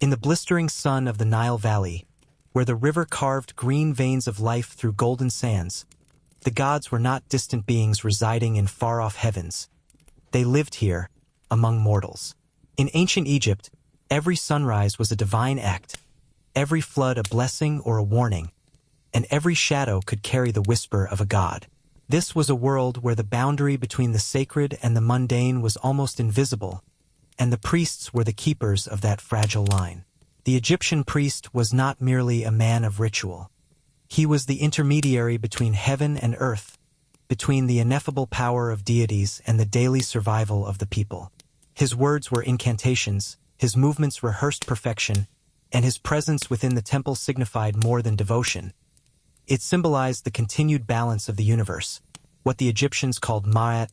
In the blistering sun of the Nile Valley, where the river carved green veins of life through golden sands, the gods were not distant beings residing in far-off heavens. They lived here, among mortals. In ancient Egypt, every sunrise was a divine act, every flood a blessing or a warning, and every shadow could carry the whisper of a god. This was a world where the boundary between the sacred and the mundane was almost invisible, and the priests were the keepers of that fragile line. The Egyptian priest was not merely a man of ritual. He was the intermediary between heaven and earth, between the ineffable power of deities and the daily survival of the people. His words were incantations, his movements rehearsed perfection, and his presence within the temple signified more than devotion. It symbolized the continued balance of the universe, what the Egyptians called ma'at,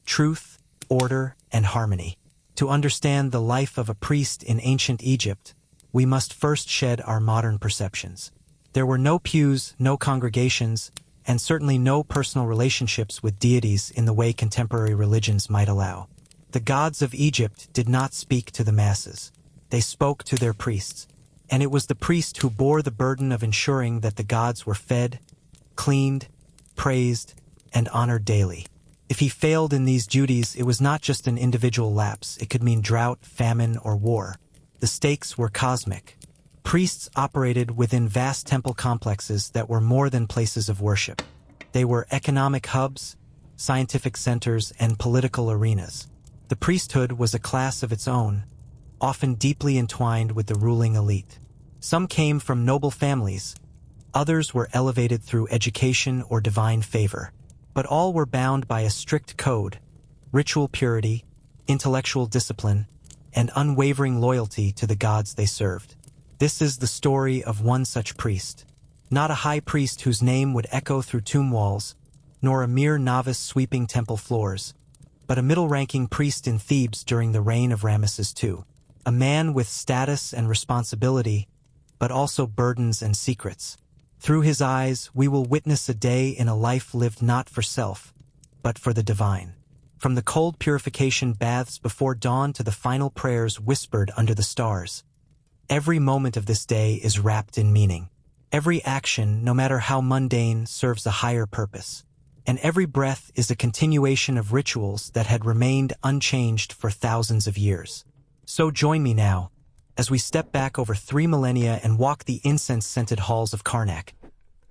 truth, order, and harmony. To understand the life of a priest in ancient Egypt, we must first shed our modern perceptions. There were no pews, no congregations, and certainly no personal relationships with deities in the way contemporary religions might allow. The gods of Egypt did not speak to the masses. They spoke to their priests, and it was the priest who bore the burden of ensuring that the gods were fed, cleaned, praised, and honored daily. If he failed in these duties, it was not just an individual lapse. It could mean drought, famine, or war. The stakes were cosmic. Priests operated within vast temple complexes that were more than places of worship. They were economic hubs, scientific centers, and political arenas. The priesthood was a class of its own, often deeply entwined with the ruling elite. Some came from noble families, others were elevated through education or divine favor, but all were bound by a strict code, ritual purity, intellectual discipline, and unwavering loyalty to the gods they served. This is the story of one such priest, not a high priest whose name would echo through tomb walls, nor a mere novice sweeping temple floors, but a middle-ranking priest in Thebes during the reign of Ramesses II. A man with status and responsibility, but also burdens and secrets. Through his eyes, we will witness a day in a life lived not for self, but for the divine. From the cold purification baths before dawn to the final prayers whispered under the stars, every moment of this day is wrapped in meaning. Every action, no matter how mundane, serves a higher purpose. And every breath is a continuation of rituals that had remained unchanged for thousands of years. So join me now, as we step back over 3 millennia and walk the incense-scented halls of Karnak,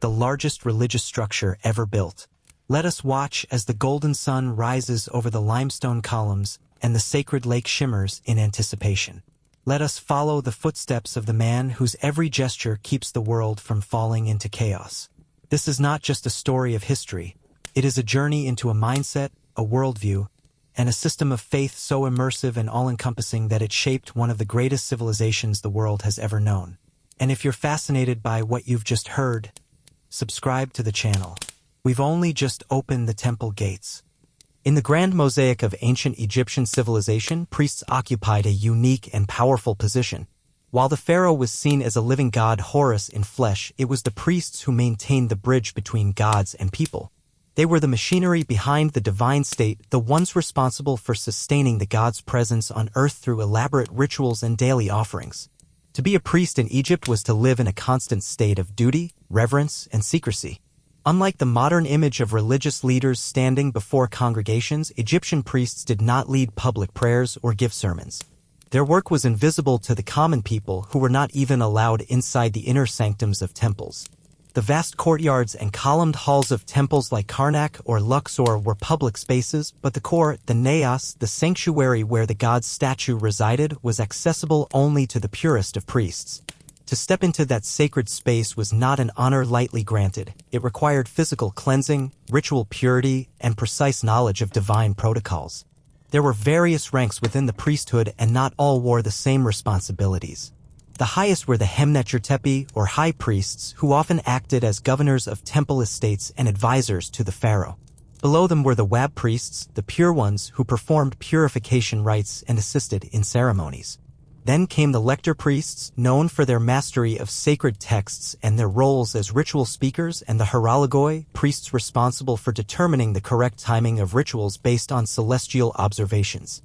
the largest religious structure ever built. Let us watch as the golden sun rises over the limestone columns and the sacred lake shimmers in anticipation. Let us follow the footsteps of the man whose every gesture keeps the world from falling into chaos. This is not just a story of history. It is a journey into a mindset, a worldview, and a system of faith so immersive and all-encompassing that it shaped one of the greatest civilizations the world has ever known. And if you're fascinated by what you've just heard, subscribe to the channel. We've only just opened the temple gates. In the grand mosaic of ancient Egyptian civilization, priests occupied a unique and powerful position. While the pharaoh was seen as a living god Horus in flesh, it was the priests who maintained the bridge between gods and people. They were the machinery behind the divine state, the ones responsible for sustaining the god's presence on earth through elaborate rituals and daily offerings. To be a priest in Egypt was to live in a constant state of duty, reverence, and secrecy. Unlike the modern image of religious leaders standing before congregations, Egyptian priests did not lead public prayers or give sermons. Their work was invisible to the common people who were not even allowed inside the inner sanctums of temples. The vast courtyards and columned halls of temples like Karnak or Luxor were public spaces, but the core, the naos, the sanctuary where the god's statue resided, was accessible only to the purest of priests. To step into that sacred space was not an honor lightly granted. It required physical cleansing, ritual purity, and precise knowledge of divine protocols. There were various ranks within the priesthood, and not all wore the same responsibilities. The highest were the Hemnechertepi, or high priests, who often acted as governors of temple estates and advisors to the pharaoh. Below them were the Wab priests, the pure ones, who performed purification rites and assisted in ceremonies. Then came the lector priests, known for their mastery of sacred texts and their roles as ritual speakers, and the Horologoi, priests responsible for determining the correct timing of rituals based on celestial observations.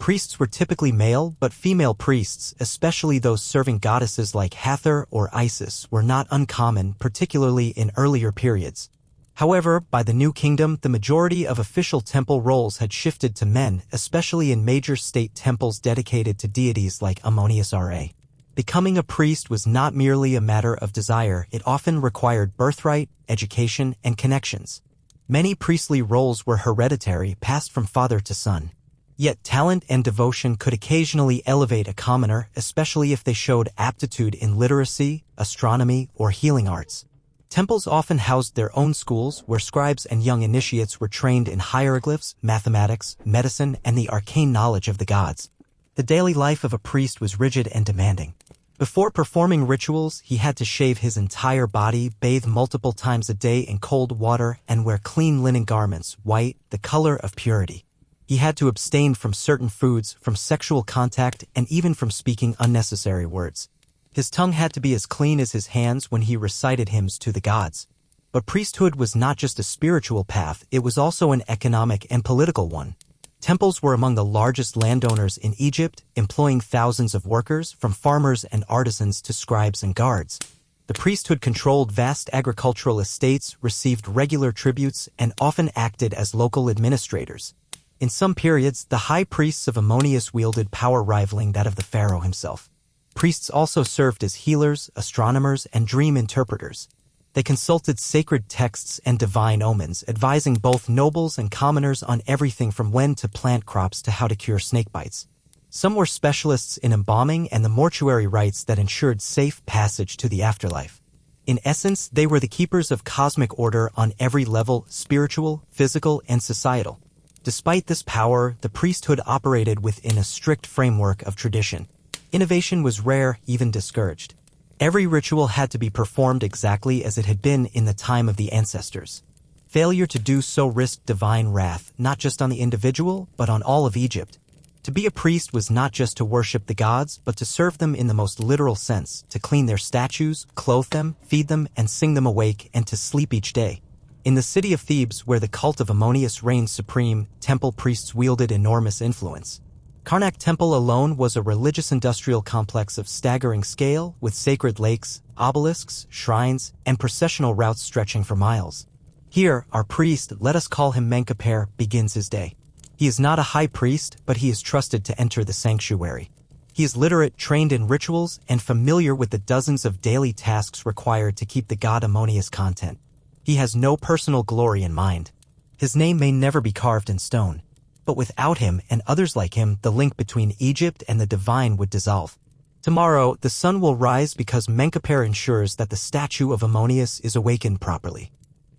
Priests were typically male, but female priests, especially those serving goddesses like Hathor or Isis, were not uncommon, particularly in earlier periods. However, by the New Kingdom, the majority of official temple roles had shifted to men, especially in major state temples dedicated to deities like Ammonius Ra. Becoming a priest was not merely a matter of desire, it often required birthright, education, and connections. Many priestly roles were hereditary, passed from father to son. Yet talent and devotion could occasionally elevate a commoner, especially if they showed aptitude in literacy, astronomy, or healing arts. Temples often housed their own schools where scribes and young initiates were trained in hieroglyphs, mathematics, medicine, and the arcane knowledge of the gods. The daily life of a priest was rigid and demanding. Before performing rituals, he had to shave his entire body, bathe multiple times a day in cold water, and wear clean linen garments, white, the color of purity. He had to abstain from certain foods, from sexual contact, and even from speaking unnecessary words. His tongue had to be as clean as his hands when he recited hymns to the gods. But priesthood was not just a spiritual path, it was also an economic and political one. Temples were among the largest landowners in Egypt, employing thousands of workers, from farmers and artisans to scribes and guards. The priesthood controlled vast agricultural estates, received regular tributes, and often acted as local administrators. In some periods, the high priests of Ammonius wielded power rivaling that of the pharaoh himself. Priests also served as healers, astronomers, and dream interpreters. They consulted sacred texts and divine omens, advising both nobles and commoners on everything from when to plant crops to how to cure snakebites. Some were specialists in embalming and the mortuary rites that ensured safe passage to the afterlife. In essence, they were the keepers of cosmic order on every level, spiritual, physical, and societal. Despite this power, the priesthood operated within a strict framework of tradition. Innovation was rare, even discouraged. Every ritual had to be performed exactly as it had been in the time of the ancestors. Failure to do so risked divine wrath, not just on the individual, but on all of Egypt. To be a priest was not just to worship the gods, but to serve them in the most literal sense, to clean their statues, clothe them, feed them, and sing them awake, and to sleep each day. In the city of Thebes, where the cult of Ammonius reigned supreme, temple priests wielded enormous influence. Karnak Temple alone was a religious industrial complex of staggering scale, with sacred lakes, obelisks, shrines, and processional routes stretching for miles. Here, our priest, let us call him Menkaper, begins his day. He is not a high priest, but he is trusted to enter the sanctuary. He is literate, trained in rituals, and familiar with the dozens of daily tasks required to keep the god Ammonius content. He has no personal glory in mind. His name may never be carved in stone. But without him and others like him, the link between Egypt and the divine would dissolve. Tomorrow, the sun will rise because Menkaper ensures that the statue of Ammonius is awakened properly.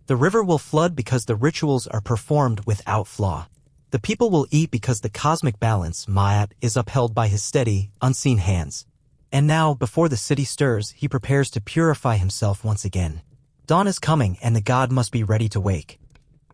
The river will flood because the rituals are performed without flaw. The people will eat because the cosmic balance, Ma'at, is upheld by his steady, unseen hands. And now, before the city stirs, he prepares to purify himself once again. Dawn is coming and the god must be ready to wake.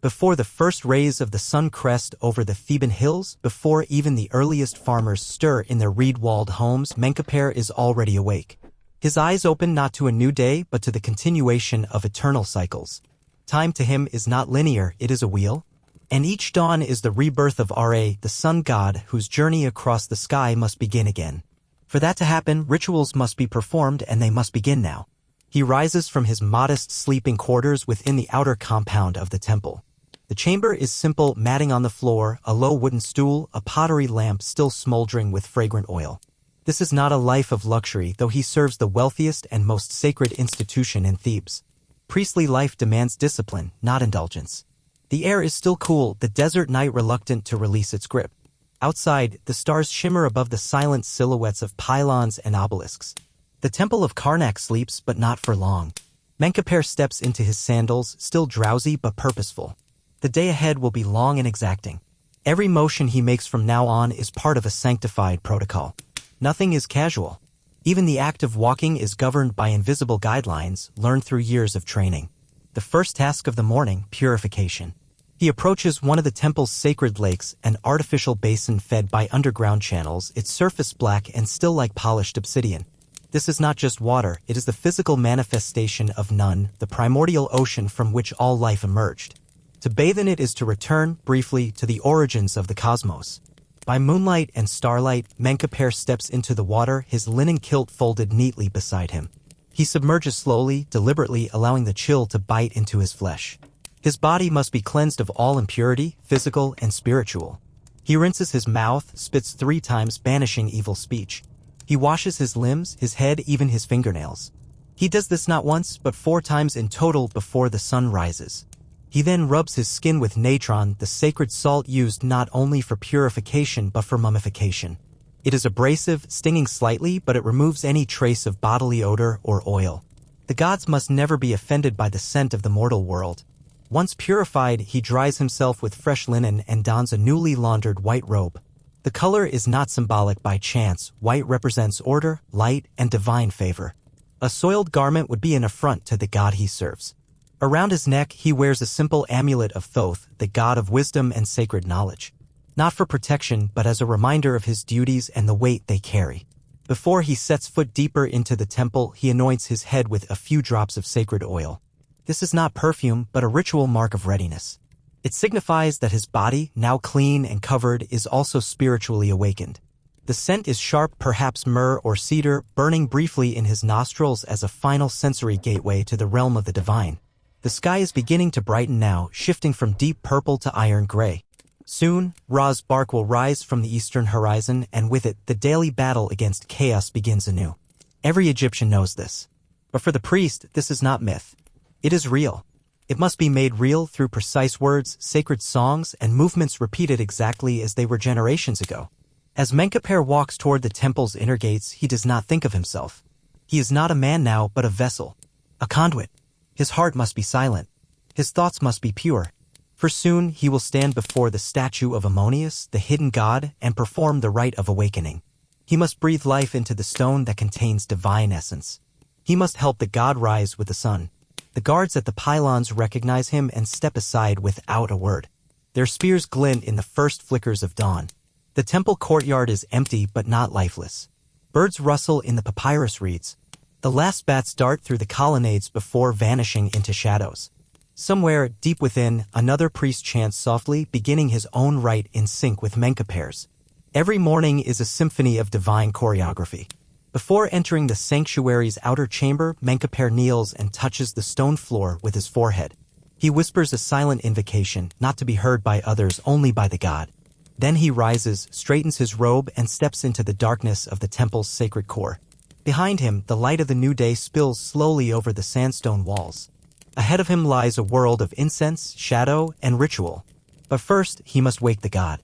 Before the first rays of the sun crest over the Theban hills, before even the earliest farmers stir in their reed-walled homes, Menkaper is already awake. His eyes open not to a new day, but to the continuation of eternal cycles. Time to him is not linear, it is a wheel. And each dawn is the rebirth of Ra, the sun god, whose journey across the sky must begin again. For that to happen, rituals must be performed and they must begin now. He rises from his modest sleeping quarters within the outer compound of the temple. The chamber is simple, matting on the floor, a low wooden stool, a pottery lamp still smoldering with fragrant oil. This is not a life of luxury, though he serves the wealthiest and most sacred institution in Thebes. Priestly life demands discipline, not indulgence. The air is still cool, the desert night reluctant to release its grip. Outside, the stars shimmer above the silent silhouettes of pylons and obelisks. The Temple of Karnak sleeps, but not for long. Menkaper steps into his sandals, still drowsy but purposeful. The day ahead will be long and exacting. Every motion he makes from now on is part of a sanctified protocol. Nothing is casual. Even the act of walking is governed by invisible guidelines learned through years of training. The first task of the morning, purification. He approaches one of the temple's sacred lakes, an artificial basin fed by underground channels, its surface black and still like polished obsidian. This is not just water, it is the physical manifestation of Nun, the primordial ocean from which all life emerged. To bathe in it is to return, briefly, to the origins of the cosmos. By moonlight and starlight, Menkauper steps into the water, his linen kilt folded neatly beside him. He submerges slowly, deliberately allowing the chill to bite into his flesh. His body must be cleansed of all impurity, physical and spiritual. He rinses his mouth, spits 3 times, banishing evil speech. He washes his limbs, his head, even his fingernails. He does this not once, but 4 times in total before the sun rises. He then rubs his skin with natron, the sacred salt used not only for purification but for mummification. It is abrasive, stinging slightly, but it removes any trace of bodily odor or oil. The gods must never be offended by the scent of the mortal world. Once purified, he dries himself with fresh linen and dons a newly laundered white robe. The color is not symbolic by chance. White represents order, light, and divine favor. A soiled garment would be an affront to the god he serves. Around his neck, he wears a simple amulet of Thoth, the god of wisdom and sacred knowledge. Not for protection, but as a reminder of his duties and the weight they carry. Before he sets foot deeper into the temple, he anoints his head with a few drops of sacred oil. This is not perfume, but a ritual mark of readiness. It signifies that his body, now clean and covered, is also spiritually awakened. The scent is sharp, perhaps myrrh or cedar, burning briefly in his nostrils as a final sensory gateway to the realm of the divine. The sky is beginning to brighten now, shifting from deep purple to iron gray. Soon, Ra's bark will rise from the eastern horizon, and with it, the daily battle against chaos begins anew. Every Egyptian knows this. But for the priest, this is not myth. It is real. It must be made real through precise words, sacred songs, and movements repeated exactly as they were generations ago. As Menkauper walks toward the temple's inner gates, he does not think of himself. He is not a man now, but a vessel, a conduit. His heart must be silent. His thoughts must be pure. For soon he will stand before the statue of Ammonius, the hidden god, and perform the rite of awakening. He must breathe life into the stone that contains divine essence. He must help the god rise with the sun. The guards at the pylons recognize him and step aside without a word. Their spears glint in the first flickers of dawn. The temple courtyard is empty but not lifeless. Birds rustle in the papyrus reeds. The last bats dart through the colonnades before vanishing into shadows. Somewhere, deep within, another priest chants softly, beginning his own rite in sync with Menkauper's. Every morning is a symphony of divine choreography. Before entering the sanctuary's outer chamber, Menkauper kneels and touches the stone floor with his forehead. He whispers a silent invocation, not to be heard by others, only by the god. Then he rises, straightens his robe, and steps into the darkness of the temple's sacred core. Behind him, the light of the new day spills slowly over the sandstone walls. Ahead of him lies a world of incense, shadow, and ritual. But first, he must wake the god.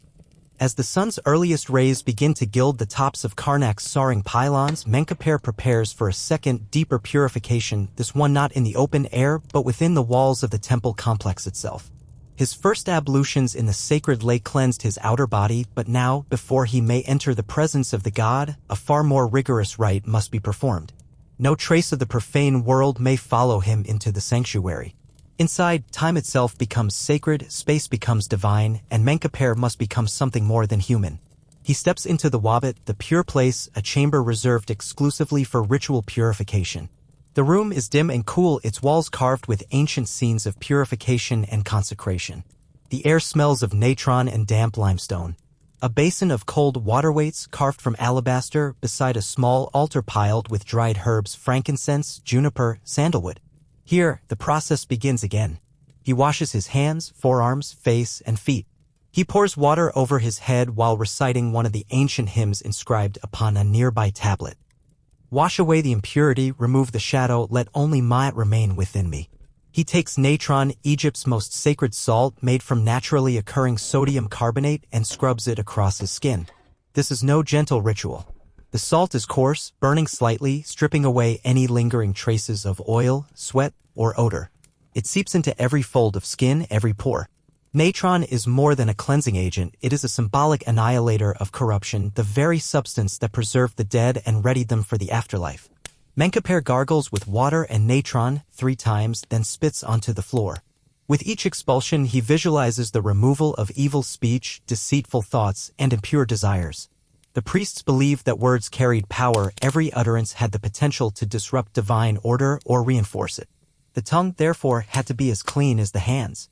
As the sun's earliest rays begin to gild the tops of Karnak's soaring pylons, Menkauper prepares for a second, deeper purification, this one not in the open air, but within the walls of the temple complex itself. His first ablutions in the sacred lake cleansed his outer body, but now, before he may enter the presence of the god, a far more rigorous rite must be performed. No trace of the profane world may follow him into the sanctuary. Inside, time itself becomes sacred, space becomes divine, and Menkauper must become something more than human. He steps into the Wabbit, the pure place, a chamber reserved exclusively for ritual purification. The room is dim and cool, its walls carved with ancient scenes of purification and consecration. The air smells of natron and damp limestone. A basin of cold water weights carved from alabaster beside a small altar piled with dried herbs, frankincense, juniper, sandalwood. Here, the process begins again. He washes his hands, forearms, face, and feet. He pours water over his head while reciting one of the ancient hymns inscribed upon a nearby tablet. Wash away the impurity, remove the shadow, let only Ma'at remain within me. He takes natron, Egypt's most sacred salt, made from naturally occurring sodium carbonate, and scrubs it across his skin. This is no gentle ritual. The salt is coarse, burning slightly, stripping away any lingering traces of oil, sweat, or odor. It seeps into every fold of skin, every pore. Natron is more than a cleansing agent, it is a symbolic annihilator of corruption, the very substance that preserved the dead and readied them for the afterlife. Menkauper gargles with water and natron 3 times, then spits onto the floor. With each expulsion, he visualizes the removal of evil speech, deceitful thoughts, and impure desires. The priests believed that words carried power, every utterance had the potential to disrupt divine order or reinforce it. The tongue, therefore, had to be as clean as the hands.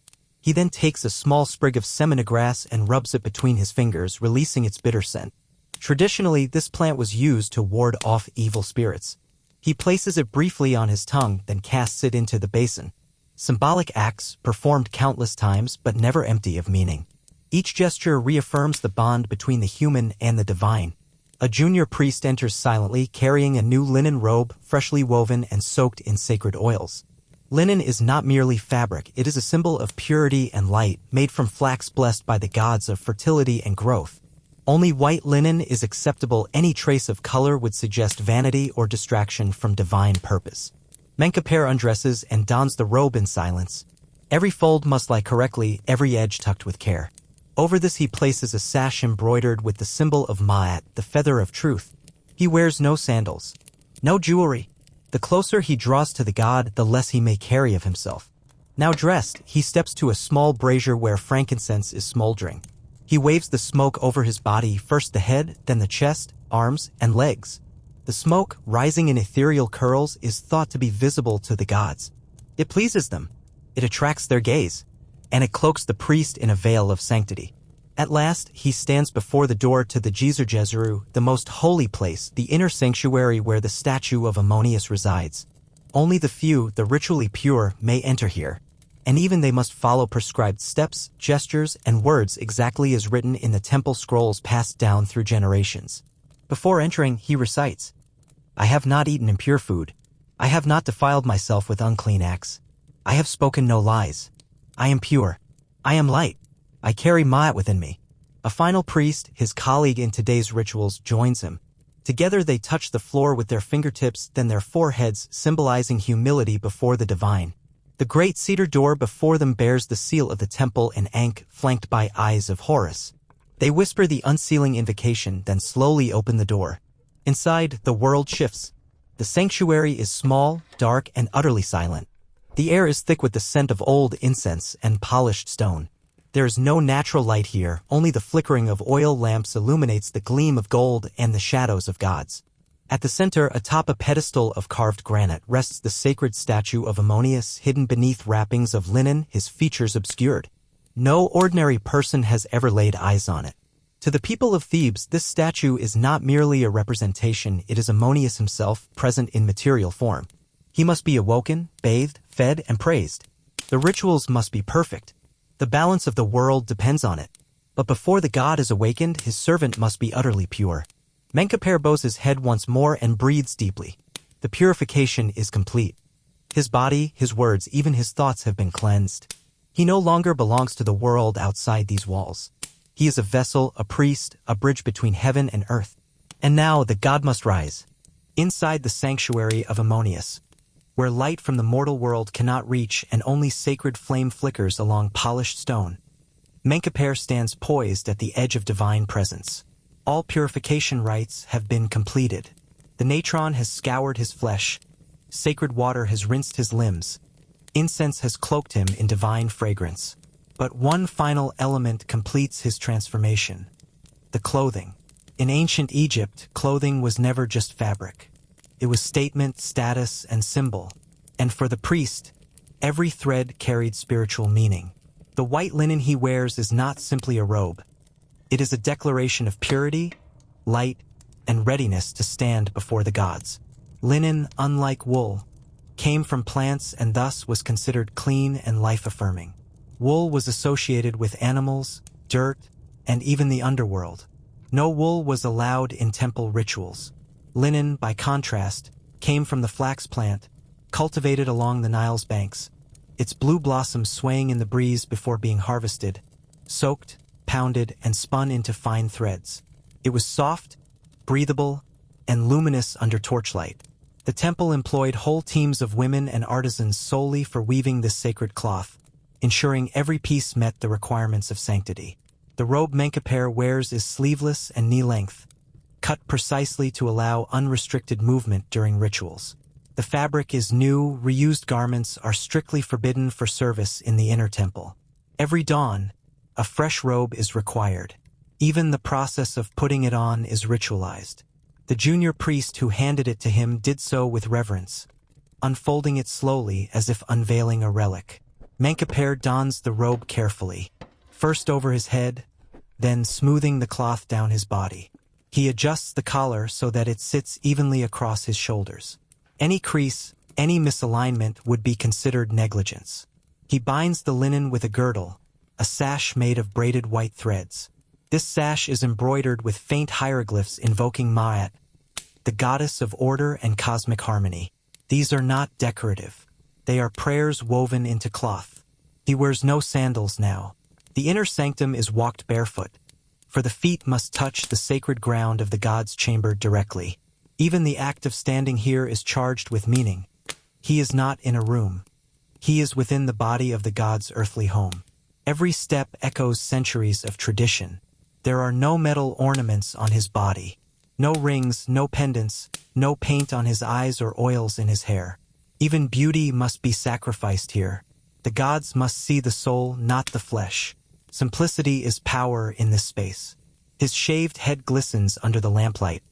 He then takes a small sprig of semina grass and rubs it between his fingers, releasing its bitter scent. Traditionally, this plant was used to ward off evil spirits. He places it briefly on his tongue, then casts it into the basin. Symbolic acts performed countless times but never empty of meaning. Each gesture reaffirms the bond between the human and the divine. A junior priest enters silently, carrying a new linen robe, freshly woven and soaked in sacred oils. Linen is not merely fabric, it is a symbol of purity and light, made from flax blessed by the gods of fertility and growth. Only white linen is acceptable. Any trace of color would suggest vanity or distraction from divine purpose. Menkaper undresses and dons the robe in silence. Every fold must lie correctly, every edge tucked with care. Over this he places a sash embroidered with the symbol of Ma'at, the feather of truth. He wears no sandals, no jewelry. The closer he draws to the god, the less he may carry of himself. Now dressed, he steps to a small brazier where frankincense is smoldering. He waves the smoke over his body, first the head, then the chest, arms, and legs. The smoke, rising in ethereal curls, is thought to be visible to the gods. It pleases them. It attracts their gaze, and it cloaks the priest in a veil of sanctity. At last, he stands before the door to the Jezru, the most holy place, the inner sanctuary where the statue of Ammonius resides. Only the few, the ritually pure, may enter here, and even they must follow prescribed steps, gestures, and words exactly as written in the temple scrolls passed down through generations. Before entering, he recites, "I have not eaten impure food. I have not defiled myself with unclean acts. I have spoken no lies. I am pure. I am light. I carry Ma'at within me." A final priest, his colleague in today's rituals, joins him. Together they touch the floor with their fingertips, then their foreheads, symbolizing humility before the divine. The great cedar door before them bears the seal of the temple in Ankh, flanked by eyes of Horus. They whisper the unsealing invocation, then slowly open the door. Inside, the world shifts. The sanctuary is small, dark, and utterly silent. The air is thick with the scent of old incense and polished stone. There is no natural light here, only the flickering of oil lamps illuminates the gleam of gold and the shadows of gods. At the center, atop a pedestal of carved granite, rests the sacred statue of Ammonius, hidden beneath wrappings of linen, his features obscured. No ordinary person has ever laid eyes on it. To the people of Thebes, this statue is not merely a representation, it is Ammonius himself, present in material form. He must be awoken, bathed, fed, and praised. The rituals must be perfect. The balance of the world depends on it. But before the god is awakened, his servant must be utterly pure. Menkaper bows his head once more and breathes deeply. The purification is complete. His body, his words, even his thoughts have been cleansed. He no longer belongs to the world outside these walls. He is a vessel, a priest, a bridge between heaven and earth. And now the god must rise. Inside the sanctuary of Ammonius, where light from the mortal world cannot reach and only sacred flame flickers along polished stone, Menkaper stands poised at the edge of divine presence. All purification rites have been completed. The natron has scoured his flesh. Sacred water has rinsed his limbs. Incense has cloaked him in divine fragrance. But one final element completes his transformation: the clothing. In ancient Egypt, clothing was never just fabric. It was statement, status, and symbol. And for the priest, every thread carried spiritual meaning. The white linen he wears is not simply a robe. It is a declaration of purity, light, and readiness to stand before the gods. Linen, unlike wool, came from plants and thus was considered clean and life-affirming. Wool was associated with animals, dirt, and even the underworld. No wool was allowed in temple rituals. Linen, by contrast, came from the flax plant, cultivated along the Nile's banks, its blue blossoms swaying in the breeze before being harvested, soaked, pounded, and spun into fine threads. It was soft, breathable, and luminous under torchlight. The temple employed whole teams of women and artisans solely for weaving this sacred cloth, ensuring every piece met the requirements of sanctity. The robe Menkaper wears is sleeveless and knee-length, cut precisely to allow unrestricted movement during rituals. The fabric is new, reused garments are strictly forbidden for service in the inner temple. Every dawn, a fresh robe is required. Even the process of putting it on is ritualized. The junior priest who handed it to him did so with reverence, unfolding it slowly as if unveiling a relic. Menkaper dons the robe carefully, first over his head, then smoothing the cloth down his body. He adjusts the collar so that it sits evenly across his shoulders. Any crease, any misalignment would be considered negligence. He binds the linen with a girdle, a sash made of braided white threads. This sash is embroidered with faint hieroglyphs invoking Ma'at, the goddess of order and cosmic harmony. These are not decorative. They are prayers woven into cloth. He wears no sandals now. The inner sanctum is walked barefoot, for the feet must touch the sacred ground of the god's chamber directly. Even the act of standing here is charged with meaning. He is not in a room. He is within the body of the god's earthly home. Every step echoes centuries of tradition. There are no metal ornaments on his body. No rings, no pendants, no paint on his eyes or oils in his hair. Even beauty must be sacrificed here. The gods must see the soul, not the flesh. Simplicity is power in this space. His shaved head glistens under the lamplight,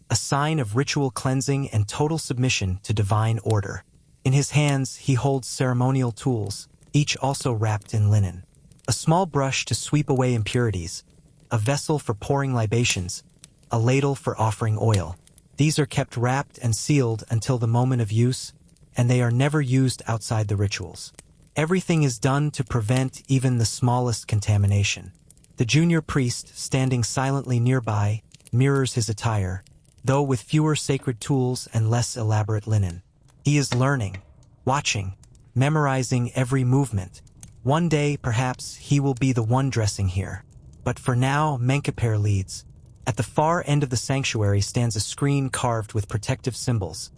a sign of ritual cleansing and total submission to divine order. In his hands, he holds ceremonial tools, each also wrapped in linen. A small brush to sweep away impurities, a vessel for pouring libations, a ladle for offering oil. These are kept wrapped and sealed until the moment of use, and they are never used outside the rituals. Everything is done to prevent even the smallest contamination. The junior priest, standing silently nearby, mirrors his attire, though with fewer sacred tools and less elaborate linen. He is learning, watching, memorizing every movement. One day, perhaps, he will be the one dressing here. But for now, Menkaper leads. At the far end of the sanctuary stands a screen carved with protective symbols.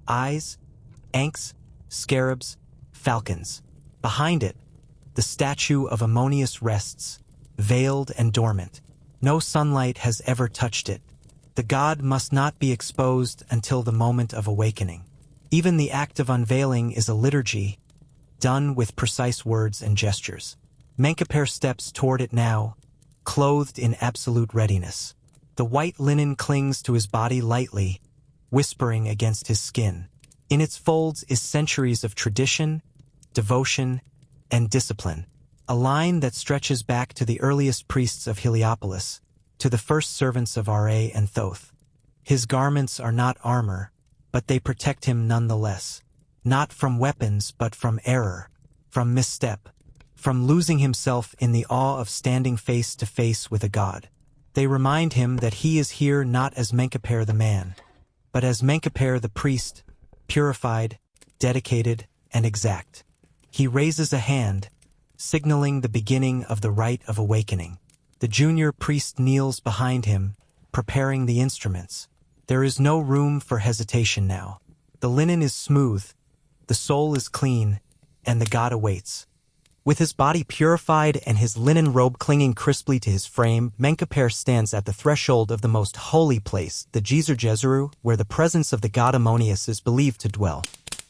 Eyes, ankhs, scarabs, falcons. Behind it, the statue of Ammonius rests, veiled and dormant. No sunlight has ever touched it. The god must not be exposed until the moment of awakening. Even the act of unveiling is a liturgy, done with precise words and gestures. Menkaper steps toward it now, clothed in absolute readiness. The white linen clings to his body lightly, whispering against his skin. In its folds is centuries of tradition, devotion, and discipline, a line that stretches back to the earliest priests of Heliopolis, to the first servants of Ra and Thoth. His garments are not armor, but they protect him nonetheless, not from weapons but from error, from misstep, from losing himself in the awe of standing face to face with a god. They remind him that he is here not as Menkaper the man, but as Menkaper the priest, purified, dedicated, and exact. He raises a hand, signaling the beginning of the rite of awakening. The junior priest kneels behind him, preparing the instruments. There is no room for hesitation now. The linen is smooth, the soul is clean, and the god awaits. With his body purified and his linen robe clinging crisply to his frame, Menkaper stands at the threshold of the most holy place, the Gezer Jezeru, where the presence of the god Ammonius is believed to dwell.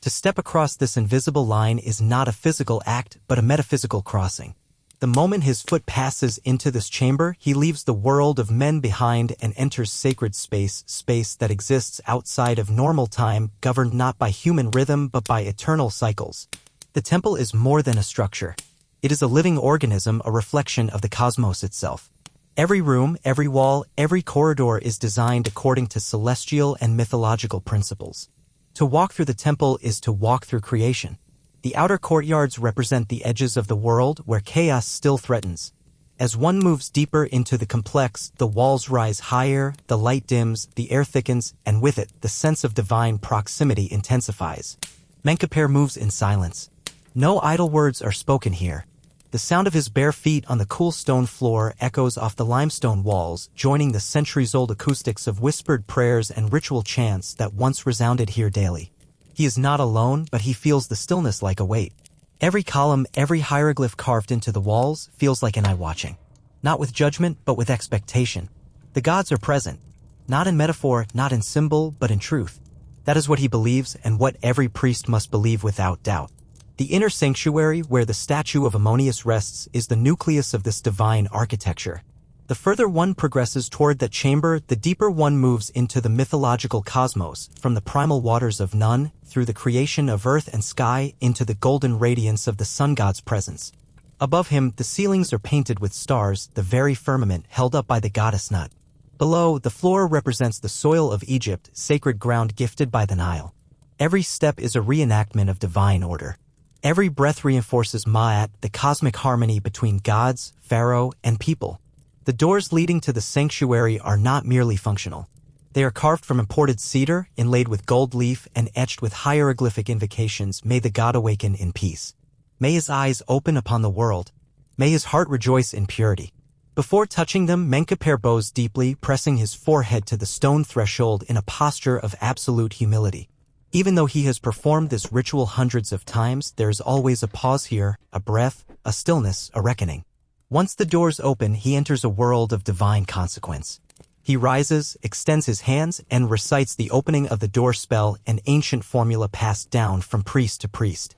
To step across this invisible line is not a physical act, but a metaphysical crossing. The moment his foot passes into this chamber, he leaves the world of men behind and enters sacred space that exists outside of normal time, governed not by human rhythm but by eternal cycles. The temple is more than a structure. It is a living organism, a reflection of the cosmos itself. Every room, every wall, every corridor is designed according to celestial and mythological principles. To walk through the temple is to walk through creation. The outer courtyards represent the edges of the world where chaos still threatens. As one moves deeper into the complex, the walls rise higher, the light dims, the air thickens, and with it, the sense of divine proximity intensifies. Menkaper moves in silence. No idle words are spoken here. The sound of his bare feet on the cool stone floor echoes off the limestone walls, joining the centuries-old acoustics of whispered prayers and ritual chants that once resounded here daily. He is not alone, but he feels the stillness like a weight. Every column, every hieroglyph carved into the walls feels like an eye watching. Not with judgment, but with expectation. The gods are present, not in metaphor, not in symbol, but in truth. That is what he believes and what every priest must believe without doubt. The inner sanctuary, where the statue of Ammonius rests, is the nucleus of this divine architecture. The further one progresses toward that chamber, the deeper one moves into the mythological cosmos, from the primal waters of Nun, through the creation of earth and sky, into the golden radiance of the sun god's presence. Above him, the ceilings are painted with stars, the very firmament held up by the goddess Nut. Below, the floor represents the soil of Egypt, sacred ground gifted by the Nile. Every step is a reenactment of divine order. Every breath reinforces Ma'at, the cosmic harmony between gods, pharaoh, and people. The doors leading to the sanctuary are not merely functional. They are carved from imported cedar, inlaid with gold leaf, and etched with hieroglyphic invocations, "May the god awaken in peace. May his eyes open upon the world. May his heart rejoice in purity." Before touching them, Menkaper bows deeply, pressing his forehead to the stone threshold in a posture of absolute humility. Even though he has performed this ritual hundreds of times, there is always a pause here, a breath, a stillness, a reckoning. Once the doors open, he enters a world of divine consequence. He rises, extends his hands, and recites the opening of the door spell, an ancient formula passed down from priest to priest.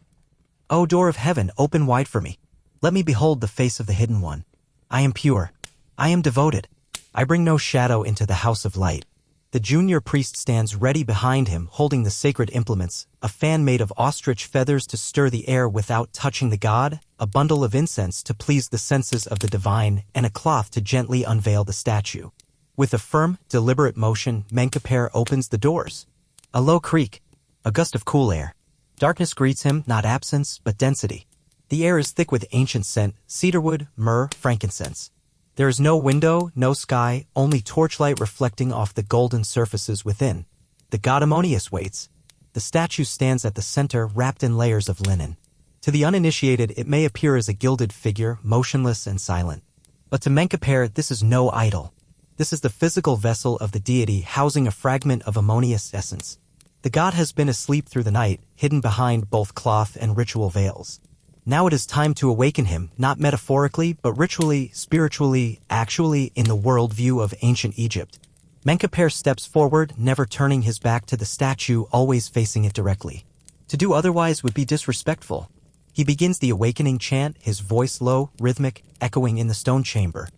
"O door of heaven, open wide for me. Let me behold the face of the hidden one. I am pure. I am devoted. I bring no shadow into the house of light." The junior priest stands ready behind him, holding the sacred implements, a fan made of ostrich feathers to stir the air without touching the god, a bundle of incense to please the senses of the divine, and a cloth to gently unveil the statue. With a firm, deliberate motion, Menkaper opens the doors. A low creak, a gust of cool air. Darkness greets him, not absence, but density. The air is thick with ancient scent, cedarwood, myrrh, frankincense. There is no window, no sky, only torchlight reflecting off the golden surfaces within. The god Ammonius waits. The statue stands at the center, wrapped in layers of linen. To the uninitiated, it may appear as a gilded figure, motionless and silent. But to Menkaper, this is no idol. This is the physical vessel of the deity, housing a fragment of Ammonius' essence. The god has been asleep through the night, hidden behind both cloth and ritual veils. Now it is time to awaken him, not metaphorically, but ritually, spiritually, actually, in the worldview of ancient Egypt. Menkaper steps forward, never turning his back to the statue, always facing it directly. To do otherwise would be disrespectful. He begins the awakening chant, his voice low, rhythmic, echoing in the stone chamber.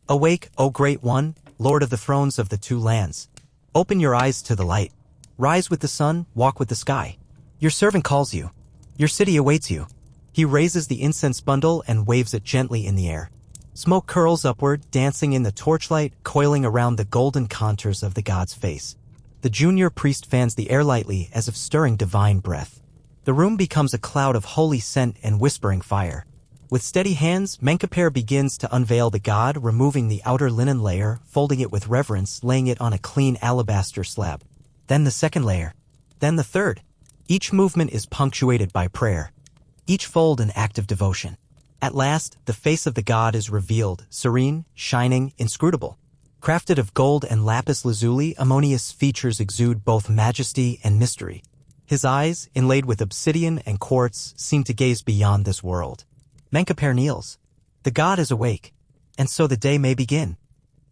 "Awake, O Great One, Lord of the thrones of the two lands. Open your eyes to the light. Rise with the sun, walk with the sky. Your servant calls you. Your city awaits you." He raises the incense bundle and waves it gently in the air. Smoke curls upward, dancing in the torchlight, coiling around the golden contours of the god's face. The junior priest fans the air lightly, as if stirring divine breath. The room becomes a cloud of holy scent and whispering fire. With steady hands, Menkaper begins to unveil the god, removing the outer linen layer, folding it with reverence, laying it on a clean alabaster slab. Then the second layer. Then the third. Each movement is punctuated by prayer. Each fold an act of devotion. At last, the face of the god is revealed, serene, shining, inscrutable. Crafted of gold and lapis lazuli, Ammonius' features exude both majesty and mystery. His eyes, inlaid with obsidian and quartz, seem to gaze beyond this world. Menkaper kneels. The god is awake, and so the day may begin.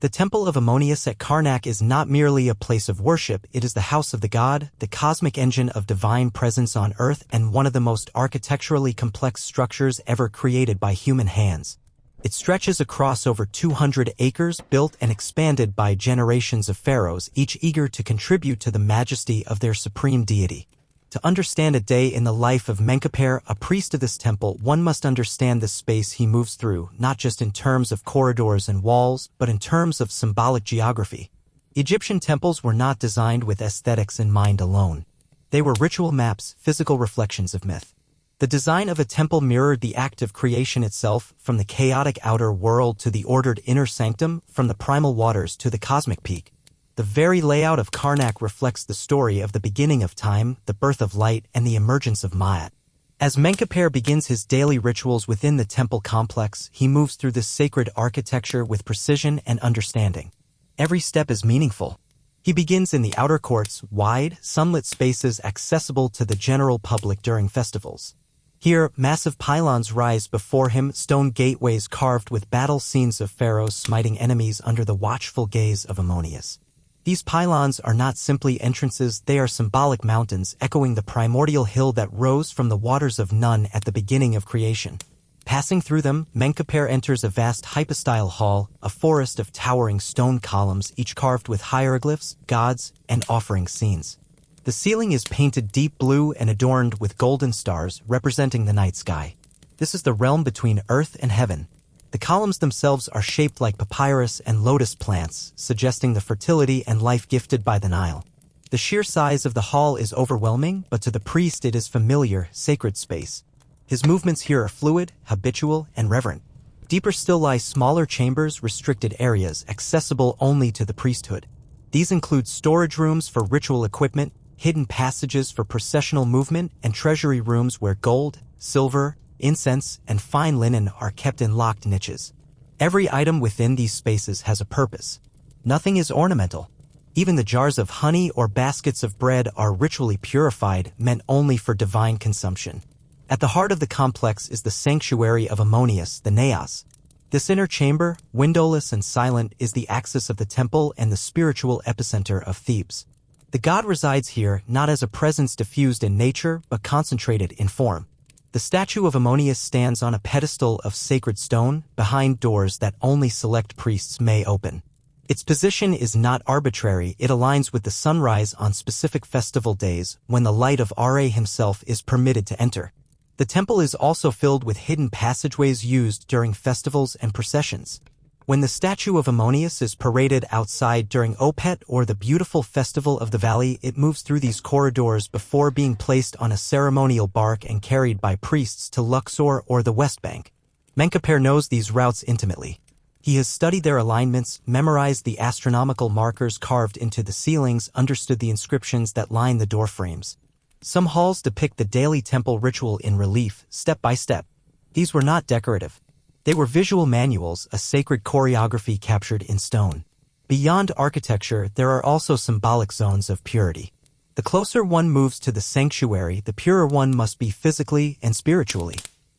The Temple of Ammonius at Karnak is not merely a place of worship, it is the house of the god, the cosmic engine of divine presence on earth, and one of the most architecturally complex structures ever created by human hands. It stretches across over 200 acres, built and expanded by generations of pharaohs, each eager to contribute to the majesty of their supreme deity. To understand a day in the life of Menkaper, a priest of this temple, one must understand the space he moves through, not just in terms of corridors and walls, but in terms of symbolic geography. Egyptian temples were not designed with aesthetics in mind alone. They were ritual maps, physical reflections of myth. The design of a temple mirrored the act of creation itself, from the chaotic outer world to the ordered inner sanctum, from the primal waters to the cosmic peak. The very layout of Karnak reflects the story of the beginning of time, the birth of light, and the emergence of Ma'at. As Menkaper begins his daily rituals within the temple complex, he moves through this sacred architecture with precision and understanding. Every step is meaningful. He begins in the outer courts, wide, sunlit spaces accessible to the general public during festivals. Here, massive pylons rise before him, stone gateways carved with battle scenes of pharaohs smiting enemies under the watchful gaze of Ammonius. These pylons are not simply entrances, they are symbolic mountains echoing the primordial hill that rose from the waters of Nun at the beginning of creation. Passing through them, Menkaper enters a vast hypostyle hall, a forest of towering stone columns, each carved with hieroglyphs, gods, and offering scenes. The ceiling is painted deep blue and adorned with golden stars representing the night sky. This is the realm between earth and heaven. The columns themselves are shaped like papyrus and lotus plants, suggesting the fertility and life gifted by the Nile. The sheer size of the hall is overwhelming, but to the priest it is familiar, sacred space. His movements here are fluid, habitual, and reverent. Deeper still lie smaller chambers, restricted areas, accessible only to the priesthood. These include storage rooms for ritual equipment, hidden passages for processional movement, and treasury rooms where gold, silver, incense, and fine linen are kept in locked niches. Every item within these spaces has a purpose. Nothing is ornamental. Even the jars of honey or baskets of bread are ritually purified, meant only for divine consumption. At the heart of the complex is the sanctuary of Ammonius, the Naos. This inner chamber, windowless and silent, is the axis of the temple and the spiritual epicenter of Thebes. The god resides here not as a presence diffused in nature, but concentrated in form. The statue of Ammonius stands on a pedestal of sacred stone, behind doors that only select priests may open. Its position is not arbitrary, it aligns with the sunrise on specific festival days when the light of Ra himself is permitted to enter. The temple is also filled with hidden passageways used during festivals and processions. When the statue of Ammonius is paraded outside during Opet or the beautiful festival of the valley, it moves through these corridors before being placed on a ceremonial bark and carried by priests to Luxor or the West Bank. Menkaper knows these routes intimately. He has studied their alignments, memorized the astronomical markers carved into the ceilings, understood the inscriptions that line the doorframes. Some halls depict the daily temple ritual in relief, step by step. These were not decorative. They were visual manuals, a sacred choreography captured in stone. Beyond architecture, there are also symbolic zones of purity. The closer one moves to the sanctuary, the purer one must be physically and spiritually.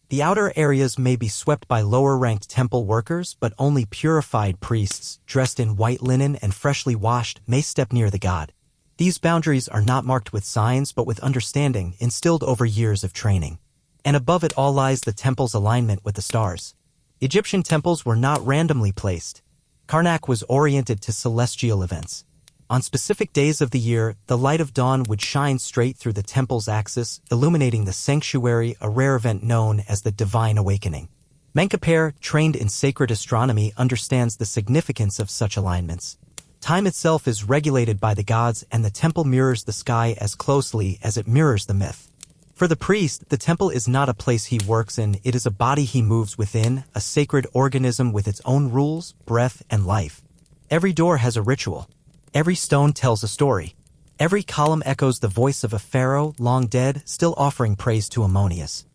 The outer areas may be swept by lower-ranked temple workers, but only purified priests, dressed in white linen and freshly washed, may step near the god. These boundaries are not marked with signs, but with understanding, instilled over years of training. And above it all lies the temple's alignment with the stars. Egyptian temples were not randomly placed. Karnak was oriented to celestial events. On specific days of the year, the light of dawn would shine straight through the temple's axis, illuminating the sanctuary, a rare event known as the Divine Awakening. Menkaper, trained in sacred astronomy, understands the significance of such alignments. Time itself is regulated by the gods, and the temple mirrors the sky as closely as it mirrors the myth. For the priest, the temple is not a place he works in, it is a body he moves within, a sacred organism with its own rules, breath, and life. Every door has a ritual. Every stone tells a story. Every column echoes the voice of a pharaoh, long dead, still offering praise to Ammonius.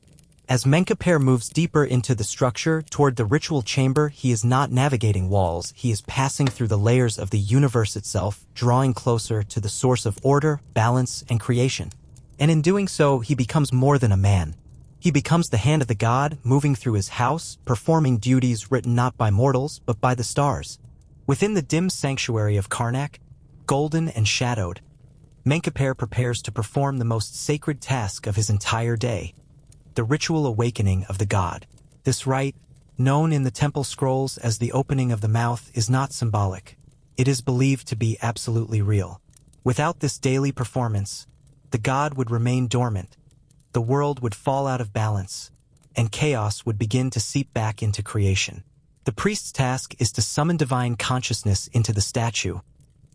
As Menkaper moves deeper into the structure, toward the ritual chamber, he is not navigating walls, he is passing through the layers of the universe itself, drawing closer to the source of order, balance, and creation. And in doing so, he becomes more than a man. He becomes the hand of the god, moving through his house, performing duties written not by mortals, but by the stars. Within the dim sanctuary of Karnak, golden and shadowed, Menkaper prepares to perform the most sacred task of his entire day, the ritual awakening of the god. This rite, known in the temple scrolls as the opening of the mouth, is not symbolic. It is believed to be absolutely real. Without this daily performance, the god would remain dormant, the world would fall out of balance, and chaos would begin to seep back into creation. The priest's task is to summon divine consciousness into the statue,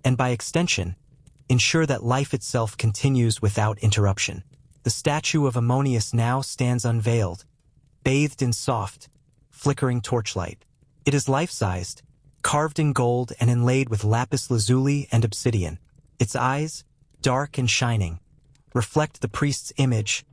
and by extension, ensure that life itself continues without interruption. The statue of Ammonius now stands unveiled, bathed in soft, flickering torchlight. It is life-sized, carved in gold and inlaid with lapis lazuli and obsidian. Its eyes, dark and shining, reflect the priest's image,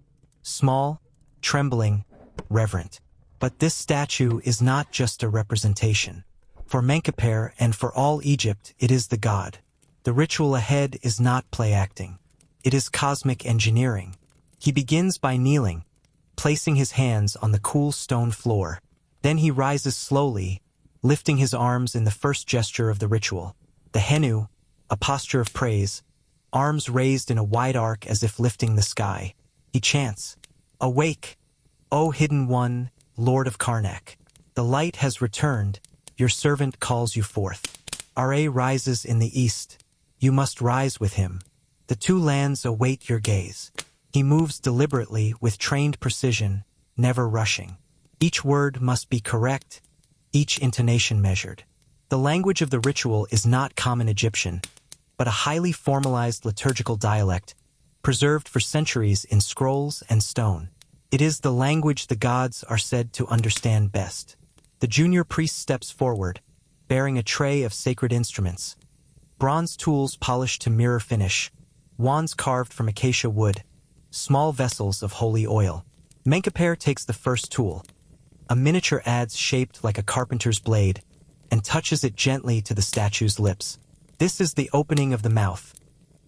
small, trembling, reverent. But this statue is not just a representation. For Menkaper and for all Egypt, it is the god. The ritual ahead is not play acting. It is cosmic engineering. He begins by kneeling, placing his hands on the cool stone floor. Then he rises slowly, lifting his arms in the first gesture of the ritual. The henu, a posture of praise, arms raised in a wide arc as if lifting the sky. He chants, "Awake, O hidden one, Lord of Karnak. The light has returned, your servant calls you forth. Ra rises in the east, you must rise with him. The two lands await your gaze. He moves deliberately with trained precision, never rushing. Each word must be correct, each intonation measured. The language of the ritual is not common Egyptian, but a highly formalized liturgical dialect, preserved for centuries in scrolls and stone. It is the language the gods are said to understand best. The junior priest steps forward, bearing a tray of sacred instruments. Bronze tools polished to mirror finish, wands carved from acacia wood, small vessels of holy oil. Menkaper takes the first tool, a miniature adze shaped like a carpenter's blade, and touches it gently to the statue's lips. This is the opening of the mouth,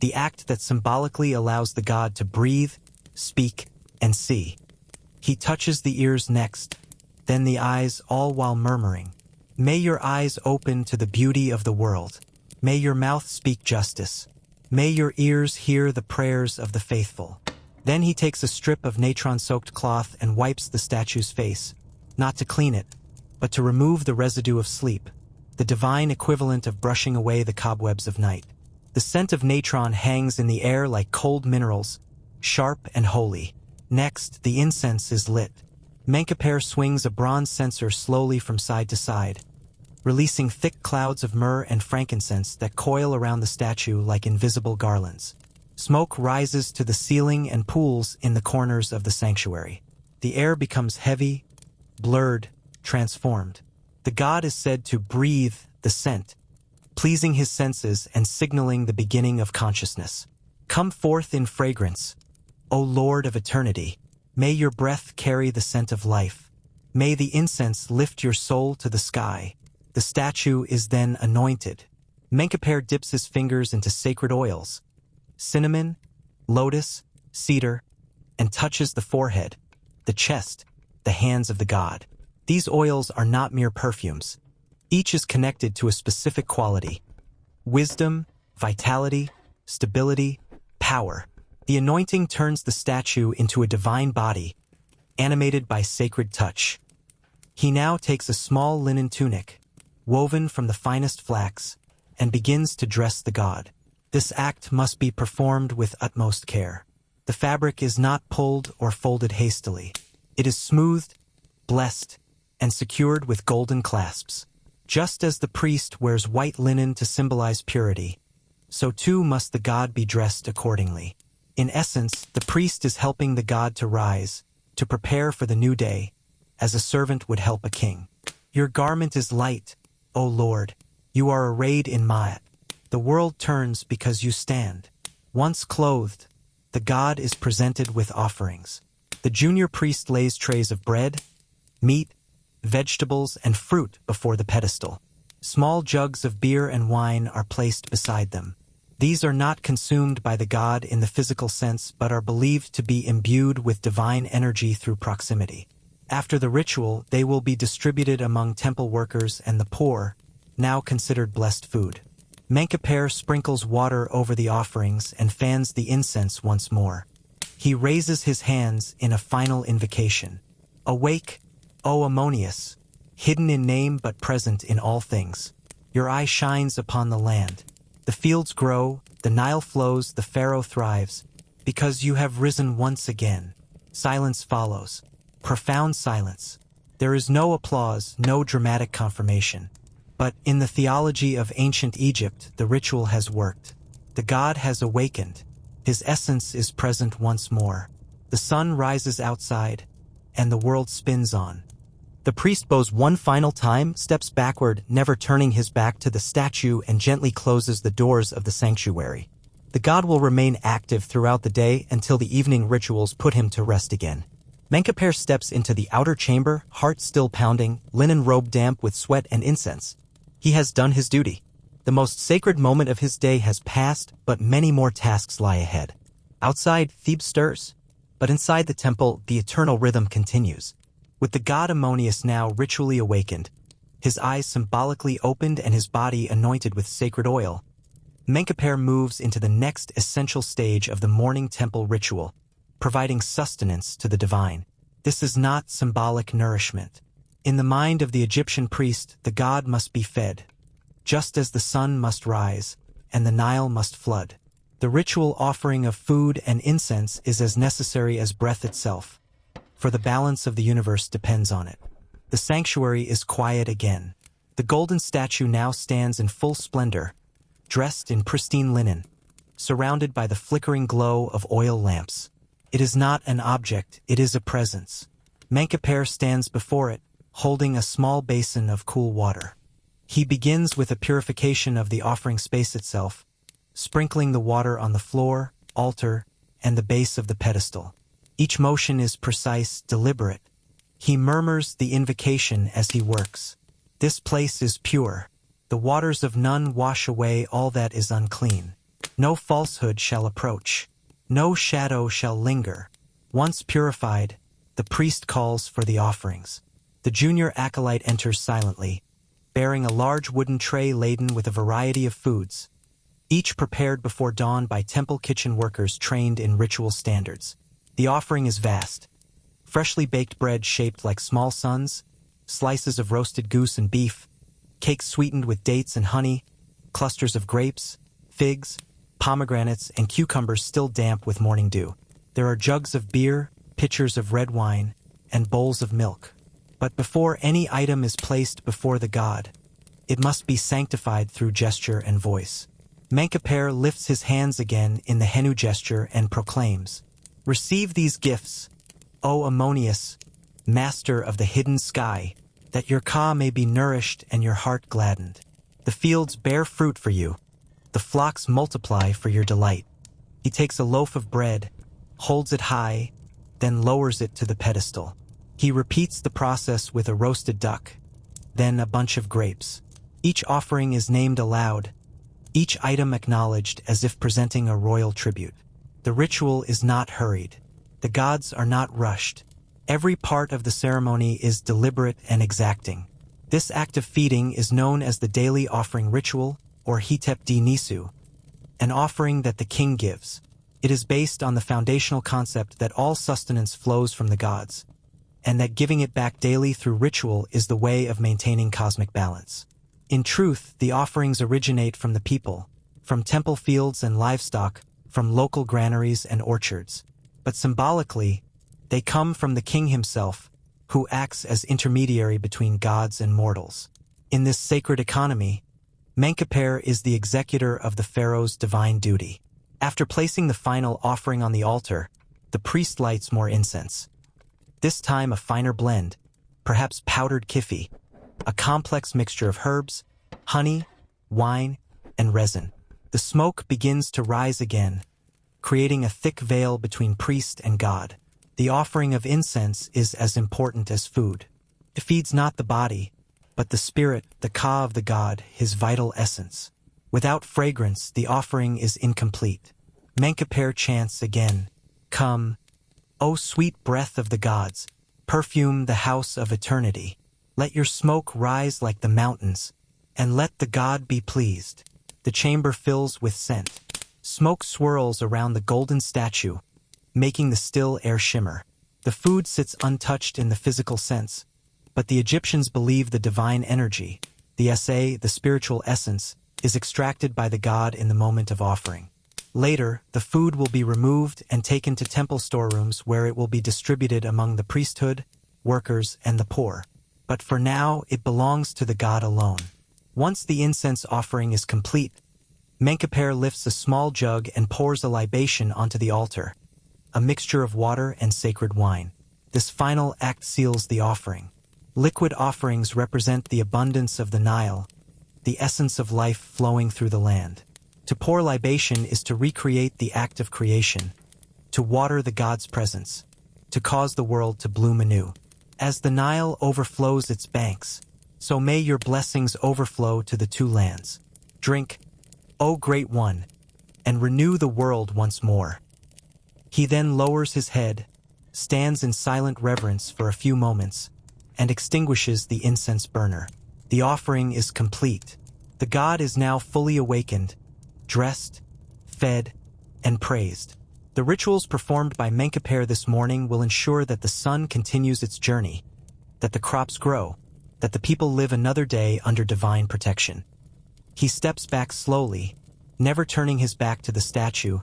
the act that symbolically allows the god to breathe, speak, and see. He touches the ears next, then the eyes, all while murmuring, "May your eyes open to the beauty of the world. May your mouth speak justice. May your ears hear the prayers of the faithful." Then he takes a strip of natron-soaked cloth and wipes the statue's face, not to clean it, but to remove the residue of sleep, the divine equivalent of brushing away the cobwebs of night. The scent of natron hangs in the air like cold minerals, sharp and holy. Next, the incense is lit. Menkaper swings a bronze censer slowly from side to side, releasing thick clouds of myrrh and frankincense that coil around the statue like invisible garlands. Smoke rises to the ceiling and pools in the corners of the sanctuary. The air becomes heavy, blurred, transformed. The god is said to breathe the scent, pleasing his senses and signaling the beginning of consciousness. Come forth in fragrance, O Lord of eternity. May your breath carry the scent of life. May the incense lift your soul to the sky. The statue is then anointed. Menkaper dips his fingers into sacred oils, cinnamon, lotus, cedar, and touches the forehead, the chest, the hands of the god. These oils are not mere perfumes. Each is connected to a specific quality: wisdom, vitality, stability, power. The anointing turns the statue into a divine body, animated by sacred touch. He now takes a small linen tunic, woven from the finest flax, and begins to dress the god. This act must be performed with utmost care. The fabric is not pulled or folded hastily. It is smoothed, blessed, and secured with golden clasps. Just as the priest wears white linen to symbolize purity, so too must the god be dressed accordingly. In essence, the priest is helping the god to rise, to prepare for the new day, as a servant would help a king. Your garment is light, O Lord. You are arrayed in ma'at. The world turns because you stand. Once clothed, the god is presented with offerings. The junior priest lays trays of bread, meat, vegetables, and fruit before the pedestal. Small jugs of beer and wine are placed beside them. These are not consumed by the god in the physical sense, but are believed to be imbued with divine energy through proximity. After the ritual, they will be distributed among temple workers and the poor, now considered blessed food. Menkaper sprinkles water over the offerings and fans the incense once more. He raises his hands in a final invocation. Awake, O Ammonius, hidden in name but present in all things. Your eye shines upon the land. The fields grow, the Nile flows, the Pharaoh thrives, because you have risen once again. Silence follows. Profound silence. There is no applause, no dramatic confirmation. But in the theology of ancient Egypt, the ritual has worked. The god has awakened. His essence is present once more. The sun rises outside, and the world spins on. The priest bows one final time, steps backward, never turning his back to the statue, and gently closes the doors of the sanctuary. The god will remain active throughout the day until the evening rituals put him to rest again. Menkaper steps into the outer chamber, heart still pounding, linen robe damp with sweat and incense. He has done his duty. The most sacred moment of his day has passed, but many more tasks lie ahead. Outside, Thebes stirs, but inside the temple, the eternal rhythm continues. With the god Ammonius now ritually awakened, his eyes symbolically opened and his body anointed with sacred oil, Menkaper moves into the next essential stage of the morning temple ritual, providing sustenance to the divine. This is not symbolic nourishment. In the mind of the Egyptian priest, the god must be fed, just as the sun must rise and the Nile must flood. The ritual offering of food and incense is as necessary as breath itself, for the balance of the universe depends on it. The sanctuary is quiet again. The golden statue now stands in full splendor, dressed in pristine linen, surrounded by the flickering glow of oil lamps. It is not an object, it is a presence. Menkaper stands before it, holding a small basin of cool water. He begins with a purification of the offering space itself, sprinkling the water on the floor, altar, and the base of the pedestal. Each motion is precise, deliberate. He murmurs the invocation as he works. This place is pure. The waters of none wash away all that is unclean. No falsehood shall approach. No shadow shall linger. Once purified, the priest calls for the offerings. The junior acolyte enters silently, bearing a large wooden tray laden with a variety of foods, each prepared before dawn by temple kitchen workers trained in ritual standards. The offering is vast. Freshly baked bread shaped like small suns, slices of roasted goose and beef, cakes sweetened with dates and honey, clusters of grapes, figs, pomegranates, and cucumbers still damp with morning dew. There are jugs of beer, pitchers of red wine, and bowls of milk. But before any item is placed before the god, it must be sanctified through gesture and voice. Menkaper lifts his hands again in the Henu gesture and proclaims, "Receive these gifts, O Ammonius, master of the hidden sky, that your ka may be nourished and your heart gladdened. The fields bear fruit for you, the flocks multiply for your delight." He takes a loaf of bread, holds it high, then lowers it to the pedestal. He repeats the process with a roasted duck, then a bunch of grapes. Each offering is named aloud, each item acknowledged as if presenting a royal tribute. The ritual is not hurried. The gods are not rushed. Every part of the ceremony is deliberate and exacting. This act of feeding is known as the daily offering ritual, or Hitep di Nisu, an offering that the king gives. It is based on the foundational concept that all sustenance flows from the gods, and that giving it back daily through ritual is the way of maintaining cosmic balance. In truth, the offerings originate from the people, from temple fields and livestock, from local granaries and orchards. But symbolically, they come from the king himself, who acts as intermediary between gods and mortals. In this sacred economy, Menkaper is the executor of the pharaoh's divine duty. After placing the final offering on the altar, the priest lights more incense. This time a finer blend, perhaps powdered kifi, a complex mixture of herbs, honey, wine, and resin. The smoke begins to rise again, creating a thick veil between priest and god. The offering of incense is as important as food. It feeds not the body, but the spirit, the ka of the god, his vital essence. Without fragrance, the offering is incomplete. Menkaper chants again, "Come, O sweet breath of the gods, perfume the house of eternity. Let your smoke rise like the mountains, and let the god be pleased." The chamber fills with scent. Smoke swirls around the golden statue, making the still air shimmer. The food sits untouched in the physical sense, but the Egyptians believe the divine energy, the essay, the spiritual essence, is extracted by the god in the moment of offering. Later, the food will be removed and taken to temple storerooms where it will be distributed among the priesthood, workers, and the poor. But for now, it belongs to the god alone. Once the incense offering is complete, Menkaper lifts a small jug and pours a libation onto the altar, a mixture of water and sacred wine. This final act seals the offering. Liquid offerings represent the abundance of the Nile, the essence of life flowing through the land. To pour libation is to recreate the act of creation, to water the god's presence, to cause the world to bloom anew. As the Nile overflows its banks, so may your blessings overflow to the two lands. Drink, O Great One, and renew the world once more. He then lowers his head, stands in silent reverence for a few moments, and extinguishes the incense burner. The offering is complete. The god is now fully awakened, dressed, fed, and praised. The rituals performed by Menkaper this morning will ensure that the sun continues its journey, that the crops grow, that the people live another day under divine protection. He steps back slowly, never turning his back to the statue,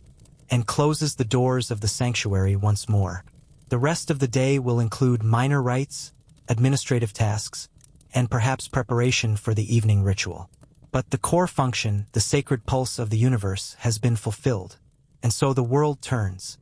and closes the doors of the sanctuary once more. The rest of the day will include minor rites, administrative tasks, and perhaps preparation for the evening ritual. But the core function, the sacred pulse of the universe, has been fulfilled, and so the world turns.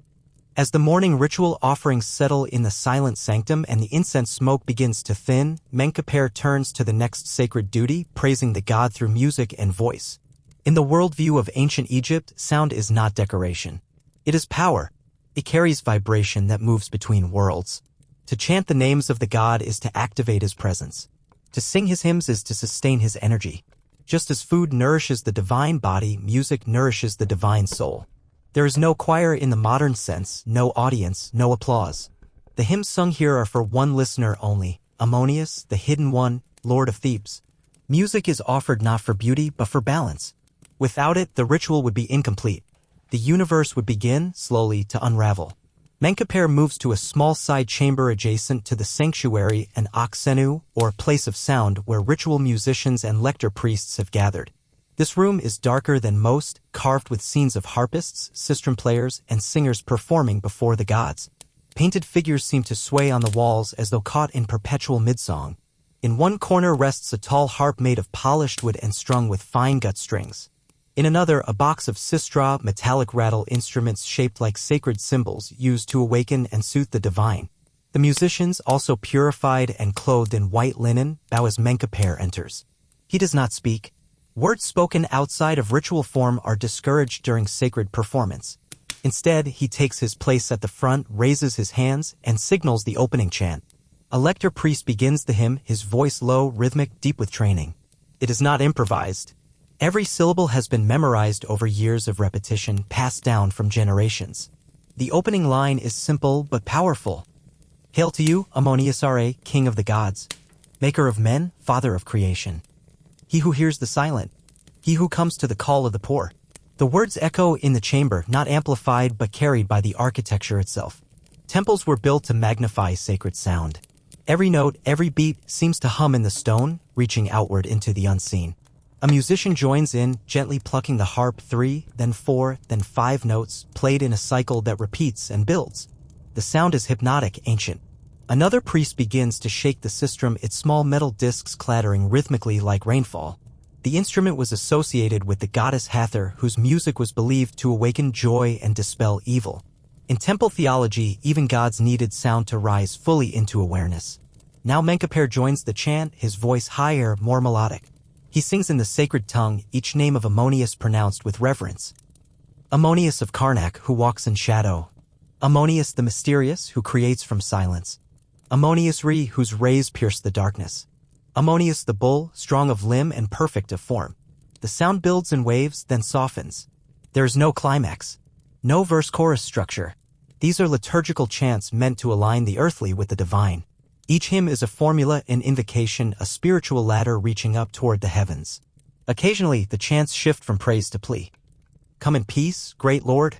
As the morning ritual offerings settle in the silent sanctum and the incense smoke begins to thin, Menkaper turns to the next sacred duty, praising the god through music and voice. In the worldview of ancient Egypt, sound is not decoration. It is power. It carries vibration that moves between worlds. To chant the names of the god is to activate his presence. To sing his hymns is to sustain his energy. Just as food nourishes the divine body, music nourishes the divine soul. There is no choir in the modern sense, no audience, no applause. The hymns sung here are for one listener only, Ammonius, the hidden one, Lord of Thebes. Music is offered not for beauty, but for balance. Without it, the ritual would be incomplete. The universe would begin, slowly, to unravel. Menkaper moves to a small side chamber adjacent to the sanctuary, an oxenu, or place of sound, where ritual musicians and lector priests have gathered. This room is darker than most, carved with scenes of harpists, sistrum players, and singers performing before the gods. Painted figures seem to sway on the walls as though caught in perpetual midsong. In one corner rests a tall harp made of polished wood and strung with fine gut strings. In another, a box of sistra, metallic rattle instruments shaped like sacred symbols used to awaken and soothe the divine. The musicians, also purified and clothed in white linen, bow as Menkaper enters. He does not speak. Words spoken outside of ritual form are discouraged during sacred performance. Instead, he takes his place at the front, raises his hands, and signals the opening chant. A lector priest begins the hymn, his voice low, rhythmic, deep with training. It is not improvised. Every syllable has been memorized over years of repetition, passed down from generations. The opening line is simple but powerful. Hail to you, Ammonius Ra, king of the gods, maker of men, father of creation. He who hears the silent, he who comes to the call of the poor. The words echo in the chamber, not amplified but carried by the architecture itself. Temples were built to magnify sacred sound. Every note, every beat seems to hum in the stone, reaching outward into the unseen. A musician joins in, gently plucking the harp 3, then 4, then 5 notes, played in a cycle that repeats and builds. The sound is hypnotic, ancient. Another priest begins to shake the sistrum, its small metal discs clattering rhythmically like rainfall. The instrument was associated with the goddess Hathor, whose music was believed to awaken joy and dispel evil. In temple theology, even gods needed sound to rise fully into awareness. Now Menkaper joins the chant, his voice higher, more melodic. He sings in the sacred tongue, each name of Ammonius pronounced with reverence. Ammonius of Karnak, who walks in shadow. Ammonius the mysterious, who creates from silence. Ammonius Re, whose rays pierce the darkness. Ammonius the bull, strong of limb and perfect of form. The sound builds in waves, then softens. There is no climax. No verse-chorus structure. These are liturgical chants meant to align the earthly with the divine. Each hymn is a formula, an invocation, a spiritual ladder reaching up toward the heavens. Occasionally, the chants shift from praise to plea. Come in peace, great Lord.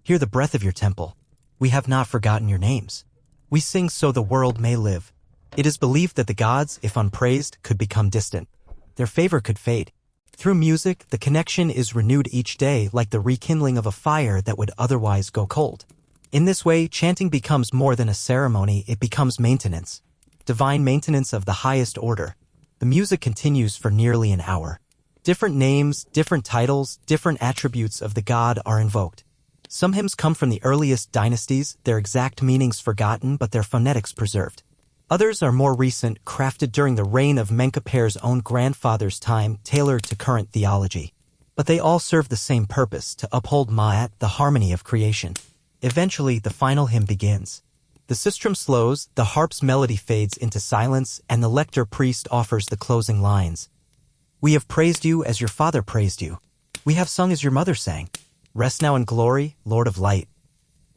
Hear the breath of your temple. We have not forgotten your names. We sing so the world may live. It is believed that the gods, if unpraised, could become distant. Their favor could fade. Through music, the connection is renewed each day, like the rekindling of a fire that would otherwise go cold. In this way, chanting becomes more than a ceremony, it becomes maintenance. Divine maintenance of the highest order. The music continues for nearly an hour. Different names, different titles, different attributes of the god are invoked. Some hymns come from the earliest dynasties, their exact meanings forgotten but their phonetics preserved. Others are more recent, crafted during the reign of Menkaper's own grandfather's time, tailored to current theology. But they all serve the same purpose, to uphold Ma'at, the harmony of creation. Eventually, the final hymn begins. The sistrum slows, the harp's melody fades into silence, and the lector priest offers the closing lines. We have praised you as your father praised you. We have sung as your mother sang. Rest now in glory, Lord of light.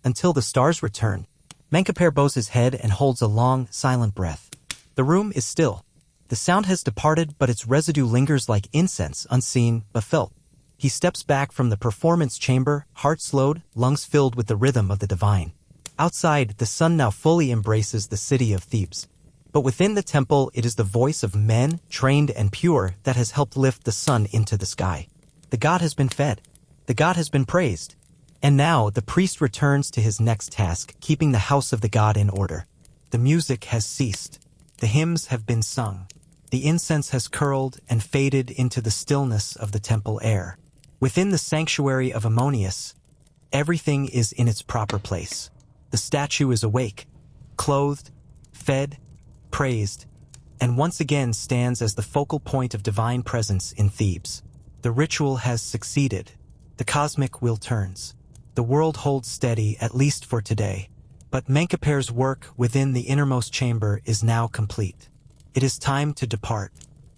Until the stars return. Menkaper bows his head and holds a long, silent breath. The room is still. The sound has departed, but its residue lingers like incense, unseen but felt. He steps back from the performance chamber, heart slowed, lungs filled with the rhythm of the divine. Outside, the sun now fully embraces the city of Thebes. But within the temple, it is the voice of men, trained and pure, that has helped lift the sun into the sky. The god has been fed. The god has been praised. And now the priest returns to his next task, keeping the house of the god in order. The music has ceased. The hymns have been sung. The incense has curled and faded into the stillness of the temple air. Within the sanctuary of Ammonius, everything is in its proper place. The statue is awake, clothed, fed, praised, and once again stands as the focal point of divine presence in Thebes. The ritual has succeeded. The cosmic wheel turns. The world holds steady, at least for today. But Menkaper's work within the innermost chamber is now complete. It is time to depart,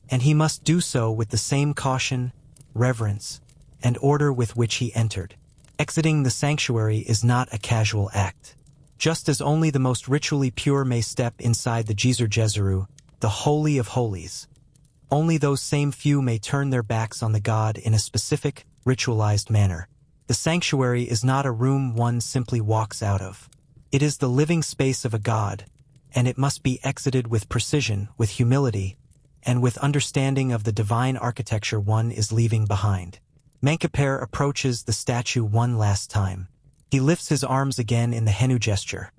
and he must do so with the same caution, reverence, and order with which he entered. Exiting the sanctuary is not a casual act. Just as only the most ritually pure may step inside the Gezer Jezeru, the Holy of Holies, only those same few may turn their backs on the god in a specific, ritualized manner. The sanctuary is not a room one simply walks out of. It is the living space of a god, and it must be exited with precision, with humility, and with understanding of the divine architecture one is leaving behind. Menkaper approaches the statue one last time. He lifts his arms again in the Henu gesture,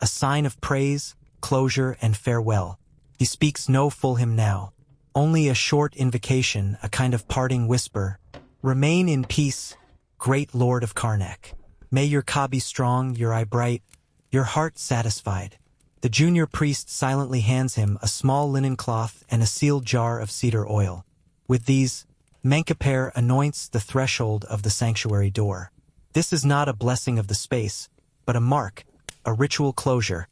a sign of praise, closure, and farewell. He speaks no full hymn now, only a short invocation, a kind of parting whisper. Remain in peace, great Lord of Karnak. May your ka be strong, your eye bright, your heart satisfied. The junior priest silently hands him a small linen cloth and a sealed jar of cedar oil. With these, Menkaper anoints the threshold of the sanctuary door. This is not a blessing of the space, but a mark, a ritual closure,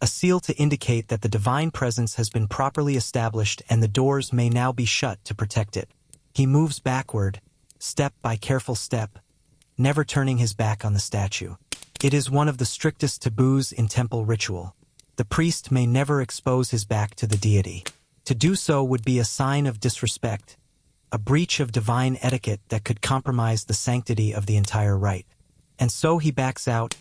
a seal to indicate that the divine presence has been properly established and the doors may now be shut to protect it. He moves backward, step by careful step, never turning his back on the statue. It is one of the strictest taboos in temple ritual. The priest may never expose his back to the deity. To do so would be a sign of disrespect, a breach of divine etiquette that could compromise the sanctity of the entire rite. And so he backs out,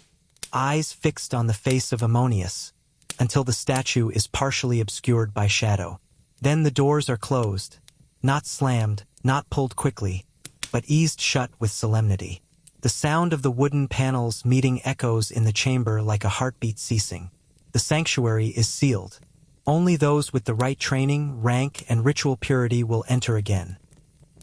eyes fixed on the face of Ammonius, until the statue is partially obscured by shadow. Then the doors are closed, not slammed, not pulled quickly, but eased shut with solemnity. The sound of the wooden panels meeting echoes in the chamber like a heartbeat ceasing. The sanctuary is sealed. Only those with the right training, rank, and ritual purity will enter again.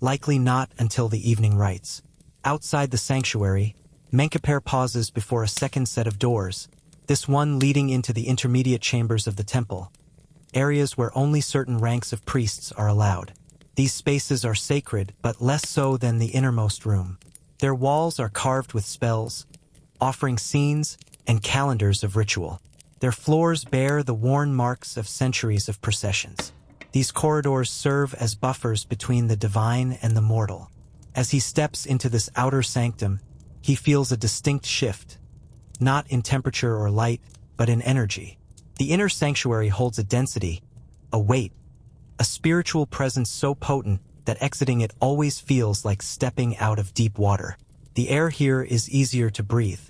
Likely not until the evening rites. Outside the sanctuary, Menkaper pauses before a second set of doors, this one leading into the intermediate chambers of the temple, areas where only certain ranks of priests are allowed. These spaces are sacred, but less so than the innermost room. Their walls are carved with spells, offering scenes and calendars of ritual. Their floors bear the worn marks of centuries of processions. These corridors serve as buffers between the divine and the mortal. As he steps into this outer sanctum, he feels a distinct shift, not in temperature or light, but in energy. The inner sanctuary holds a density, a weight, a spiritual presence so potent that exiting it always feels like stepping out of deep water. The air here is easier to breathe.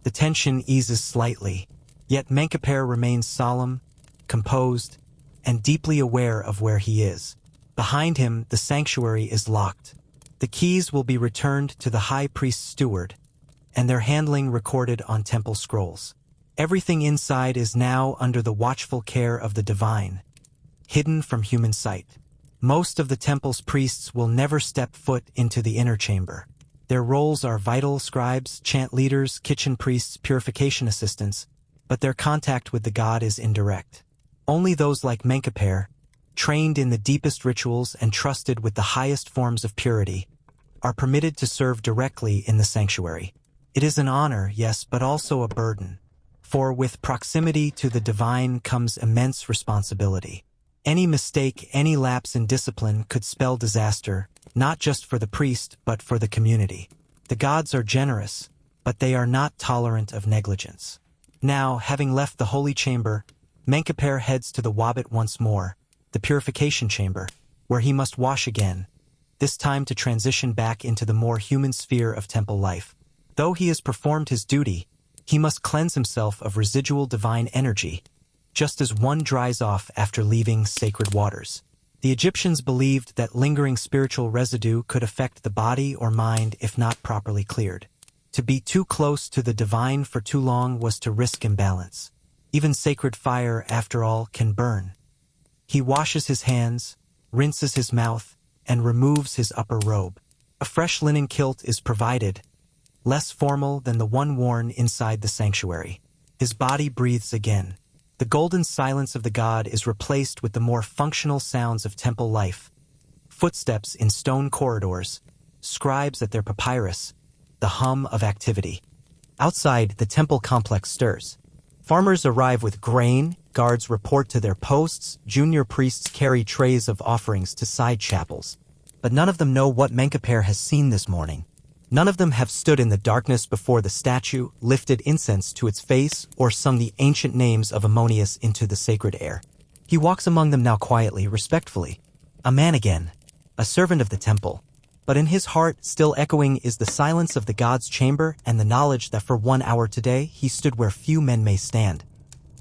The tension eases slightly, yet Menkaper remains solemn, composed, and deeply aware of where he is. Behind him, the sanctuary is locked. The keys will be returned to the high priest's steward, and their handling recorded on temple scrolls. Everything inside is now under the watchful care of the divine, hidden from human sight. Most of the temple's priests will never step foot into the inner chamber. Their roles are vital: scribes, chant leaders, kitchen priests, purification assistants, but their contact with the god is indirect. Only those like Menkaper, trained in the deepest rituals and trusted with the highest forms of purity, are permitted to serve directly in the sanctuary. It is an honor, yes, but also a burden. For with proximity to the divine comes immense responsibility. Any mistake, any lapse in discipline could spell disaster, not just for the priest, but for the community. The gods are generous, but they are not tolerant of negligence. Now, having left the holy chamber, Menkaper heads to the Wabbit once more, the purification chamber, where he must wash again, this time to transition back into the more human sphere of temple life. Though he has performed his duty, he must cleanse himself of residual divine energy, just as one dries off after leaving sacred waters. The Egyptians believed that lingering spiritual residue could affect the body or mind if not properly cleared. To be too close to the divine for too long was to risk imbalance. Even sacred fire, after all, can burn. He washes his hands, rinses his mouth, and removes his upper robe. A fresh linen kilt is provided, less formal than the one worn inside the sanctuary. His body breathes again. The golden silence of the god is replaced with the more functional sounds of temple life. Footsteps in stone corridors, scribes at their papyrus, the hum of activity. Outside, the temple complex stirs. Farmers arrive with grain, guards report to their posts, junior priests carry trays of offerings to side chapels. But none of them know what Menkaper has seen this morning. None of them have stood in the darkness before the statue, lifted incense to its face, or sung the ancient names of Ammonius into the sacred air. He walks among them now quietly, respectfully. A man again, a servant of the temple. But in his heart, still echoing, is the silence of the god's chamber and the knowledge that for 1 hour today he stood where few men may stand.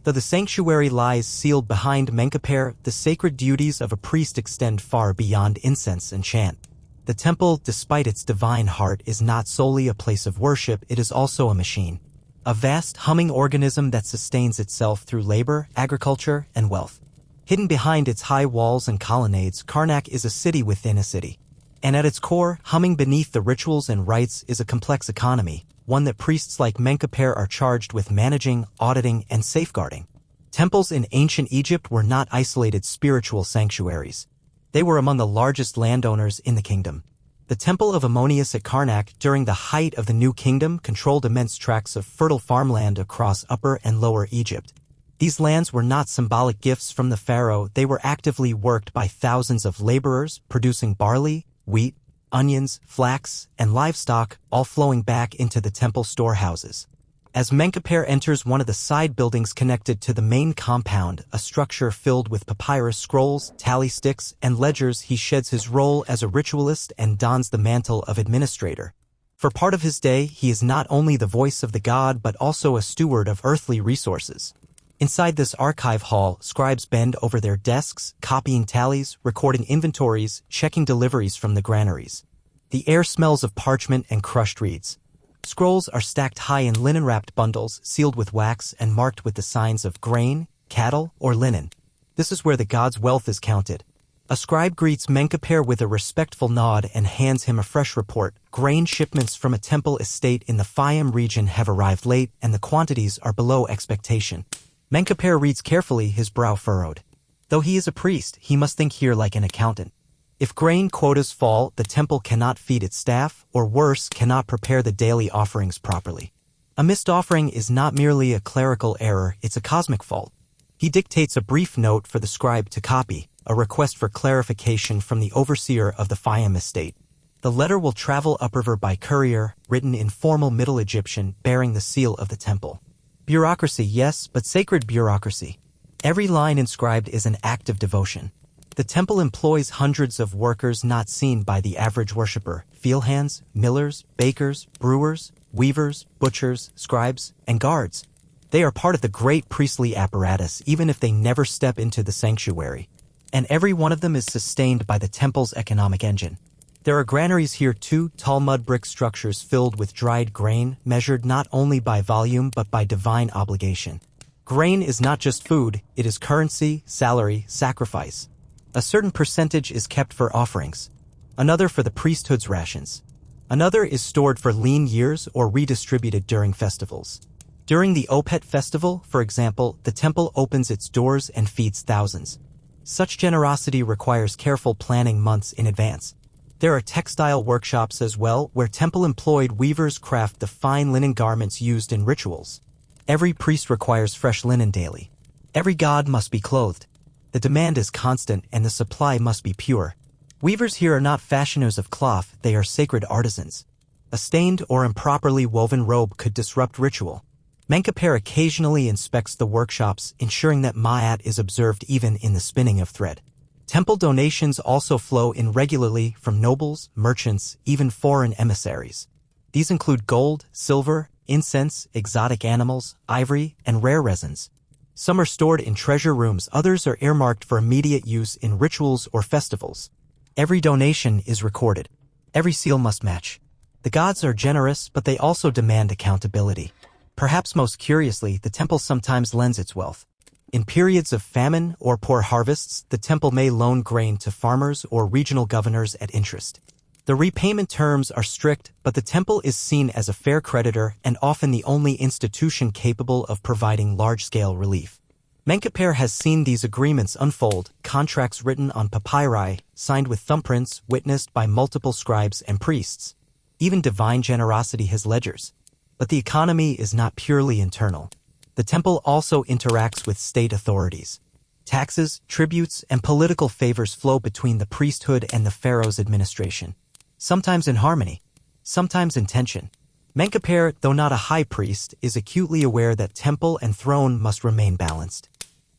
Though the sanctuary lies sealed behind Menkaper, the sacred duties of a priest extend far beyond incense and chant. The temple, despite its divine heart, is not solely a place of worship, it is also a machine. A vast, humming organism that sustains itself through labor, agriculture, and wealth. Hidden behind its high walls and colonnades, Karnak is a city within a city. And at its core, humming beneath the rituals and rites, is a complex economy, one that priests like Menkaper are charged with managing, auditing, and safeguarding. Temples in ancient Egypt were not isolated spiritual sanctuaries. They were among the largest landowners in the kingdom. The Temple of Ammonius at Karnak, during the height of the New Kingdom, controlled immense tracts of fertile farmland across Upper and Lower Egypt. These lands were not symbolic gifts from the pharaoh, they were actively worked by thousands of laborers, producing barley, wheat, onions, flax, and livestock, all flowing back into the temple storehouses. As Menkaper enters one of the side buildings connected to the main compound, a structure filled with papyrus scrolls, tally sticks, and ledgers, he sheds his role as a ritualist and dons the mantle of administrator. For part of his day, he is not only the voice of the god but also a steward of earthly resources. Inside this archive hall, scribes bend over their desks, copying tallies, recording inventories, checking deliveries from the granaries. The air smells of parchment and crushed reeds. Scrolls are stacked high in linen-wrapped bundles, sealed with wax and marked with the signs of grain, cattle, or linen. This is where the god's wealth is counted. A scribe greets Menkaper with a respectful nod and hands him a fresh report. Grain shipments from a temple estate in the Fayum region have arrived late and the quantities are below expectation. Menkaper reads carefully, his brow furrowed. Though he is a priest, he must think here like an accountant. If grain quotas fall, the temple cannot feed its staff, or worse, cannot prepare the daily offerings properly. A missed offering is not merely a clerical error, it's a cosmic fault. He dictates a brief note for the scribe to copy, a request for clarification from the overseer of the Fayum estate. The letter will travel upriver by courier, written in formal Middle Egyptian, bearing the seal of the temple. Bureaucracy, yes, but sacred bureaucracy. Every line inscribed is an act of devotion. The temple employs hundreds of workers not seen by the average worshipper: field hands, millers, bakers, brewers, weavers, butchers, scribes, and guards. They are part of the great priestly apparatus even if they never step into the sanctuary. And every one of them is sustained by the temple's economic engine. There are granaries here too, tall mud brick structures filled with dried grain, measured not only by volume but by divine obligation. Grain is not just food, it is currency, salary, sacrifice. A certain percentage is kept for offerings. Another for the priesthood's rations. Another is stored for lean years or redistributed during festivals. During the Opet festival, for example, the temple opens its doors and feeds thousands. Such generosity requires careful planning months in advance. There are textile workshops as well, where temple-employed weavers craft the fine linen garments used in rituals. Every priest requires fresh linen daily. Every god must be clothed. The demand is constant and the supply must be pure. Weavers here are not fashioners of cloth, they are sacred artisans. A stained or improperly woven robe could disrupt ritual. Menkaper occasionally inspects the workshops, ensuring that Ma'at is observed even in the spinning of thread. Temple donations also flow in regularly from nobles, merchants, even foreign emissaries. These include gold, silver, incense, exotic animals, ivory, and rare resins. Some are stored in treasure rooms, others are earmarked for immediate use in rituals or festivals. Every donation is recorded. Every seal must match. The gods are generous, but they also demand accountability. Perhaps most curiously, the temple sometimes lends its wealth. In periods of famine or poor harvests, the temple may loan grain to farmers or regional governors at interest. The repayment terms are strict, but the temple is seen as a fair creditor and often the only institution capable of providing large-scale relief. Menkaper has seen these agreements unfold, contracts written on papyri, signed with thumbprints, witnessed by multiple scribes and priests. Even divine generosity has ledgers. But the economy is not purely internal. The temple also interacts with state authorities. Taxes, tributes, and political favors flow between the priesthood and the pharaoh's administration. Sometimes in harmony, sometimes in tension. Menkaper, though not a high priest, is acutely aware that temple and throne must remain balanced.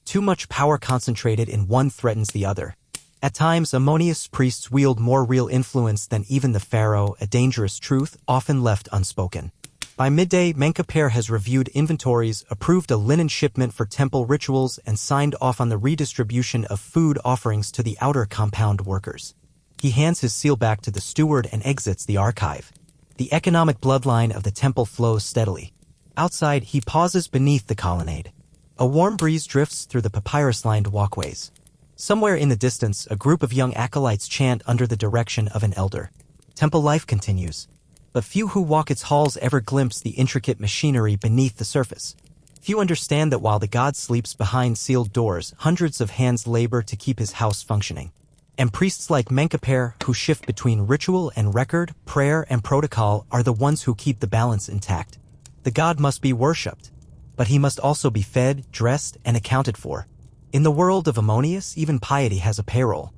Too much power concentrated in one threatens the other. At times, Ammonius priests wield more real influence than even the pharaoh, a dangerous truth often left unspoken. By midday, Menkaper has reviewed inventories, approved a linen shipment for temple rituals, and signed off on the redistribution of food offerings to the outer compound workers. He hands his seal back to the steward and exits the archive. The economic bloodline of the temple flows steadily. Outside, he pauses beneath the colonnade. A warm breeze drifts through the papyrus-lined walkways. Somewhere in the distance, a group of young acolytes chant under the direction of an elder. Temple life continues. But few who walk its halls ever glimpse the intricate machinery beneath the surface. Few understand that while the god sleeps behind sealed doors, hundreds of hands labor to keep his house functioning. And priests like Menkaper, who shift between ritual and record, prayer and protocol, are the ones who keep the balance intact. The god must be worshipped, but he must also be fed, dressed, and accounted for. In the world of Ammonius, even piety has a payroll.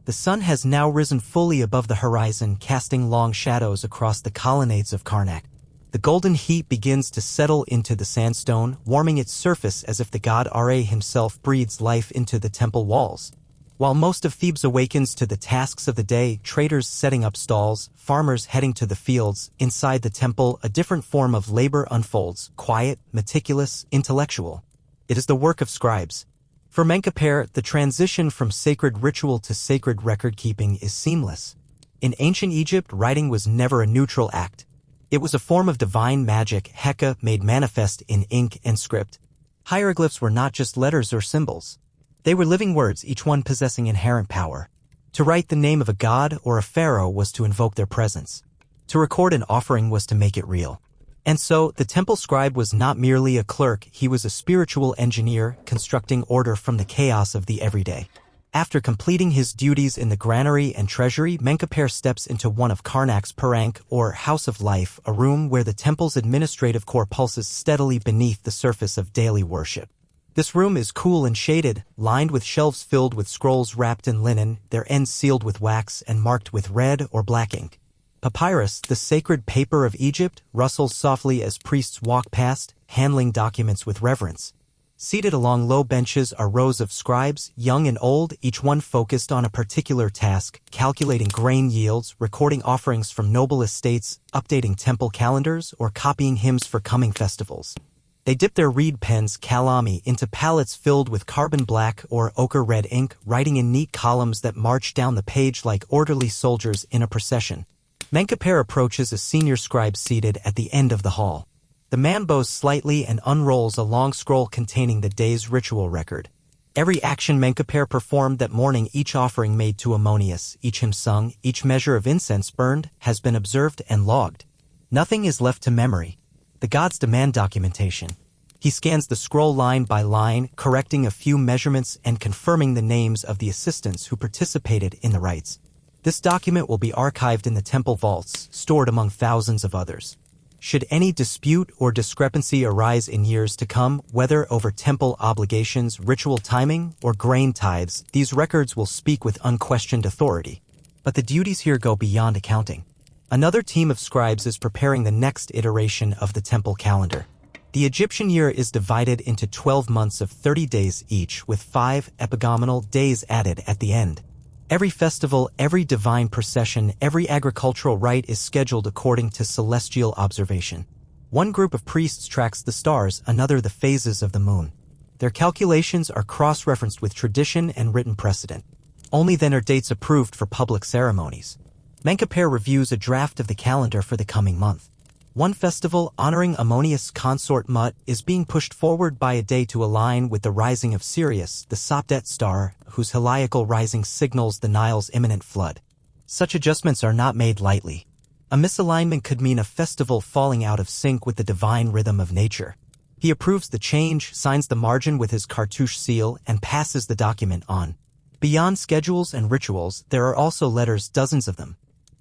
The sun has now risen fully above the horizon, casting long shadows across the colonnades of Karnak. The golden heat begins to settle into the sandstone, warming its surface as if the god Ra himself breathes life into the temple walls. While most of Thebes awakens to the tasks of the day, traders setting up stalls, farmers heading to the fields, inside the temple a different form of labor unfolds, quiet, meticulous, intellectual. It is the work of scribes. For Menkaper, the transition from sacred ritual to sacred record-keeping is seamless. In ancient Egypt, writing was never a neutral act. It was a form of divine magic, Heka, made manifest in ink and script. Hieroglyphs were not just letters or symbols. They were living words, each one possessing inherent power. To write the name of a god or a pharaoh was to invoke their presence. To record an offering was to make it real. And so, the temple scribe was not merely a clerk, he was a spiritual engineer, constructing order from the chaos of the everyday. After completing his duties in the granary and treasury, Menkaper steps into one of Karnak's Parank, or House of Life, a room where the temple's administrative core pulses steadily beneath the surface of daily worship. This room is cool and shaded, lined with shelves filled with scrolls wrapped in linen, their ends sealed with wax and marked with red or black ink. Papyrus, the sacred paper of Egypt, rustles softly as priests walk past, handling documents with reverence. Seated along low benches are rows of scribes, young and old, each one focused on a particular task, calculating grain yields, recording offerings from noble estates, updating temple calendars, or copying hymns for coming festivals. They dip their reed pens, kalami, into palettes filled with carbon black or ochre red ink, writing in neat columns that march down the page like orderly soldiers in a procession. Menkaper approaches a senior scribe seated at the end of the hall. The man bows slightly and unrolls a long scroll containing the day's ritual record. Every action Menkaper performed that morning, each offering made to Ammonius, each hymn sung, each measure of incense burned, has been observed and logged. Nothing is left to memory. The gods demand documentation. He scans the scroll line by line, correcting a few measurements and confirming the names of the assistants who participated in the rites. This document will be archived in the temple vaults, stored among thousands of others. Should any dispute or discrepancy arise in years to come, whether over temple obligations, ritual timing, or grain tithes, these records will speak with unquestioned authority. But the duties here go beyond accounting. Another team of scribes is preparing the next iteration of the temple calendar. The Egyptian year is divided into 12 months of 30 days each, with 5 epigomenal days added at the end. Every festival, every divine procession, every agricultural rite is scheduled according to celestial observation. One group of priests tracks the stars, another the phases of the moon. Their calculations are cross-referenced with tradition and written precedent. Only then are dates approved for public ceremonies. Menkaper reviews a draft of the calendar for the coming month. One festival honoring Ammonius consort Mut is being pushed forward by a day to align with the rising of Sirius, the Sopdet star, whose heliacal rising signals the Nile's imminent flood. Such adjustments are not made lightly. A misalignment could mean a festival falling out of sync with the divine rhythm of nature. He approves the change, signs the margin with his cartouche seal, and passes the document on. Beyond schedules and rituals, there are also letters, dozens of them.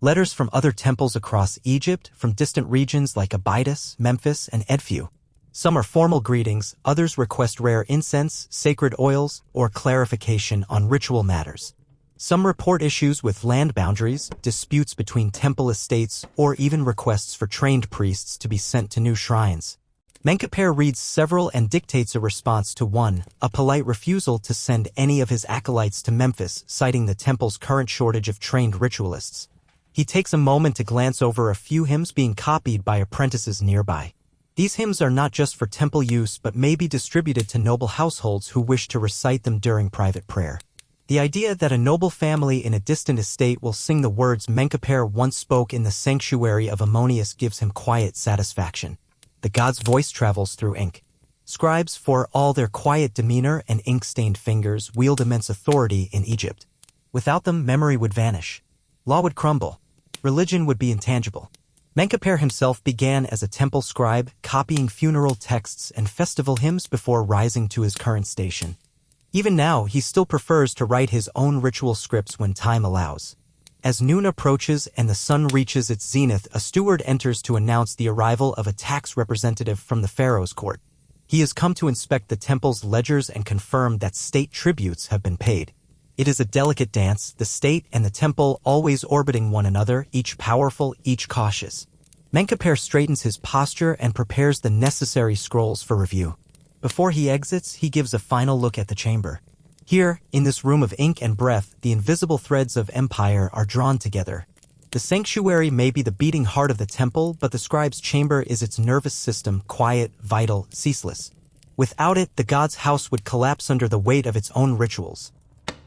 Letters from other temples across Egypt, from distant regions like Abydos, Memphis, and Edfu. Some are formal greetings, others request rare incense, sacred oils, or clarification on ritual matters. Some report issues with land boundaries, disputes between temple estates, or even requests for trained priests to be sent to new shrines. Menkaper reads several and dictates a response to one, a polite refusal to send any of his acolytes to Memphis, citing the temple's current shortage of trained ritualists. He takes a moment to glance over a few hymns being copied by apprentices nearby. These hymns are not just for temple use but may be distributed to noble households who wish to recite them during private prayer. The idea that a noble family in a distant estate will sing the words Menkaper once spoke in the sanctuary of Ammonius gives him quiet satisfaction. The god's voice travels through ink. Scribes, for all their quiet demeanor and ink-stained fingers, wield immense authority in Egypt. Without them, memory would vanish. Law would crumble. Religion would be intangible. Menkaper himself began as a temple scribe, copying funeral texts and festival hymns before rising to his current station. Even now, he still prefers to write his own ritual scripts when time allows. As noon approaches and the sun reaches its zenith, a steward enters to announce the arrival of a tax representative from the Pharaoh's court. He has come to inspect the temple's ledgers and confirm that state tributes have been paid. It is a delicate dance, the state and the temple always orbiting one another, each powerful, each cautious. Menkaper straightens his posture and prepares the necessary scrolls for review. Before he exits, he gives a final look at the chamber. Here, in this room of ink and breath, the invisible threads of empire are drawn together. The sanctuary may be the beating heart of the temple, but the scribe's chamber is its nervous system, quiet, vital, ceaseless. Without it, the god's house would collapse under the weight of its own rituals.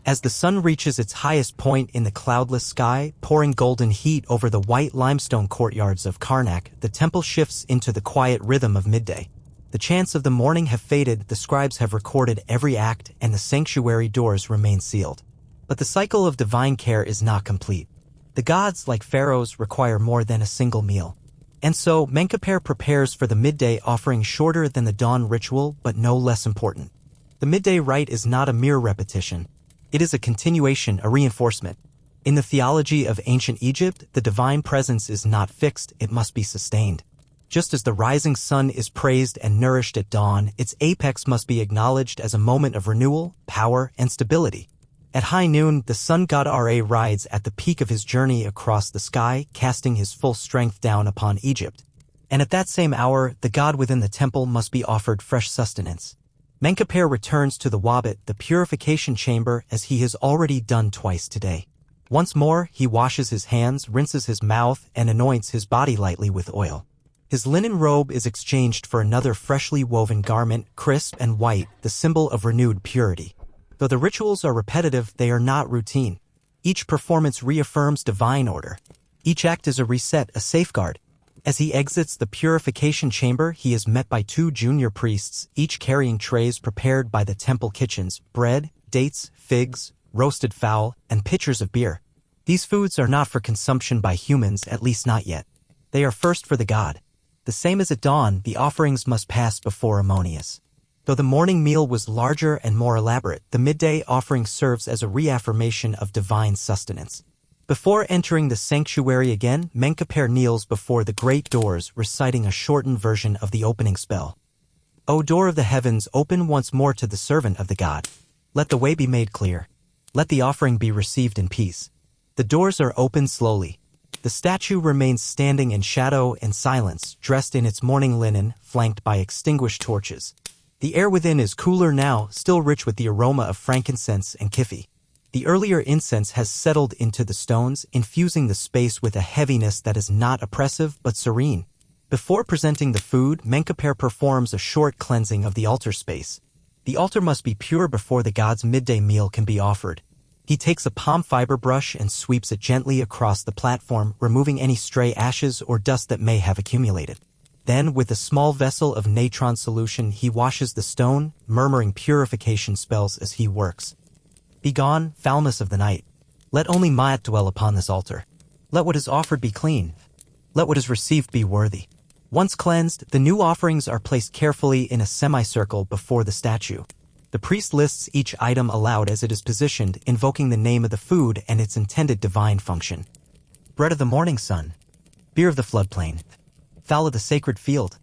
As the sun reaches its highest point in the cloudless sky, pouring golden heat over the white limestone courtyards of Karnak, the temple shifts into the quiet rhythm of midday. The chants of the morning have faded, the scribes have recorded every act, and the sanctuary doors remain sealed. But the cycle of divine care is not complete. The gods, like pharaohs, require more than a single meal. And so, Menkaper prepares for the midday offering, shorter than the dawn ritual, but no less important. The midday rite is not a mere repetition. It is a continuation, a reinforcement. In the theology of ancient Egypt, the divine presence is not fixed, it must be sustained. Just as the rising sun is praised and nourished at dawn, its apex must be acknowledged as a moment of renewal, power, and stability. At high noon, the sun god Ra rides at the peak of his journey across the sky, casting his full strength down upon Egypt. And at that same hour, the god within the temple must be offered fresh sustenance. Menkaper returns to the Wabit, the purification chamber, as he has already done twice today. Once more, he washes his hands, rinses his mouth, and anoints his body lightly with oil. His linen robe is exchanged for another freshly woven garment, crisp and white, the symbol of renewed purity. Though the rituals are repetitive, they are not routine. Each performance reaffirms divine order. Each act is a reset, a safeguard. As he exits the purification chamber, he is met by 2 junior priests, each carrying trays prepared by the temple kitchens, bread, dates, figs, roasted fowl, and pitchers of beer. These foods are not for consumption by humans, at least not yet. They are first for the god. The same as at dawn, the offerings must pass before Ammonius. Though the morning meal was larger and more elaborate, the midday offering serves as a reaffirmation of divine sustenance. Before entering the sanctuary again, Menkaper kneels before the great doors, reciting a shortened version of the opening spell. O door of the heavens, open once more to the servant of the god. Let the way be made clear. Let the offering be received in peace. The doors are opened slowly. The statue remains standing in shadow and silence, dressed in its mourning linen, flanked by extinguished torches. The air within is cooler now, still rich with the aroma of frankincense and kifi. The earlier incense has settled into the stones, infusing the space with a heaviness that is not oppressive but serene. Before presenting the food, Menkaper performs a short cleansing of the altar space. The altar must be pure before the god's midday meal can be offered. He takes a palm fiber brush and sweeps it gently across the platform, removing any stray ashes or dust that may have accumulated. Then, with a small vessel of natron solution, he washes the stone, murmuring purification spells as he works. Begone, foulness of the night. Let only Ma'at dwell upon this altar. Let what is offered be clean. Let what is received be worthy. Once cleansed, the new offerings are placed carefully in a semicircle before the statue. The priest lists each item aloud as it is positioned, invoking the name of the food and its intended divine function. Bread of the morning sun, beer of the floodplain, fowl of the sacred field,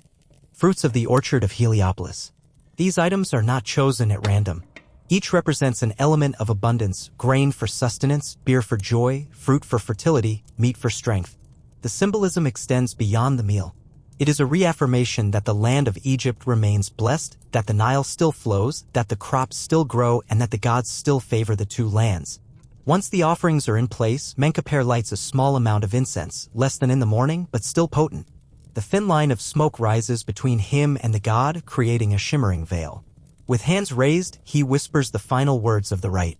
fruits of the orchard of Heliopolis. These items are not chosen at random. Each represents an element of abundance: grain for sustenance, beer for joy, fruit for fertility, meat for strength. The symbolism extends beyond the meal. It is a reaffirmation that the land of Egypt remains blessed, that the Nile still flows, that the crops still grow, and that the gods still favor the two lands. Once the offerings are in place, Menkaper lights a small amount of incense, less than in the morning, but still potent. The thin line of smoke rises between him and the god, creating a shimmering veil. With hands raised, he whispers the final words of the rite.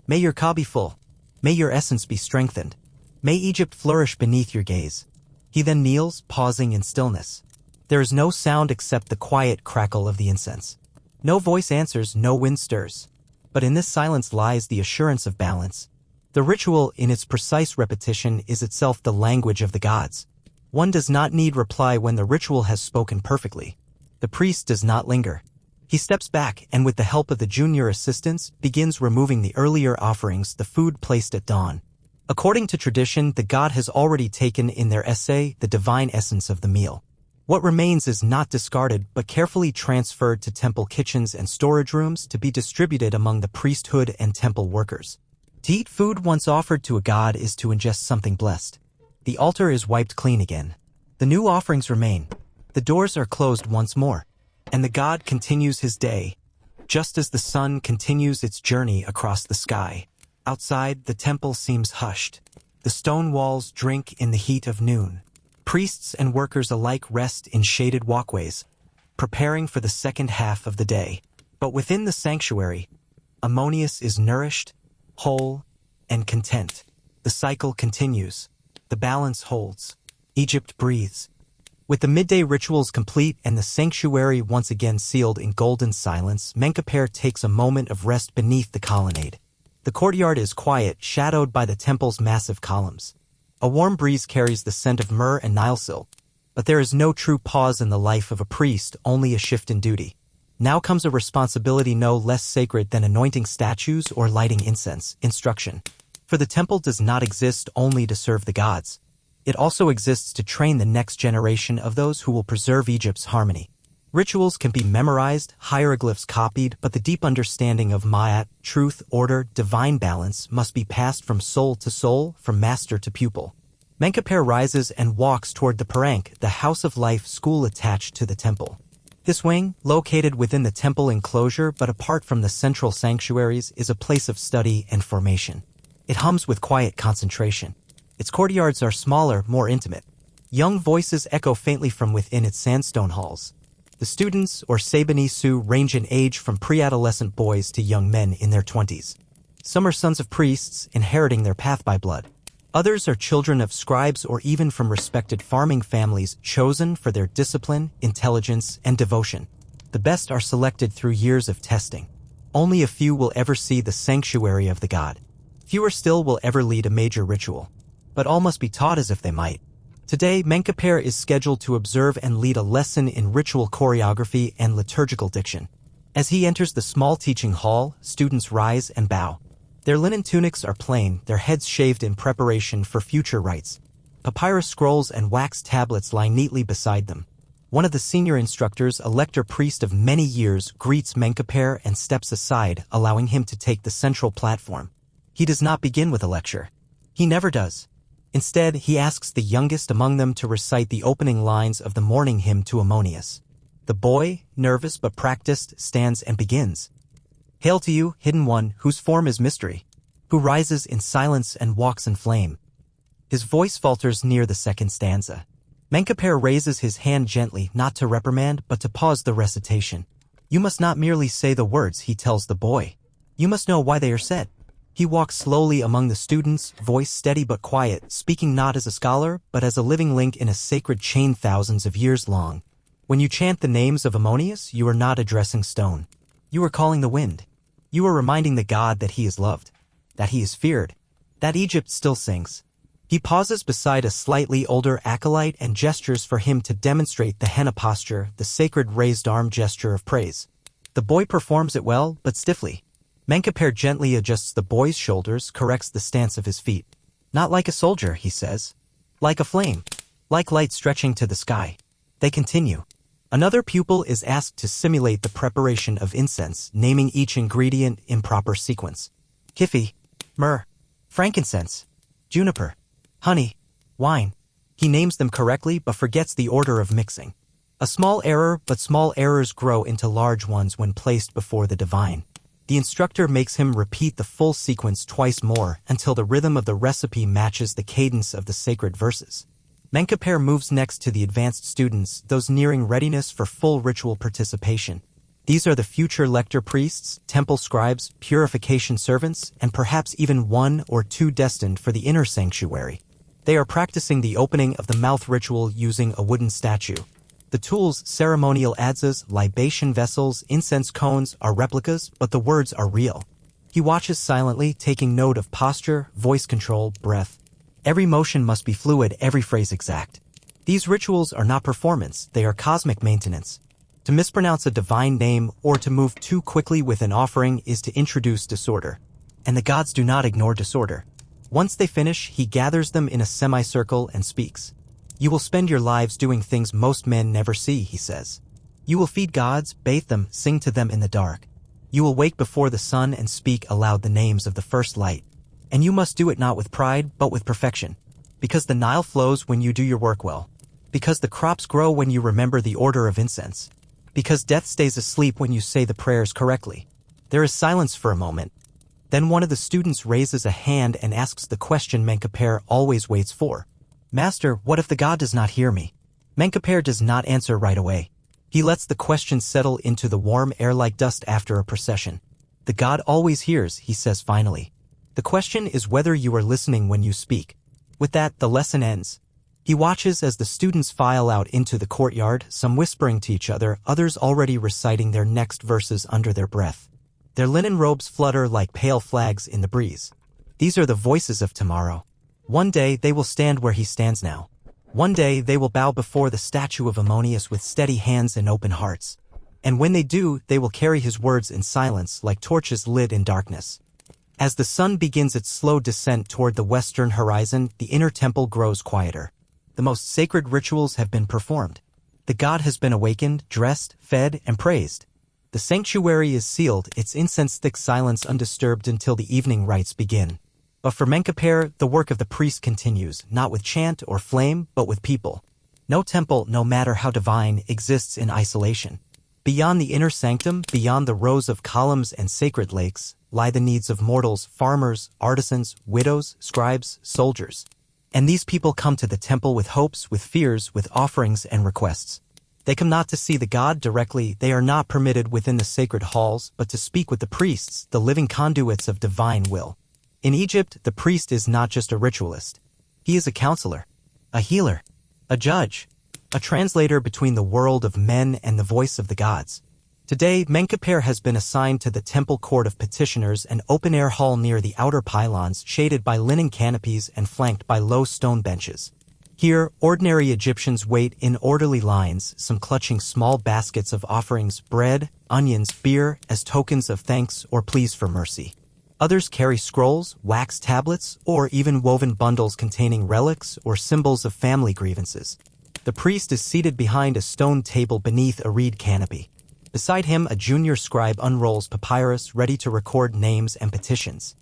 May your ka be full. May your essence be strengthened. May Egypt flourish beneath your gaze. He then kneels, pausing in stillness. There is no sound except the quiet crackle of the incense. No voice answers, no wind stirs. But in this silence lies the assurance of balance. The ritual, in its precise repetition, is itself the language of the gods. One does not need reply when the ritual has spoken perfectly. The priest does not linger. He steps back and, with the help of the junior assistants, begins removing the earlier offerings, the food placed at dawn. According to tradition, the god has already taken in their essay the divine essence of the meal. What remains is not discarded but carefully transferred to temple kitchens and storage rooms to be distributed among the priesthood and temple workers. To eat food once offered to a god is to ingest something blessed. The altar is wiped clean again. The new offerings remain. The doors are closed once more. And the god continues his day, just as the sun continues its journey across the sky. Outside, the temple seems hushed. The stone walls drink in the heat of noon. Priests and workers alike rest in shaded walkways, preparing for the second half of the day. But within the sanctuary, Ammonius is nourished, whole, and content. The cycle continues. The balance holds. Egypt breathes. With the midday rituals complete and the sanctuary once again sealed in golden silence, Menkaper takes a moment of rest beneath the colonnade. The courtyard is quiet, shadowed by the temple's massive columns. A warm breeze carries the scent of myrrh and Nile silk. But there is no true pause in the life of a priest, only a shift in duty. Now comes a responsibility no less sacred than anointing statues or lighting incense: instruction. For the temple does not exist only to serve the gods. It also exists to train the next generation of those who will preserve Egypt's harmony. Rituals can be memorized, hieroglyphs copied, but the deep understanding of Ma'at, truth, order, divine balance, must be passed from soul to soul, from master to pupil. Menkaper rises and walks toward the Parank, the house of life school attached to the temple. This wing, located within the temple enclosure but apart from the central sanctuaries, is a place of study and formation. It hums with quiet concentration. Its courtyards are smaller, more intimate. Young voices echo faintly from within its sandstone halls. The students, or Sebenisu, range in age from pre-adolescent boys to young men in their 20s. Some are sons of priests, inheriting their path by blood. Others are children of scribes or even from respected farming families chosen for their discipline, intelligence, and devotion. The best are selected through years of testing. Only a few will ever see the sanctuary of the god. Fewer still will ever lead a major ritual. But all must be taught as if they might. Today, Menkaper is scheduled to observe and lead a lesson in ritual choreography and liturgical diction. As he enters the small teaching hall, students rise and bow. Their linen tunics are plain, their heads shaved in preparation for future rites. Papyrus scrolls and wax tablets lie neatly beside them. One of the senior instructors, a lector priest of many years, greets Menkaper and steps aside, allowing him to take the central platform. He does not begin with a lecture. He never does. Instead, he asks the youngest among them to recite the opening lines of the morning hymn to Ammonius. The boy, nervous but practiced, stands and begins. Hail to you, hidden one, whose form is mystery, who rises in silence and walks in flame. His voice falters near the second stanza. Menkaper raises his hand gently, not to reprimand, but to pause the recitation. You must not merely say the words, he tells the boy. You must know why they are said. He walks slowly among the students, voice steady but quiet, speaking not as a scholar, but as a living link in a sacred chain thousands of years long. When you chant the names of Ammonius, you are not addressing stone. You are calling the wind. You are reminding the god that he is loved, that he is feared, that Egypt still sings. He pauses beside a slightly older acolyte and gestures for him to demonstrate the henna posture, the sacred raised arm gesture of praise. The boy performs it well, but stiffly. Menkaper gently adjusts the boy's shoulders, corrects the stance of his feet. Not like a soldier, he says. Like a flame. Like light stretching to the sky. They continue. Another pupil is asked to simulate the preparation of incense, naming each ingredient in proper sequence. Kifi, myrrh, frankincense, juniper, honey, wine. He names them correctly but forgets the order of mixing. A small error, but small errors grow into large ones when placed before the divine. The instructor makes him repeat the full sequence twice more until the rhythm of the recipe matches the cadence of the sacred verses. Menkaper moves next to the advanced students, those nearing readiness for full ritual participation. These are the future lector priests, temple scribes, purification servants, and perhaps even one or two destined for the inner sanctuary. They are practicing the opening of the mouth ritual using a wooden statue. The tools, ceremonial adzas, libation vessels, incense cones, are replicas, but the words are real. He watches silently, taking note of posture, voice control, breath. Every motion must be fluid, every phrase exact. These rituals are not performance, they are cosmic maintenance. To mispronounce a divine name or to move too quickly with an offering is to introduce disorder. And the gods do not ignore disorder. Once they finish, he gathers them in a semicircle and speaks. You will spend your lives doing things most men never see, he says. You will feed gods, bathe them, sing to them in the dark. You will wake before the sun and speak aloud the names of the first light. And you must do it not with pride, but with perfection. Because the Nile flows when you do your work well. Because the crops grow when you remember the order of incense. Because death stays asleep when you say the prayers correctly. There is silence for a moment. Then one of the students raises a hand and asks the question Menkaper always waits for. Master, what if the god does not hear me? Menkaper does not answer right away. He lets the question settle into the warm air like dust after a procession. The god always hears, he says finally. The question is whether you are listening when you speak. With that, the lesson ends. He watches as the students file out into the courtyard, some whispering to each other, others already reciting their next verses under their breath. Their linen robes flutter like pale flags in the breeze. These are the voices of tomorrow. One day they will stand where he stands now. One day they will bow before the statue of Ammonius with steady hands and open hearts. And when they do, they will carry his words in silence like torches lit in darkness. As the sun begins its slow descent toward the western horizon, the inner temple grows quieter. The most sacred rituals have been performed. The god has been awakened, dressed, fed, and praised. The sanctuary is sealed, its incense-thick silence undisturbed until the evening rites begin. But for Menkaper, the work of the priest continues, not with chant or flame, but with people. No temple, no matter how divine, exists in isolation. Beyond the inner sanctum, beyond the rows of columns and sacred lakes, lie the needs of mortals, farmers, artisans, widows, scribes, soldiers. And these people come to the temple with hopes, with fears, with offerings and requests. They come not to see the god directly, they are not permitted within the sacred halls, but to speak with the priests, the living conduits of divine will. In Egypt, the priest is not just a ritualist. He is a counselor, a healer, a judge, a translator between the world of men and the voice of the gods. Today, Menkaper has been assigned to the temple court of petitioners, an open-air hall near the outer pylons, shaded by linen canopies and flanked by low stone benches. Here, ordinary Egyptians wait in orderly lines, some clutching small baskets of offerings, bread, onions, beer, as tokens of thanks or pleas for mercy. Others carry scrolls, wax tablets, or even woven bundles containing relics or symbols of family grievances. The priest is seated behind a stone table beneath a reed canopy. Beside him, a junior scribe unrolls papyrus, ready to record names and petitions.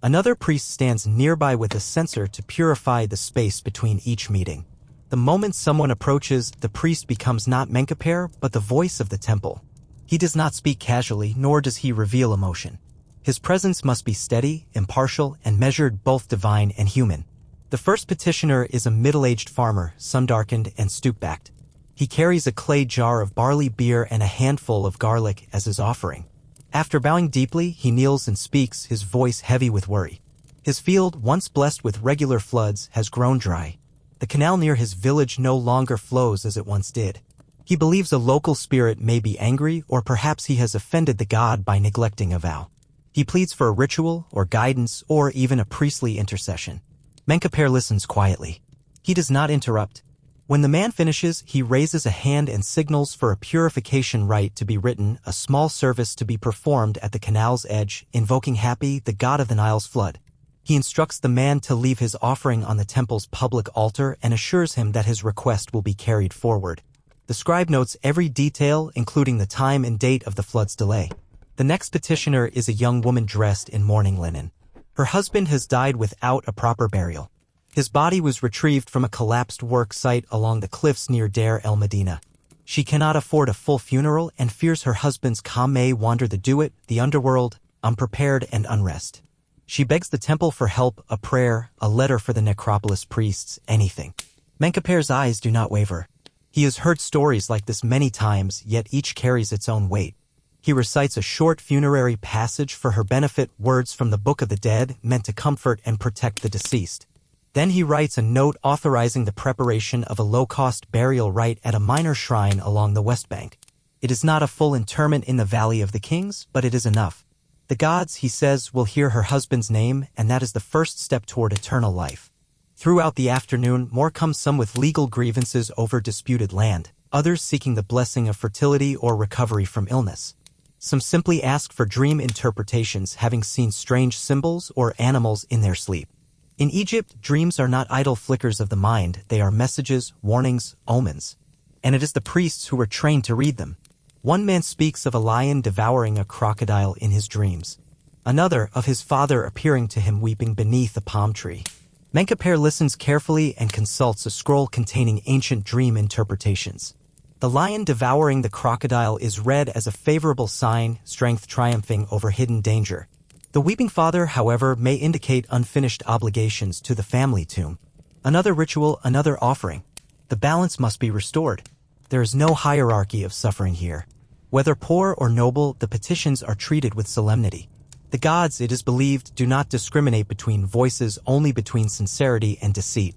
Another priest stands nearby with a censer to purify the space between each meeting. The moment someone approaches, the priest becomes not Menkaper, but the voice of the temple. He does not speak casually, nor does he reveal emotion. His presence must be steady, impartial, and measured, both divine and human. The first petitioner is a middle-aged farmer, sun-darkened and stoop-backed. He carries a clay jar of barley beer and a handful of garlic as his offering. After bowing deeply, he kneels and speaks, his voice heavy with worry. His field, once blessed with regular floods, has grown dry. The canal near his village no longer flows as it once did. He believes a local spirit may be angry, or perhaps he has offended the god by neglecting a vow. He pleads for a ritual, or guidance, or even a priestly intercession. Menkaper listens quietly. He does not interrupt. When the man finishes, he raises a hand and signals for a purification rite to be written, a small service to be performed at the canal's edge, invoking Hapi, the god of the Nile's flood. He instructs the man to leave his offering on the temple's public altar and assures him that his request will be carried forward. The scribe notes every detail, including the time and date of the flood's delay. The next petitioner is a young woman dressed in mourning linen. Her husband has died without a proper burial. His body was retrieved from a collapsed work site along the cliffs near Deir el Medina. She cannot afford a full funeral and fears her husband's calm may wander the Duat, the underworld, unprepared and unrest. She begs the temple for help, a prayer, a letter for the necropolis priests, anything. Menkaper's eyes do not waver. He has heard stories like this many times, yet each carries its own weight. He recites a short funerary passage for her benefit, words from the Book of the Dead meant to comfort and protect the deceased. Then he writes a note authorizing the preparation of a low-cost burial rite at a minor shrine along the West Bank. It is not a full interment in the Valley of the Kings, but it is enough. The gods, he says, will hear her husband's name, and that is the first step toward eternal life. Throughout the afternoon, more come, some with legal grievances over disputed land, others seeking the blessing of fertility or recovery from illness. Some simply ask for dream interpretations, having seen strange symbols or animals in their sleep. In Egypt, dreams are not idle flickers of the mind, they are messages, warnings, omens. And it is the priests who are trained to read them. One man speaks of a lion devouring a crocodile in his dreams. Another, of his father appearing to him weeping beneath a palm tree. Menkaper listens carefully and consults a scroll containing ancient dream interpretations. The lion devouring the crocodile is read as a favorable sign, strength triumphing over hidden danger. The weeping father, however, may indicate unfinished obligations to the family tomb. Another ritual, another offering. The balance must be restored. There is no hierarchy of suffering here. Whether poor or noble, the petitions are treated with solemnity. The gods, it is believed, do not discriminate between voices, only between sincerity and deceit.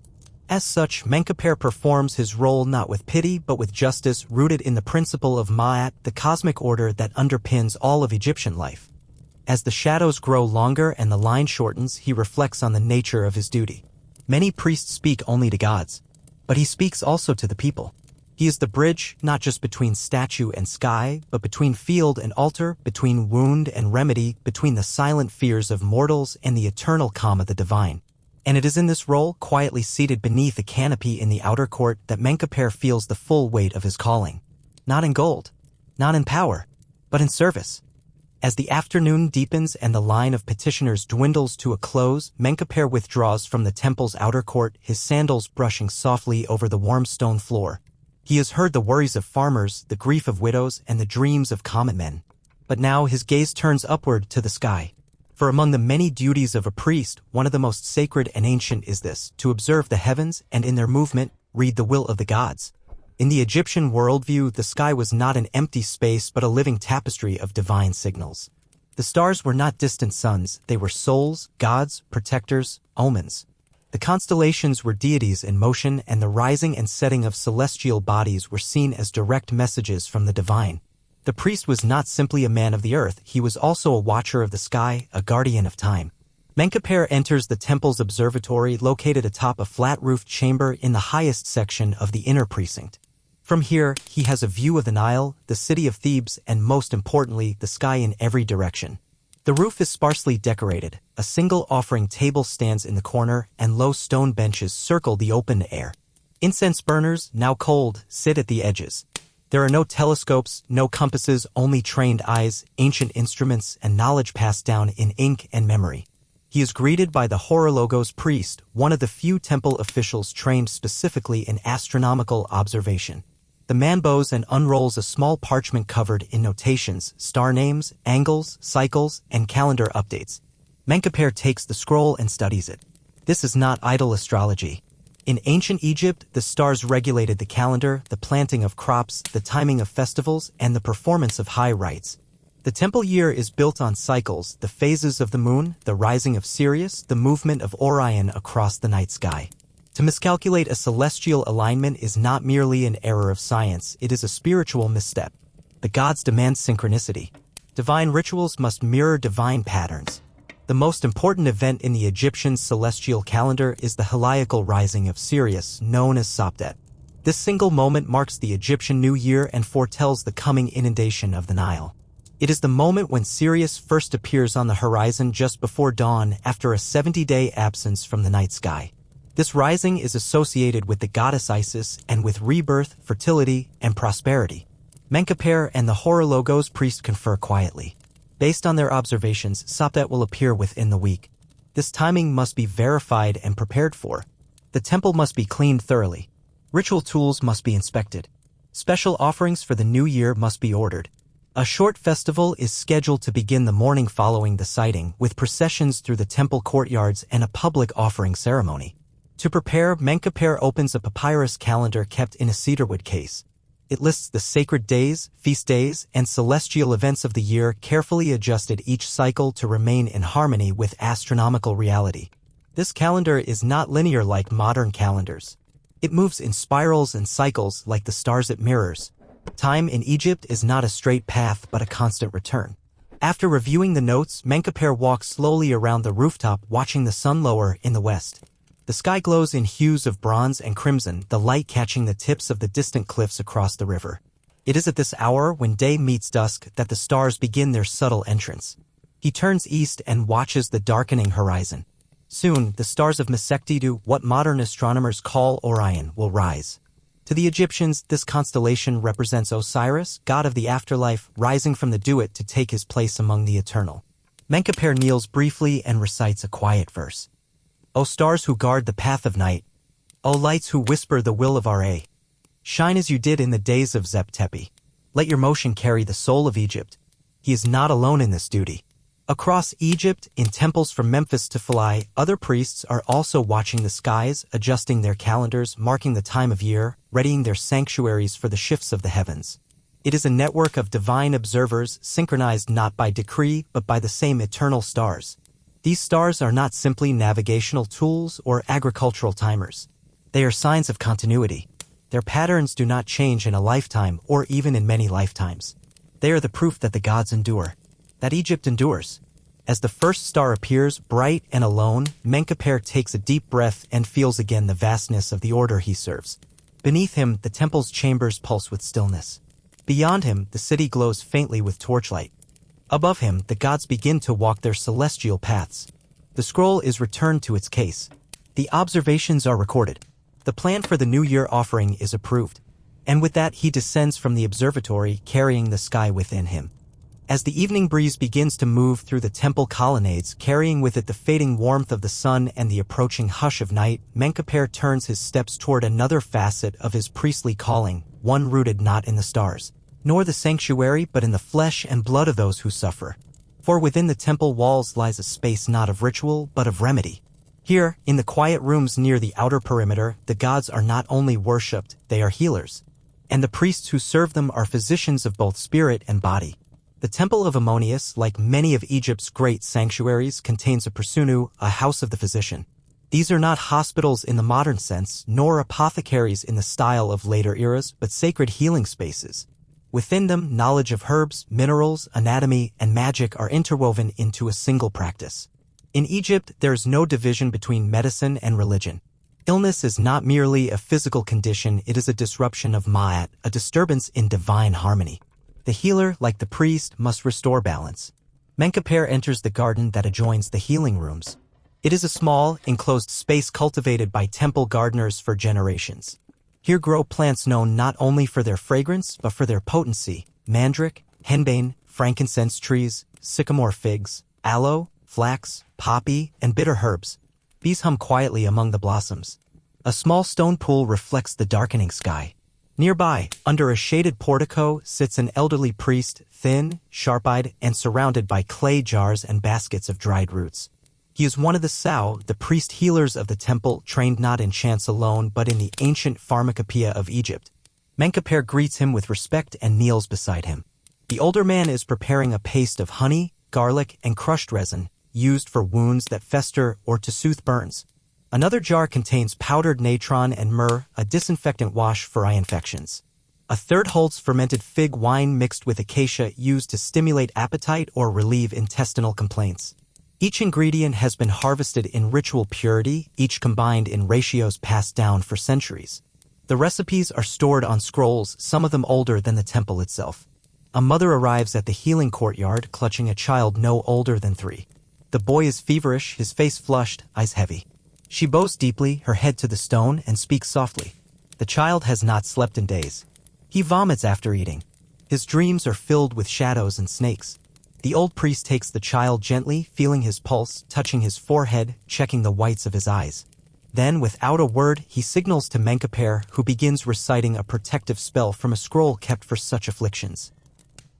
As such, Menkaper performs his role not with pity but with justice, rooted in the principle of Ma'at, the cosmic order that underpins all of Egyptian life. As the shadows grow longer and the line shortens, he reflects on the nature of his duty. Many priests speak only to gods, but he speaks also to the people. He is the bridge, not just between statue and sky, but between field and altar, between wound and remedy, between the silent fears of mortals and the eternal calm of the divine. And it is in this role, quietly seated beneath a canopy in the outer court, that Menkaper feels the full weight of his calling. Not in gold, not in power, but in service. As the afternoon deepens and the line of petitioners dwindles to a close, Menkaper withdraws from the temple's outer court, his sandals brushing softly over the warm stone floor. He has heard the worries of farmers, the grief of widows, and the dreams of common men. But now his gaze turns upward to the sky. For among the many duties of a priest, one of the most sacred and ancient is this, to observe the heavens and in their movement, read the will of the gods. In the Egyptian worldview, the sky was not an empty space but a living tapestry of divine signals. The stars were not distant suns, they were souls, gods, protectors, omens. The constellations were deities in motion, and the rising and setting of celestial bodies were seen as direct messages from the divine. The priest was not simply a man of the earth, he was also a watcher of the sky, a guardian of time. Menkaper enters the temple's observatory, located atop a flat-roofed chamber in the highest section of the inner precinct. From here, he has a view of the Nile, the city of Thebes, and most importantly, the sky in every direction. The roof is sparsely decorated. A single offering table stands in the corner, and low stone benches circle the open air. Incense burners, now cold, sit at the edges. There are no telescopes, no compasses, only trained eyes, ancient instruments, and knowledge passed down in ink and memory. He is greeted by the Horologos priest, one of the few temple officials trained specifically in astronomical observation. The man bows and unrolls a small parchment covered in notations, star names, angles, cycles, and calendar updates. Menkaper takes the scroll and studies it. This is not idle astrology. In ancient Egypt, the stars regulated the calendar, the planting of crops, the timing of festivals, and the performance of high rites. The temple year is built on cycles, the phases of the moon, the rising of Sirius, the movement of Orion across the night sky. To miscalculate a celestial alignment is not merely an error of science, it is a spiritual misstep. The gods demand synchronicity. Divine rituals must mirror divine patterns. The most important event in the Egyptian celestial calendar is the heliacal rising of Sirius, known as Sopdet. This single moment marks the Egyptian New Year and foretells the coming inundation of the Nile. It is the moment when Sirius first appears on the horizon just before dawn after a 70-day absence from the night sky. This rising is associated with the goddess Isis and with rebirth, fertility, and prosperity. Menkaper and the Horologos priest confer quietly. Based on their observations, Sopdet will appear within the week. This timing must be verified and prepared for. The temple must be cleaned thoroughly. Ritual tools must be inspected. Special offerings for the new year must be ordered. A short festival is scheduled to begin the morning following the sighting, with processions through the temple courtyards and a public offering ceremony. To prepare, Menkaper opens a papyrus calendar kept in a cedarwood case. It lists the sacred days, feast days, and celestial events of the year, carefully adjusted each cycle to remain in harmony with astronomical reality. This calendar is not linear like modern calendars. It moves in spirals and cycles like the stars it mirrors. Time in Egypt is not a straight path but a constant return. After reviewing the notes, Menkaper walks slowly around the rooftop, watching the sun lower in the west. The sky glows in hues of bronze and crimson, the light catching the tips of the distant cliffs across the river. It is at this hour, when day meets dusk, that the stars begin their subtle entrance. He turns east and watches the darkening horizon. Soon, the stars of Mesektidu, what modern astronomers call Orion, will rise. To the Egyptians, this constellation represents Osiris, god of the afterlife, rising from the Duat to take his place among the eternal. Menkaper kneels briefly and recites a quiet verse. O stars who guard the path of night, O lights who whisper the will of Ra, shine as you did in the days of Zep-Tepi. Let your motion carry the soul of Egypt. He is not alone in this duty. Across Egypt, in temples from Memphis to Philae, other priests are also watching the skies, adjusting their calendars, marking the time of year, readying their sanctuaries for the shifts of the heavens. It is a network of divine observers, synchronized not by decree but by the same eternal stars. These stars are not simply navigational tools or agricultural timers. They are signs of continuity. Their patterns do not change in a lifetime or even in many lifetimes. They are the proof that the gods endure, that Egypt endures. As the first star appears, bright and alone, Menkaper takes a deep breath and feels again the vastness of the order he serves. Beneath him, the temple's chambers pulse with stillness. Beyond him, the city glows faintly with torchlight. Above him, the gods begin to walk their celestial paths. The scroll is returned to its case. The observations are recorded. The plan for the New Year offering is approved. And with that, he descends from the observatory, carrying the sky within him. As the evening breeze begins to move through the temple colonnades, carrying with it the fading warmth of the sun and the approaching hush of night, Menkaper turns his steps toward another facet of his priestly calling, one rooted not in the stars, nor the sanctuary but in the flesh and blood of those who suffer. For within the temple walls lies a space not of ritual but of remedy. Here, in the quiet rooms near the outer perimeter, the gods are not only worshipped, they are healers. And the priests who serve them are physicians of both spirit and body. The Temple of Amun, like many of Egypt's great sanctuaries, contains a persunu, a house of the physician. These are not hospitals in the modern sense, nor apothecaries in the style of later eras, but sacred healing spaces. Within them, knowledge of herbs, minerals, anatomy, and magic are interwoven into a single practice. In Egypt, there is no division between medicine and religion. Illness is not merely a physical condition, it is a disruption of ma'at, a disturbance in divine harmony. The healer, like the priest, must restore balance. Menkaper enters the garden that adjoins the healing rooms. It is a small, enclosed space cultivated by temple gardeners for generations. Here grow plants known not only for their fragrance, but for their potency: mandrake, henbane, frankincense trees, sycamore figs, aloe, flax, poppy, and bitter herbs. Bees hum quietly among the blossoms. A small stone pool reflects the darkening sky. Nearby, under a shaded portico, sits an elderly priest, thin, sharp-eyed, and surrounded by clay jars and baskets of dried roots. He is one of the Sao, the priest healers of the temple, trained not in chants alone but in the ancient pharmacopoeia of Egypt. Menkaper greets him with respect and kneels beside him. The older man is preparing a paste of honey, garlic, and crushed resin, used for wounds that fester or to soothe burns. Another jar contains powdered natron and myrrh, a disinfectant wash for eye infections. A third holds fermented fig wine mixed with acacia used to stimulate appetite or relieve intestinal complaints. Each ingredient has been harvested in ritual purity, each combined in ratios passed down for centuries. The recipes are stored on scrolls, some of them older than the temple itself. A mother arrives at the healing courtyard, clutching a child no older than 3. The boy is feverish, his face flushed, eyes heavy. She bows deeply, her head to the stone, and speaks softly. The child has not slept in days. He vomits after eating. His dreams are filled with shadows and snakes. The old priest takes the child gently, feeling his pulse, touching his forehead, checking the whites of his eyes. Then, without a word, he signals to Menkaper, who begins reciting a protective spell from a scroll kept for such afflictions.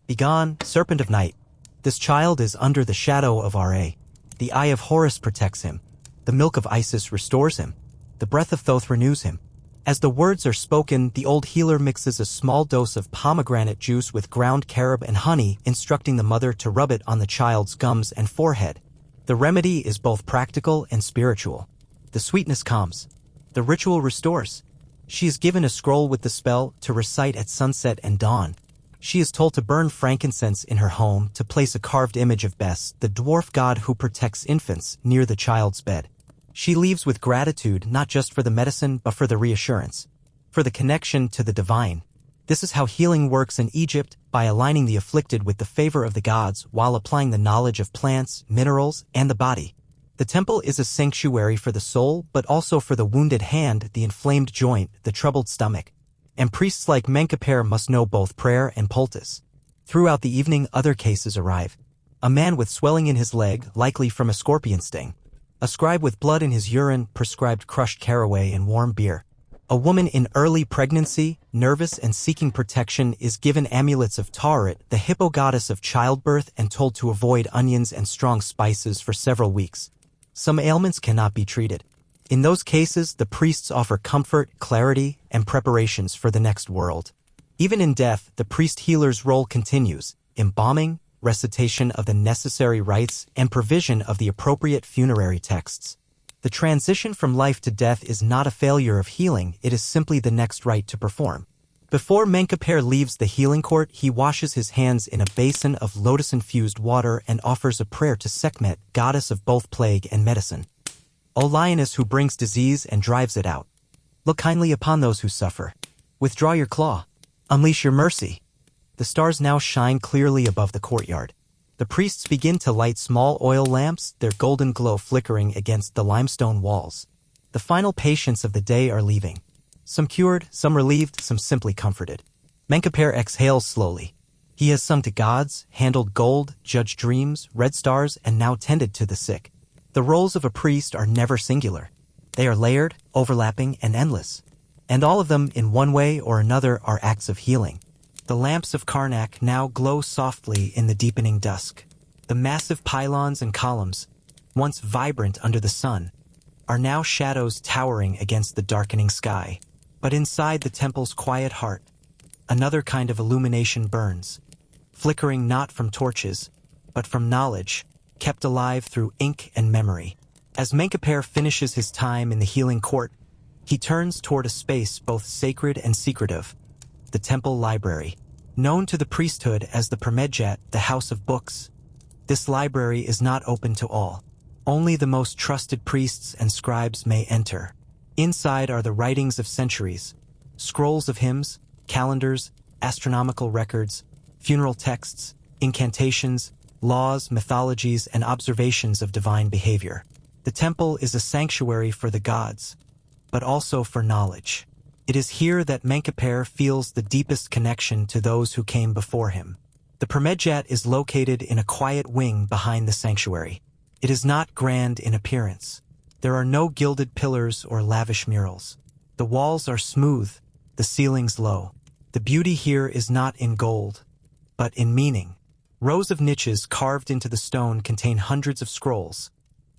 Begone, serpent of night. This child is under the shadow of Ra. The eye of Horus protects him. The milk of Isis restores him. The breath of Thoth renews him. As the words are spoken, the old healer mixes a small dose of pomegranate juice with ground carob and honey, instructing the mother to rub it on the child's gums and forehead. The remedy is both practical and spiritual. The sweetness calms. The ritual restores. She is given a scroll with the spell to recite at sunset and dawn. She is told to burn frankincense in her home, to place a carved image of Bes, the dwarf god who protects infants, near the child's bed. She leaves with gratitude not just for the medicine but for the reassurance, for the connection to the divine. This is how healing works in Egypt, by aligning the afflicted with the favor of the gods while applying the knowledge of plants, minerals, and the body. The temple is a sanctuary for the soul but also for the wounded hand, the inflamed joint, the troubled stomach. And priests like Menkaper must know both prayer and poultice. Throughout the evening other cases arrive. A man with swelling in his leg, likely from a scorpion sting. A scribe with blood in his urine prescribed crushed caraway and warm beer. A woman in early pregnancy, nervous and seeking protection, is given amulets of Tauret, the hippo goddess of childbirth, and told to avoid onions and strong spices for several weeks. Some ailments cannot be treated. In those cases, the priests offer comfort, clarity, and preparations for the next world. Even in death, the priest-healer's role continues: embalming, recitation of the necessary rites, and provision of the appropriate funerary texts. The transition from life to death is not a failure of healing, it is simply the next rite to perform. Before Menkaper leaves the healing court, he washes his hands in a basin of lotus-infused water and offers a prayer to Sekhmet, goddess of both plague and medicine. O lioness who brings disease and drives it out, look kindly upon those who suffer. Withdraw your claw. Unleash your mercy. The stars now shine clearly above the courtyard. The priests begin to light small oil lamps, their golden glow flickering against the limestone walls. The final patients of the day are leaving. Some cured, some relieved, some simply comforted. Menkaper exhales slowly. He has sung to gods, handled gold, judged dreams, read stars, and now tended to the sick. The roles of a priest are never singular. They are layered, overlapping, and endless. And all of them, in one way or another, are acts of healing. The lamps of Karnak now glow softly in the deepening dusk. The massive pylons and columns, once vibrant under the sun, are now shadows towering against the darkening sky. But inside the temple's quiet heart, another kind of illumination burns, flickering not from torches, but from knowledge, kept alive through ink and memory. As Menkaper finishes his time in the healing court, he turns toward a space both sacred and secretive, the temple library, known to the priesthood as the Permejat, the House of Books. This library is not open to all. Only the most trusted priests and scribes may enter. Inside are the writings of centuries, scrolls of hymns, calendars, astronomical records, funeral texts, incantations, laws, mythologies, and observations of divine behavior. The temple is a sanctuary for the gods, but also for knowledge. It is here that Menkaper feels the deepest connection to those who came before him. The Permejat is located in a quiet wing behind the sanctuary. It is not grand in appearance. There are no gilded pillars or lavish murals. The walls are smooth, the ceilings low. The beauty here is not in gold, but in meaning. Rows of niches carved into the stone contain hundreds of scrolls,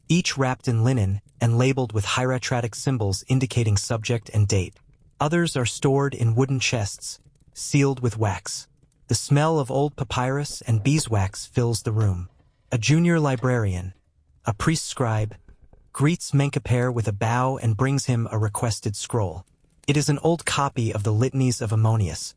each wrapped in linen and labeled with hieratic symbols indicating subject and date. Others are stored in wooden chests, sealed with wax. The smell of old papyrus and beeswax fills the room. A junior librarian, a priest scribe, greets Menkaper with a bow and brings him a requested scroll. It is an old copy of the Litanies of Ammonius,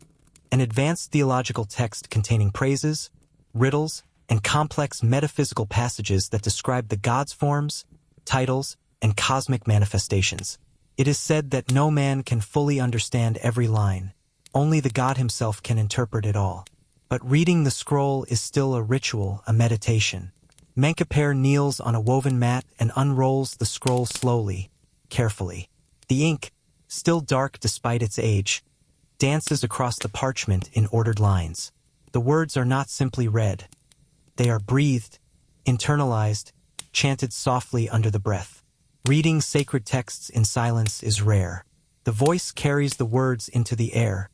an advanced theological text containing praises, riddles, and complex metaphysical passages that describe the gods' forms, titles, and cosmic manifestations. It is said that no man can fully understand every line. Only the God himself can interpret it all. But reading the scroll is still a ritual, a meditation. Menkaper kneels on a woven mat and unrolls the scroll slowly, carefully. The ink, still dark despite its age, dances across the parchment in ordered lines. The words are not simply read. They are breathed, internalized, chanted softly under the breath. Reading sacred texts in silence is rare. The voice carries the words into the air,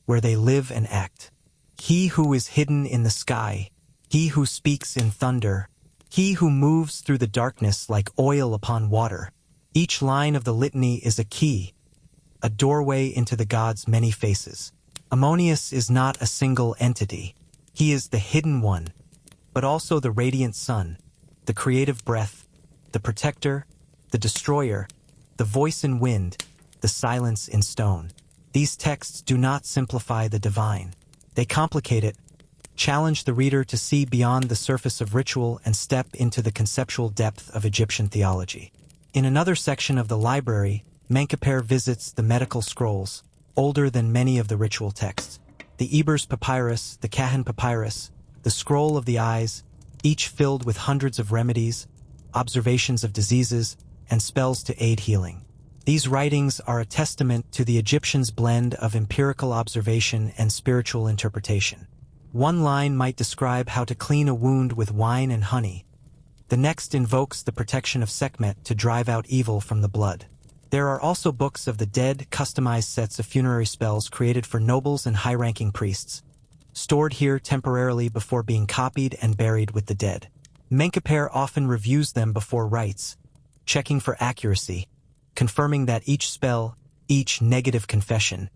where they live and act. He who is hidden in the sky, he who speaks in thunder, he who moves through the darkness like oil upon water. Each line of the litany is a key, a doorway into the gods' many faces. Ammonius is not a single entity. He is the hidden one, but also the radiant sun, the creative breath, the protector, the destroyer, the voice in wind, the silence in stone. These texts do not simplify the divine. They complicate it, challenge the reader to see beyond the surface of ritual and step into the conceptual depth of Egyptian theology. In another section of the library, Menkaper visits the medical scrolls, older than many of the ritual texts. The Ebers papyrus, the Kahan papyrus, the scroll of the eyes, each filled with hundreds of remedies, observations of diseases, and spells to aid healing. These writings are a testament to the Egyptians' blend of empirical observation and spiritual interpretation. One line might describe how to clean a wound with wine and honey. The next invokes the protection of Sekhmet to drive out evil from the blood. There are also books of the dead, customized sets of funerary spells created for nobles and high-ranking priests, stored here temporarily before being copied and buried with the dead. Menkaper often reviews them before rites, checking for accuracy, confirming that each spell, each negative confession,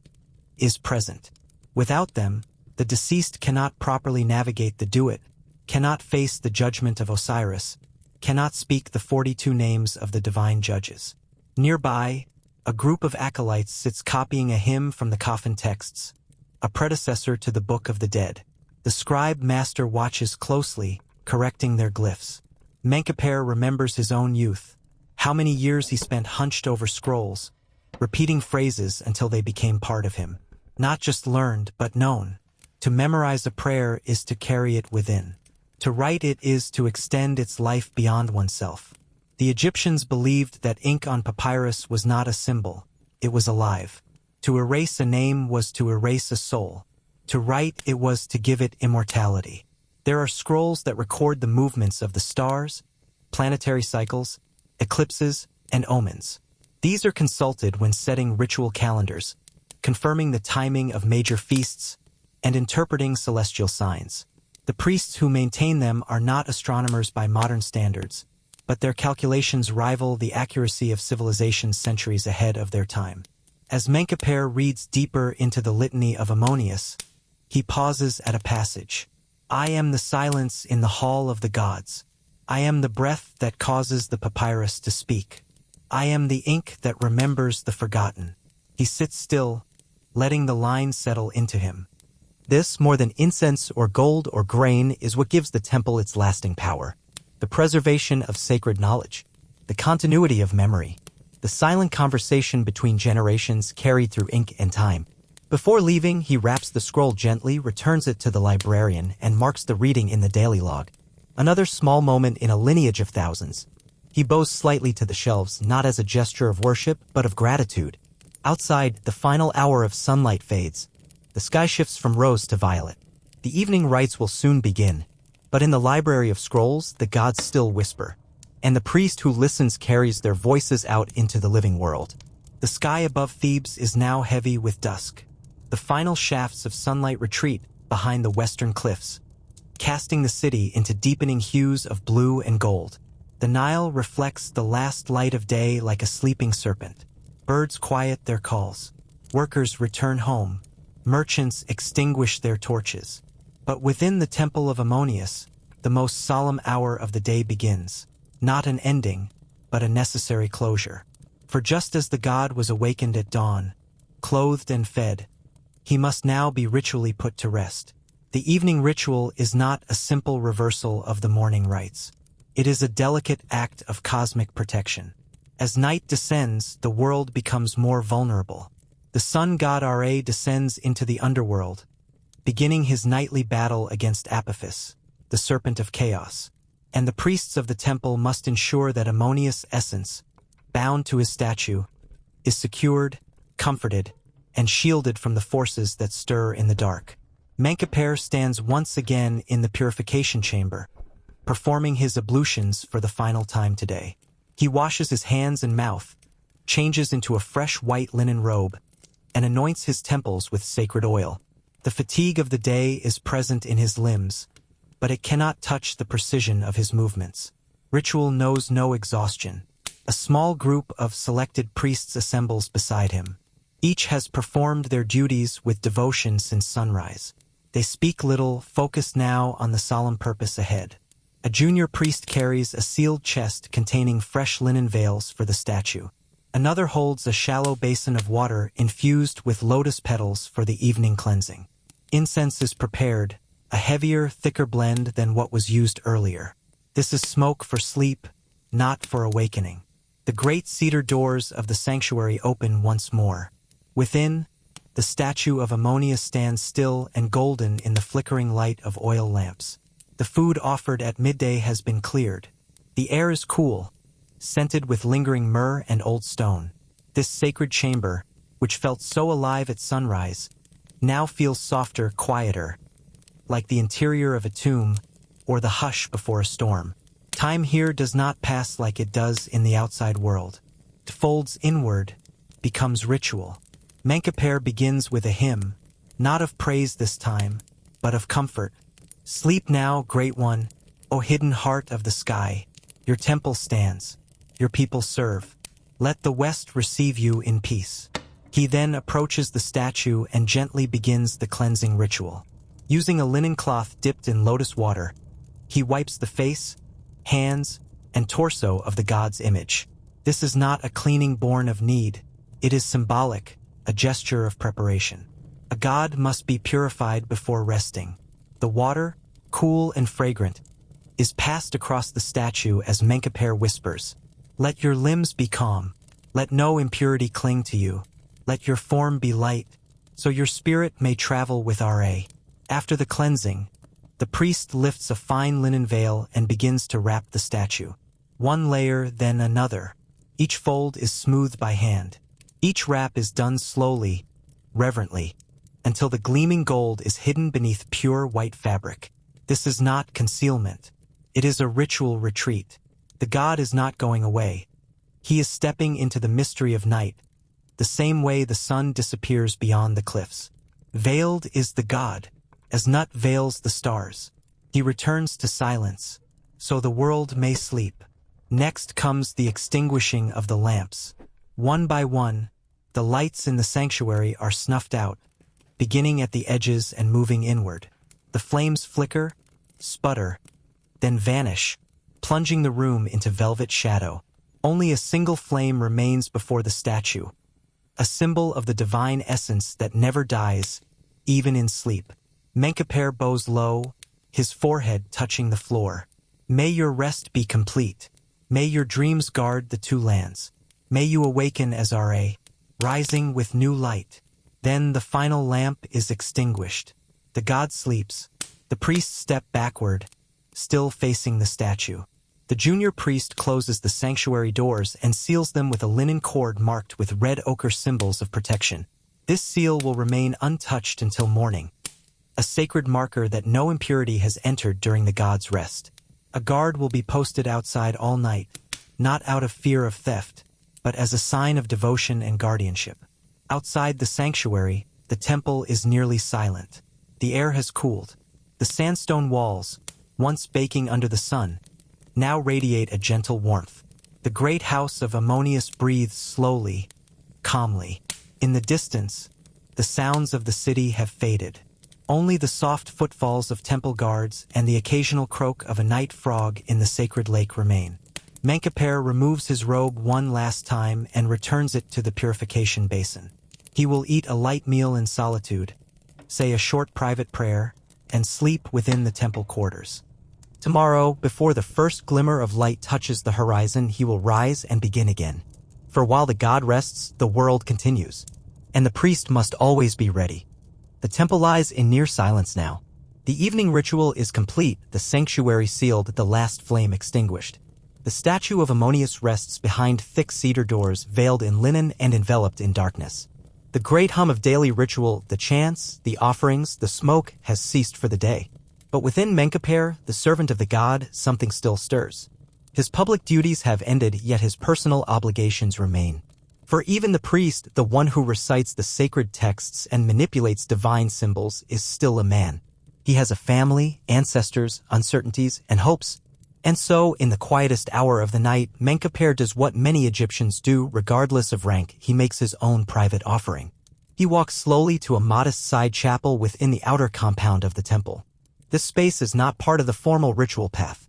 is present. Without them, the deceased cannot properly navigate the Duat, cannot face the judgment of Osiris, cannot speak the 42 names of the divine judges. Nearby, a group of acolytes sits copying a hymn from the coffin texts, a predecessor to the Book of the Dead. The scribe master watches closely, correcting their glyphs. Menkaper remembers his own youth, how many years he spent hunched over scrolls, repeating phrases until they became part of him. Not just learned, but known. To memorize a prayer is to carry it within. To write it is to extend its life beyond oneself. The Egyptians believed that ink on papyrus was not a symbol, it was alive. To erase a name was to erase a soul. To write it was to give it immortality. There are scrolls that record the movements of the stars, planetary cycles, eclipses, and omens. These are consulted when setting ritual calendars, confirming the timing of major feasts, and interpreting celestial signs. The priests who maintain them are not astronomers by modern standards, but their calculations rival the accuracy of civilizations centuries ahead of their time. As Menkaper reads deeper into the Litany of Ammonius, he pauses at a passage. I am the silence in the hall of the gods. I am the breath that causes the papyrus to speak. I am the ink that remembers the forgotten. He sits still, letting the line settle into him. This, more than incense or gold or grain, is what gives the temple its lasting power. The preservation of sacred knowledge, the continuity of memory, the silent conversation between generations carried through ink and time. Before leaving, he wraps the scroll gently, returns it to the librarian, and marks the reading in the daily log. Another small moment in a lineage of thousands. He bows slightly to the shelves, not as a gesture of worship, but of gratitude. Outside, the final hour of sunlight fades. The sky shifts from rose to violet. The evening rites will soon begin. But in the Library of Scrolls, the gods still whisper. and the priest who listens carries their voices out into the living world. The sky above Thebes is now heavy with dusk. The final shafts of sunlight retreat behind the western cliffs, casting the city into deepening hues of blue and gold. The Nile reflects the last light of day like a sleeping serpent. Birds quiet their calls. Workers return home. Merchants extinguish their torches. But within the Temple of Amun, the most solemn hour of the day begins. Not an ending, but a necessary closure. For just as the god was awakened at dawn, clothed and fed, he must now be ritually put to rest. The evening ritual is not a simple reversal of the morning rites. It is a delicate act of cosmic protection. As night descends, the world becomes more vulnerable. The sun god Ra descends into the underworld, beginning his nightly battle against Apophis, the serpent of chaos. And the priests of the temple must ensure that Ammonius' essence, bound to his statue, is secured, comforted, and shielded from the forces that stir in the dark. Menkaper stands once again in the purification chamber, performing his ablutions for the final time today. He washes his hands and mouth, changes into a fresh white linen robe, and anoints his temples with sacred oil. The fatigue of the day is present in his limbs, but it cannot touch the precision of his movements. Ritual knows no exhaustion. A small group of selected priests assembles beside him. Each has performed their duties with devotion since sunrise. They speak little, focused now on the solemn purpose ahead. A junior priest carries a sealed chest containing fresh linen veils for the statue. Another holds a shallow basin of water infused with lotus petals for the evening cleansing. Incense is prepared, a heavier, thicker blend than what was used earlier. This is smoke for sleep, not for awakening. The great cedar doors of the sanctuary open once more. Within, the statue of Ammonius stands still and golden in the flickering light of oil lamps. The food offered at midday has been cleared. The air is cool, scented with lingering myrrh and old stone. This sacred chamber, which felt so alive at sunrise, now feels softer, quieter, like the interior of a tomb or the hush before a storm. Time here does not pass like it does in the outside world. It folds inward, becomes ritual. Menkaper begins with a hymn, not of praise this time, but of comfort. Sleep now, great one, O hidden heart of the sky. Your temple stands, your people serve. Let the West receive you in peace. He then approaches the statue and gently begins the cleansing ritual. Using a linen cloth dipped in lotus water, he wipes the face, hands, and torso of the god's image. This is not a cleaning born of need. It is symbolic, a gesture of preparation. A god must be purified before resting. The water, cool and fragrant, is passed across the statue as Menkaper whispers, "Let your limbs be calm. Let no impurity cling to you. Let your form be light, so your spirit may travel with Ra." After the cleansing, the priest lifts a fine linen veil and begins to wrap the statue. One layer, then another. Each fold is smoothed by hand. Each wrap is done slowly, reverently, until the gleaming gold is hidden beneath pure white fabric. This is not concealment. It is a ritual retreat. The god is not going away. He is stepping into the mystery of night, the same way the sun disappears beyond the cliffs. Veiled is the god, as Nut veils the stars. He returns to silence, so the world may sleep. Next comes the extinguishing of the lamps. One by one, the lights in the sanctuary are snuffed out, beginning at the edges and moving inward. The flames flicker, sputter, then vanish, plunging the room into velvet shadow. Only a single flame remains before the statue, a symbol of the divine essence that never dies, even in sleep. Menkaper bows low, his forehead touching the floor. May your rest be complete. May your dreams guard the two lands. May you awaken as Ra, rising with new light. Then the final lamp is extinguished. The god sleeps. The priests step backward, still facing the statue. The junior priest closes the sanctuary doors and seals them with a linen cord marked with red ochre symbols of protection. This seal will remain untouched until morning, a sacred marker that no impurity has entered during the god's rest. A guard will be posted outside all night, not out of fear of theft, but as a sign of devotion and guardianship. Outside the sanctuary, the temple is nearly silent. The air has cooled. The sandstone walls, once baking under the sun, now radiate a gentle warmth. The great house of Ammonius breathes slowly, calmly. In the distance, the sounds of the city have faded. Only the soft footfalls of temple guards and the occasional croak of a night frog in the sacred lake remain. Menkaper removes his robe one last time and returns it to the purification basin. He will eat a light meal in solitude, say a short private prayer, and sleep within the temple quarters. Tomorrow, before the first glimmer of light touches the horizon, he will rise and begin again. For while the god rests, the world continues, and the priest must always be ready. The temple lies in near silence now. The evening ritual is complete, the sanctuary sealed, the last flame extinguished. The statue of Ammonius rests behind thick cedar doors, veiled in linen and enveloped in darkness. The great hum of daily ritual, the chants, the offerings, the smoke, has ceased for the day. But within Menkaper, the servant of the god, something still stirs. His public duties have ended, yet his personal obligations remain. For even the priest, the one who recites the sacred texts and manipulates divine symbols, is still a man. He has a family, ancestors, uncertainties, and hopes. And so, in the quietest hour of the night, Menkaper does what many Egyptians do, regardless of rank. He makes his own private offering. He walks slowly to a modest side chapel within the outer compound of the temple. This space is not part of the formal ritual path.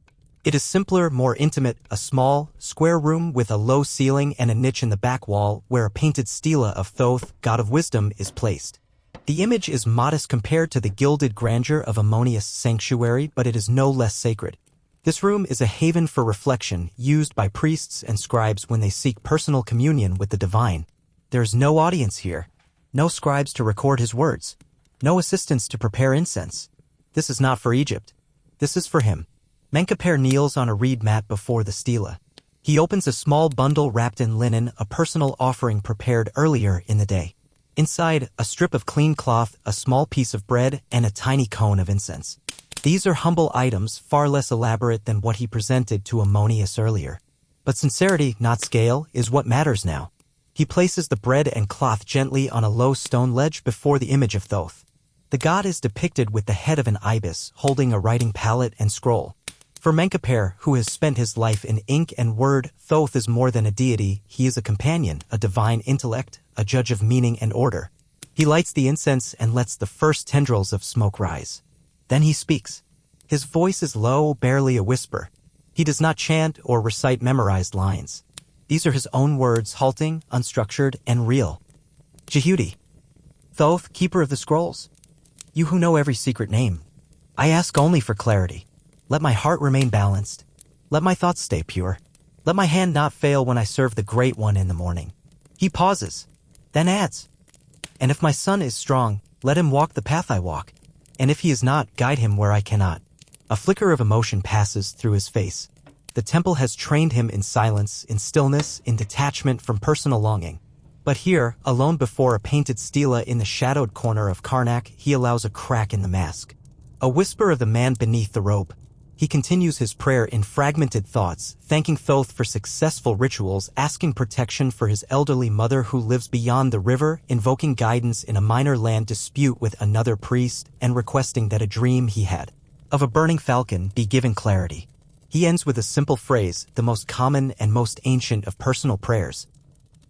It is simpler, more intimate, a small, square room with a low ceiling and a niche in the back wall where a painted stela of Thoth, god of wisdom, is placed. The image is modest compared to the gilded grandeur of Ammonius' sanctuary, but it is no less sacred. This room is a haven for reflection, used by priests and scribes when they seek personal communion with the divine. There is no audience here, no scribes to record his words, no assistants to prepare incense. This is not for Egypt. This is for him. Menkaper kneels on a reed mat before the stela. He opens a small bundle wrapped in linen, a personal offering prepared earlier in the day. Inside, a strip of clean cloth, a small piece of bread, and a tiny cone of incense. These are humble items, far less elaborate than what he presented to Ammonius earlier. But sincerity, not scale, is what matters now. He places the bread and cloth gently on a low stone ledge before the image of Thoth. The god is depicted with the head of an ibis, holding a writing palette and scroll. For Menkaper, who has spent his life in ink and word, Thoth is more than a deity. He is a companion, a divine intellect, a judge of meaning and order. He lights the incense and lets the first tendrils of smoke rise. Then he speaks. His voice is low, barely a whisper. He does not chant or recite memorized lines. These are his own words, halting, unstructured, and real. Jehudi, Thoth, keeper of the scrolls, you who know every secret name, I ask only for clarity. Let my heart remain balanced. Let my thoughts stay pure. Let my hand not fail when I serve the Great One in the morning. He pauses, then adds, and if my son is strong, let him walk the path I walk. And if he is not, guide him where I cannot. A flicker of emotion passes through his face. The temple has trained him in silence, in stillness, in detachment from personal longing. But here, alone before a painted stela in the shadowed corner of Karnak, he allows a crack in the mask. A whisper of the man beneath the robe. He continues his prayer in fragmented thoughts, thanking Thoth for successful rituals, asking protection for his elderly mother who lives beyond the river, invoking guidance in a minor land dispute with another priest, and requesting that a dream he had of a burning falcon be given clarity. He ends with a simple phrase, the most common and most ancient of personal prayers.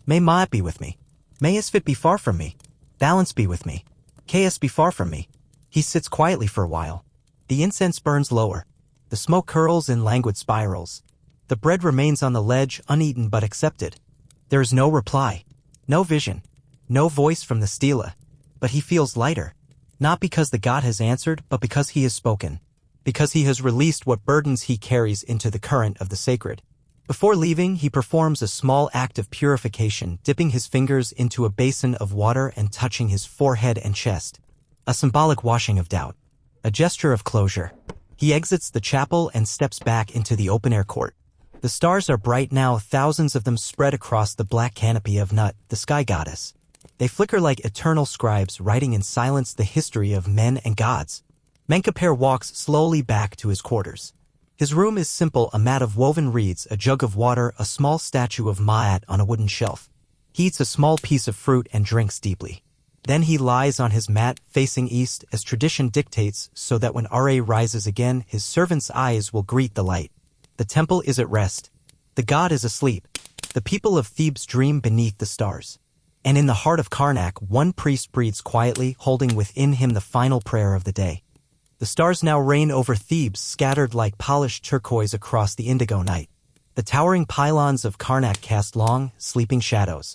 May Ma'at be with me. May Isfit be far from me. Balance be with me. Chaos be far from me. He sits quietly for a while. The incense burns lower. The smoke curls in languid spirals. The bread remains on the ledge, uneaten but accepted. There is no reply, no vision, no voice from the stela. But he feels lighter, not because the god has answered, but because he has spoken, because he has released what burdens he carries into the current of the sacred. Before leaving, he performs a small act of purification, dipping his fingers into a basin of water and touching his forehead and chest. A symbolic washing of doubt, a gesture of closure. He exits the chapel and steps back into the open-air court. The stars are bright now, thousands of them spread across the black canopy of Nut, the sky goddess. They flicker like eternal scribes writing in silence the history of men and gods. Menkaper walks slowly back to his quarters. His room is simple: a mat of woven reeds, a jug of water, a small statue of Ma'at on a wooden shelf. He eats a small piece of fruit and drinks deeply. Then he lies on his mat, facing east, as tradition dictates, so that when Ra rises again, his servant's eyes will greet the light. The temple is at rest. The god is asleep. The people of Thebes dream beneath the stars. And in the heart of Karnak, one priest breathes quietly, holding within him the final prayer of the day. The stars now reign over Thebes, scattered like polished turquoise across the indigo night. The towering pylons of Karnak cast long, sleeping shadows.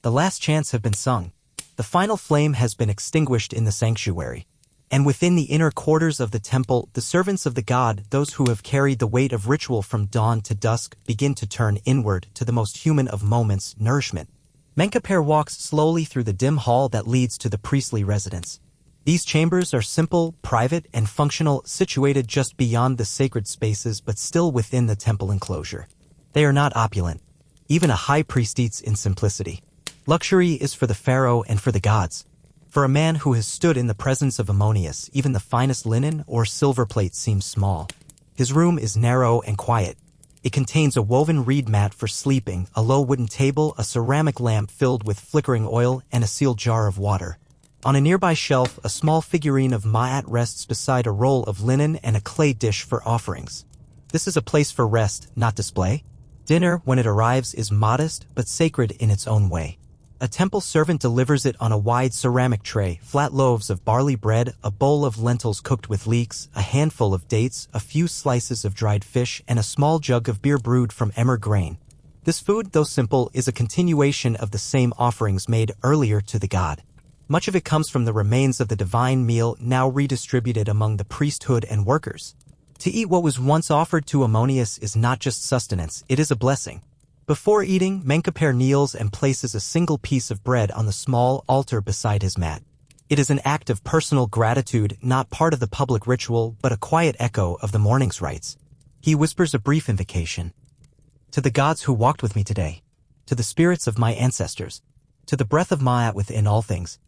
The last chants have been sung. The final flame has been extinguished in the sanctuary. And within the inner quarters of the temple, the servants of the god, those who have carried the weight of ritual from dawn to dusk, begin to turn inward to the most human of moments, nourishment. Menkaper walks slowly through the dim hall that leads to the priestly residence. These chambers are simple, private, and functional, situated just beyond the sacred spaces but still within the temple enclosure. They are not opulent. Even a high priest eats in simplicity. Luxury is for the pharaoh and for the gods. For a man who has stood in the presence of Ammonius, even the finest linen or silver plate seems small. His room is narrow and quiet. It contains a woven reed mat for sleeping, a low wooden table, a ceramic lamp filled with flickering oil, and a sealed jar of water. On a nearby shelf, a small figurine of Ma'at rests beside a roll of linen and a clay dish for offerings. This is a place for rest, not display. Dinner, when it arrives, is modest but sacred in its own way. A temple servant delivers it on a wide ceramic tray: flat loaves of barley bread, a bowl of lentils cooked with leeks, a handful of dates, a few slices of dried fish, and a small jug of beer brewed from emmer grain. This food, though simple, is a continuation of the same offerings made earlier to the god. Much of it comes from the remains of the divine meal, now redistributed among the priesthood and workers. To eat what was once offered to Ammonius is not just sustenance, it is a blessing. Before eating, Menkaper kneels and places a single piece of bread on the small altar beside his mat. It is an act of personal gratitude, not part of the public ritual, but a quiet echo of the morning's rites. He whispers a brief invocation. To the gods who walked with me today, to the spirits of my ancestors, to the breath of Ma'at within all things,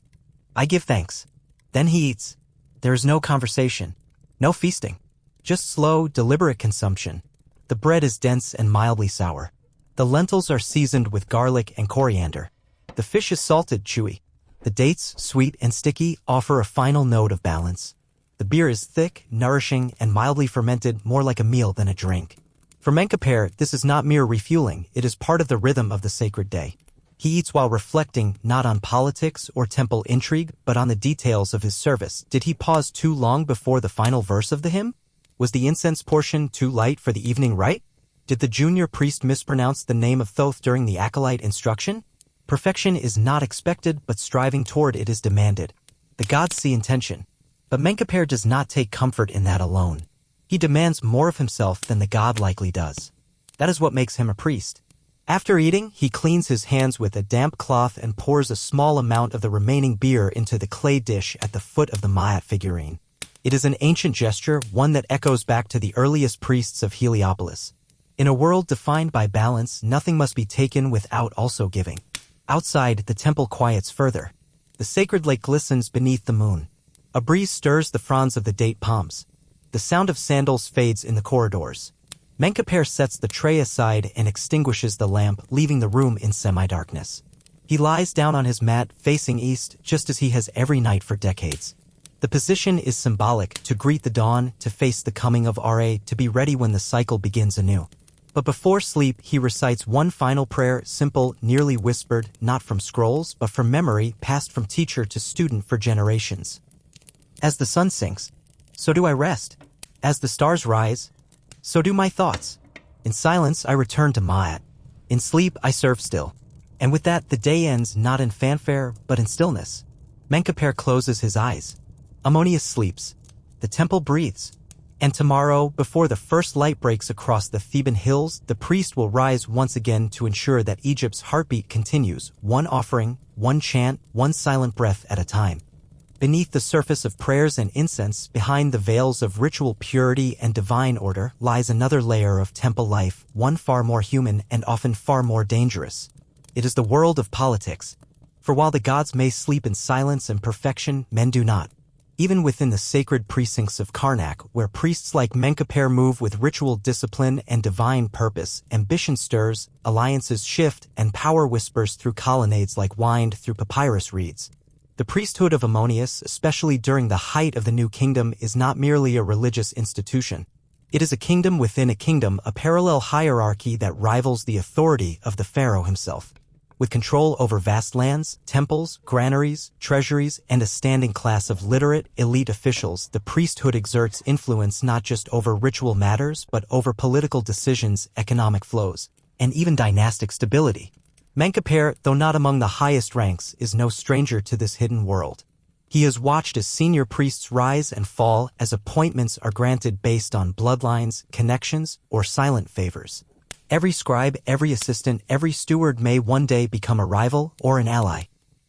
I give thanks. Then he eats. There is no conversation, no feasting, just slow, deliberate consumption. The bread is dense and mildly sour. The lentils are seasoned with garlic and coriander. The fish is salted, chewy. The dates, sweet and sticky, offer a final note of balance. The beer is thick, nourishing, and mildly fermented, more like a meal than a drink. For Menkaper, this is not mere refueling, it is part of the rhythm of the sacred day. He eats while reflecting, not on politics or temple intrigue, but on the details of his service. Did he pause too long before the final verse of the hymn? Was the incense portion too light for the evening rite? Did the junior priest mispronounce the name of Thoth during the acolyte instruction? Perfection is not expected, but striving toward it is demanded. The gods see intention. But Menkaper does not take comfort in that alone. He demands more of himself than the god likely does. That is what makes him a priest. After eating, he cleans his hands with a damp cloth and pours a small amount of the remaining beer into the clay dish at the foot of the Ma'at figurine. It is an ancient gesture, one that echoes back to the earliest priests of Heliopolis. In a world defined by balance, nothing must be taken without also giving. Outside, the temple quiets further. The sacred lake glistens beneath the moon. A breeze stirs the fronds of the date palms. The sound of sandals fades in the corridors. Menkaper sets the tray aside and extinguishes the lamp, leaving the room in semi-darkness. He lies down on his mat, facing east, just as he has every night for decades. The position is symbolic: to greet the dawn, to face the coming of Ra, to be ready when the cycle begins anew. But before sleep, he recites one final prayer, simple, nearly whispered, not from scrolls, but from memory, passed from teacher to student for generations. As the sun sinks, so do I rest. As the stars rise, so do my thoughts. In silence, I return to Ma'at. In sleep, I serve still. And with that, the day ends not in fanfare, but in stillness. Menkaper closes his eyes. Ammonius sleeps. The temple breathes. And tomorrow, before the first light breaks across the Theban hills, the priest will rise once again to ensure that Egypt's heartbeat continues, one offering, one chant, one silent breath at a time. Beneath the surface of prayers and incense, behind the veils of ritual purity and divine order, lies another layer of temple life, one far more human and often far more dangerous. It is the world of politics. For while the gods may sleep in silence and perfection, men do not. Even within the sacred precincts of Karnak, where priests like Menkaper move with ritual discipline and divine purpose, ambition stirs, alliances shift, and power whispers through colonnades like wind through papyrus reeds. The priesthood of Ammonius, especially during the height of the New Kingdom, is not merely a religious institution. It is a kingdom within a kingdom, a parallel hierarchy that rivals the authority of the pharaoh himself. With control over vast lands, temples, granaries, treasuries, and a standing class of literate, elite officials, the priesthood exerts influence not just over ritual matters but over political decisions, economic flows, and even dynastic stability. Menkaper, though not among the highest ranks, is no stranger to this hidden world. He has watched as senior priests rise and fall, as appointments are granted based on bloodlines, connections, or silent favors. Every scribe, every assistant, every steward may one day become a rival or an ally.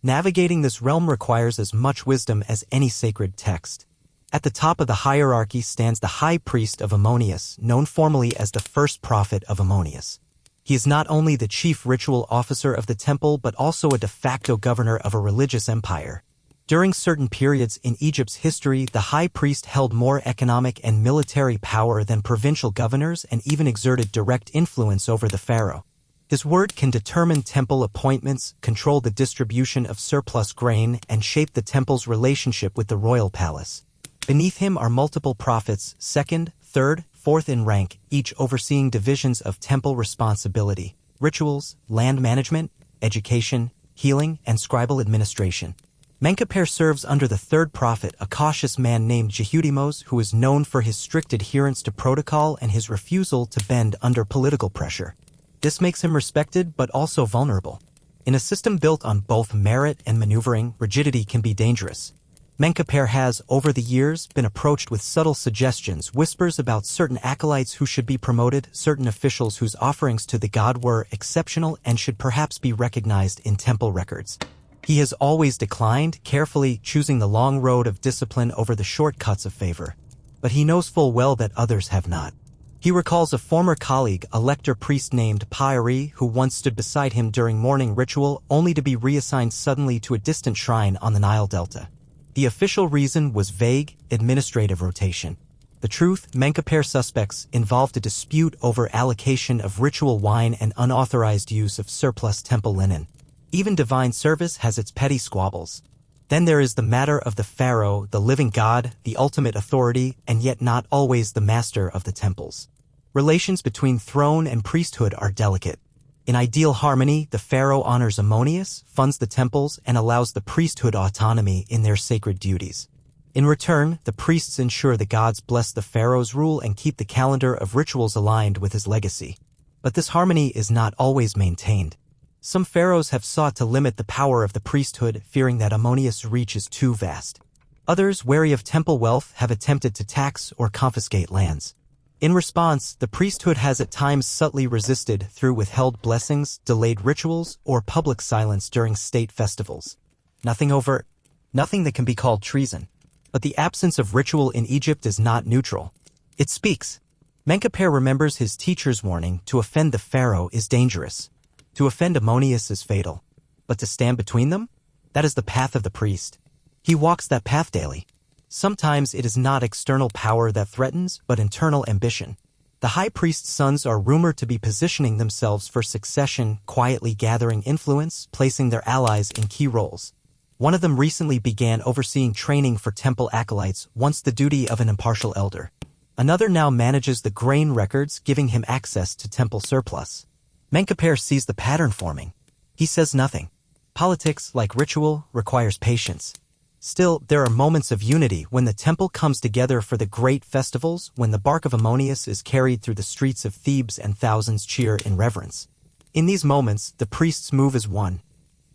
Navigating this realm requires as much wisdom as any sacred text. At the top of the hierarchy stands the high priest of Ammonius, known formally as the first prophet of Ammonius. He is not only the chief ritual officer of the temple but also a de facto governor of a religious empire. During certain periods in Egypt's history, the high priest held more economic and military power than provincial governors and even exerted direct influence over the pharaoh. His word can determine temple appointments, control the distribution of surplus grain, and shape the temple's relationship with the royal palace. Beneath him are multiple prophets, second, third, fourth in rank, each overseeing divisions of temple responsibility, rituals, land management, education, healing, and scribal administration. Menkaper serves under the third prophet, a cautious man named Jehudimos, who is known for his strict adherence to protocol and his refusal to bend under political pressure. This makes him respected but also vulnerable. In a system built on both merit and maneuvering, rigidity can be dangerous. Menkaper has, over the years, been approached with subtle suggestions, whispers about certain acolytes who should be promoted, certain officials whose offerings to the god were exceptional and should perhaps be recognized in temple records. He has always declined, carefully choosing the long road of discipline over the shortcuts of favor. But he knows full well that others have not. He recalls a former colleague, a lector priest named Pyri, who once stood beside him during morning ritual, only to be reassigned suddenly to a distant shrine on the Nile Delta. The official reason was vague, administrative rotation. The truth, Menkaper suspects, involved a dispute over allocation of ritual wine and unauthorized use of surplus temple linen. Even divine service has its petty squabbles. Then there is the matter of the pharaoh, the living god, the ultimate authority, and yet not always the master of the temples. Relations between throne and priesthood are delicate. In ideal harmony, the pharaoh honors Ammonius, funds the temples, and allows the priesthood autonomy in their sacred duties. In return, the priests ensure the gods bless the pharaoh's rule and keep the calendar of rituals aligned with his legacy. But this harmony is not always maintained. Some pharaohs have sought to limit the power of the priesthood, fearing that Ammonius' reach is too vast. Others, wary of temple wealth, have attempted to tax or confiscate lands. In response, the priesthood has at times subtly resisted through withheld blessings, delayed rituals, or public silence during state festivals. Nothing overt, nothing that can be called treason. But the absence of ritual in Egypt is not neutral. It speaks. Menkaper remembers his teacher's warning: to offend the pharaoh is dangerous. To offend Ammonius is fatal. But to stand between them? That is the path of the priest. He walks that path daily. Sometimes it is not external power that threatens, but internal ambition. The high priest's sons are rumored to be positioning themselves for succession, quietly gathering influence, placing their allies in key roles. One of them recently began overseeing training for temple acolytes, once the duty of an impartial elder. Another now manages the grain records, giving him access to temple surplus. Menkaper sees the pattern forming. He says nothing. Politics, like ritual, requires patience. Still, there are moments of unity when the temple comes together for the great festivals, when the bark of Ammonius is carried through the streets of Thebes and thousands cheer in reverence. In these moments, the priests move as one.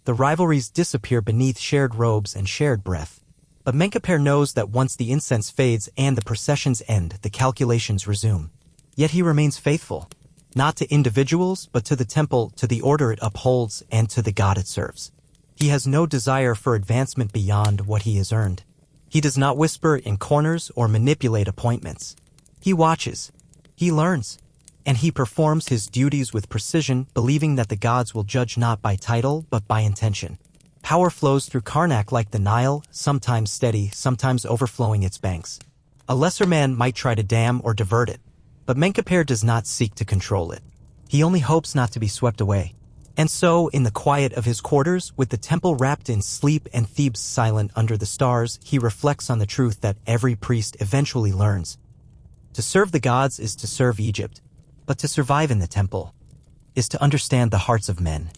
The rivalries disappear beneath shared robes and shared breath. But Menkaper knows that once the incense fades and the processions end, the calculations resume. Yet he remains faithful. Not to individuals, but to the temple, to the order it upholds, and to the God it serves. He has no desire for advancement beyond what he has earned. He does not whisper in corners or manipulate appointments. He watches. He learns. And he performs his duties with precision, believing that the gods will judge not by title, but by intention. Power flows through Karnak like the Nile, sometimes steady, sometimes overflowing its banks. A lesser man might try to dam or divert it, but Menkaper does not seek to control it. He only hopes not to be swept away. And so, in the quiet of his quarters, with the temple wrapped in sleep and Thebes silent under the stars, he reflects on the truth that every priest eventually learns. To serve the gods is to serve Egypt, but to survive in the temple is to understand the hearts of men.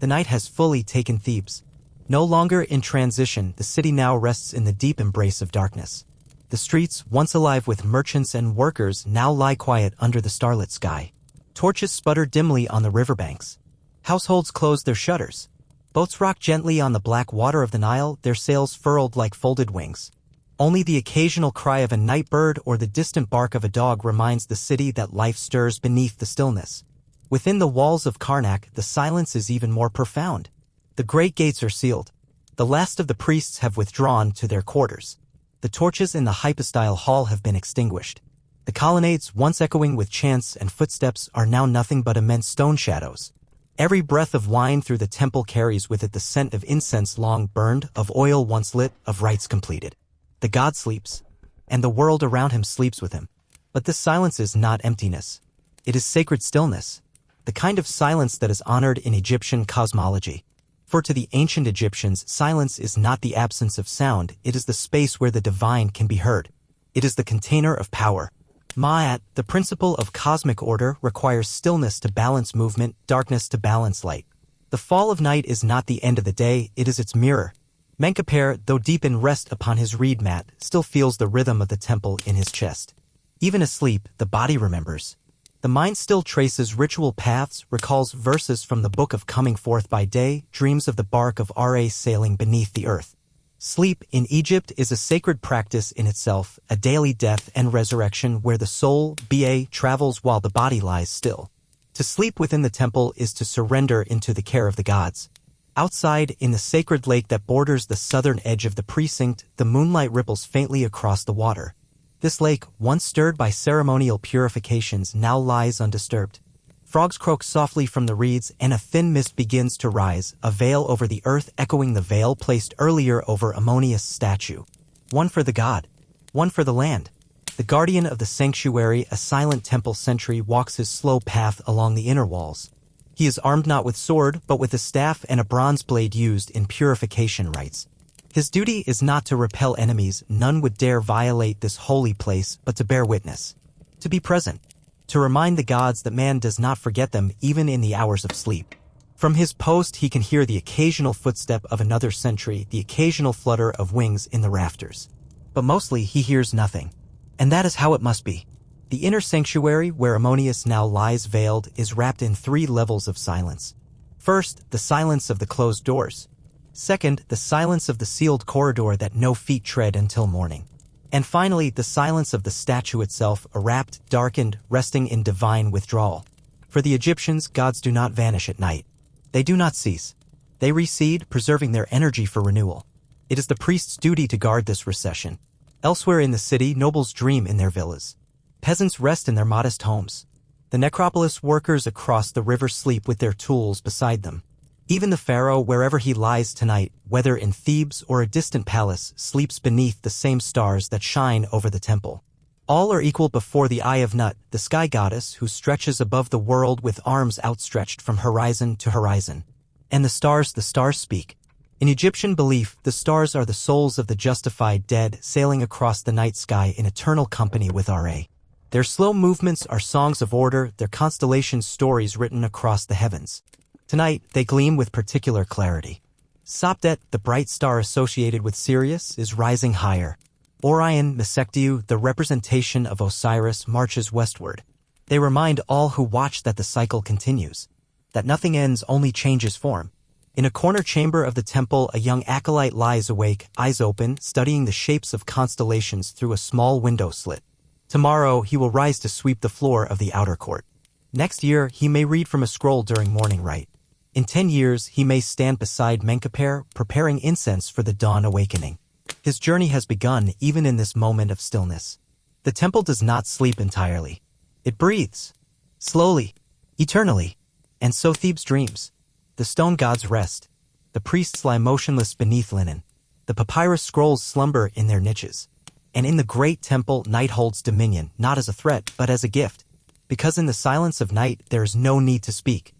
The night has fully taken Thebes. No longer in transition, the city now rests in the deep embrace of darkness. The streets, once alive with merchants and workers, now lie quiet under the starlit sky. Torches sputter dimly on the riverbanks. Households close their shutters. Boats rock gently on the black water of the Nile, their sails furled like folded wings. Only the occasional cry of a night bird or the distant bark of a dog reminds the city that life stirs beneath the stillness. Within the walls of Karnak, the silence is even more profound. The great gates are sealed. The last of the priests have withdrawn to their quarters. The torches in the hypostyle hall have been extinguished. The colonnades, once echoing with chants and footsteps, are now nothing but immense stone shadows. Every breath of wine through the temple carries with it the scent of incense long burned, of oil once lit, of rites completed. The god sleeps, and the world around him sleeps with him. But this silence is not emptiness. It is sacred stillness, the kind of silence that is honored in Egyptian cosmology. For to the ancient Egyptians, silence is not the absence of sound, it is the space where the divine can be heard. It is the container of power. Ma'at, the principle of cosmic order, requires stillness to balance movement, darkness to balance light. The fall of night is not the end of the day, it is its mirror. Menkaper, though deep in rest upon his reed mat, still feels the rhythm of the temple in his chest. Even asleep, the body remembers. The mind still traces ritual paths, recalls verses from the book of coming forth by day, dreams of the bark of Ra sailing beneath the earth. Sleep in Egypt is a sacred practice in itself, a daily death and resurrection where the soul, Ba, travels while the body lies still. To sleep within the temple is to surrender into the care of the gods. Outside, in the sacred lake that borders the southern edge of the precinct, the moonlight ripples faintly across the water. This lake, once stirred by ceremonial purifications, now lies undisturbed. Frogs croak softly from the reeds, and a thin mist begins to rise, a veil over the earth echoing the veil placed earlier over Ammonius' statue. One for the god, one for the land. The guardian of the sanctuary, a silent temple sentry, walks his slow path along the inner walls. He is armed not with sword, but with a staff and a bronze blade used in purification rites. His duty is not to repel enemies, none would dare violate this holy place, but to bear witness. To be present. To remind the gods that man does not forget them even in the hours of sleep. From his post he can hear the occasional footstep of another sentry, the occasional flutter of wings in the rafters. But mostly he hears nothing. And that is how it must be. The inner sanctuary, where Ammonius now lies veiled, is wrapped in 3 levels of silence. First, the silence of the closed doors. Second, the silence of the sealed corridor that no feet tread until morning. And finally, the silence of the statue itself, wrapped, darkened, resting in divine withdrawal. For the Egyptians, gods do not vanish at night. They do not cease. They recede, preserving their energy for renewal. It is the priest's duty to guard this recession. Elsewhere in the city, nobles dream in their villas. Peasants rest in their modest homes. The necropolis workers across the river sleep with their tools beside them. Even the pharaoh, wherever he lies tonight, whether in Thebes or a distant palace, sleeps beneath the same stars that shine over the temple. All are equal before the Eye of Nut, the sky goddess who stretches above the world with arms outstretched from horizon to horizon. And the stars speak. In Egyptian belief, the stars are the souls of the justified dead sailing across the night sky in eternal company with Ra. Their slow movements are songs of order, their constellations stories written across the heavens. Tonight, they gleam with particular clarity. Sopdet, the bright star associated with Sirius, is rising higher. Orion, Mesectiu, the representation of Osiris, marches westward. They remind all who watch that the cycle continues, that nothing ends, only changes form. In a corner chamber of the temple, a young acolyte lies awake, eyes open, studying the shapes of constellations through a small window slit. Tomorrow, he will rise to sweep the floor of the outer court. Next year, he may read from a scroll during morning rite. In 10 years, he may stand beside Menkaper, preparing incense for the dawn awakening. His journey has begun even in this moment of stillness. The temple does not sleep entirely. It breathes. Slowly. Eternally. And so Thebes dreams. The stone gods rest. The priests lie motionless beneath linen. The papyrus scrolls slumber in their niches. And in the great temple, night holds dominion, not as a threat, but as a gift. Because in the silence of night, there is no need to speak.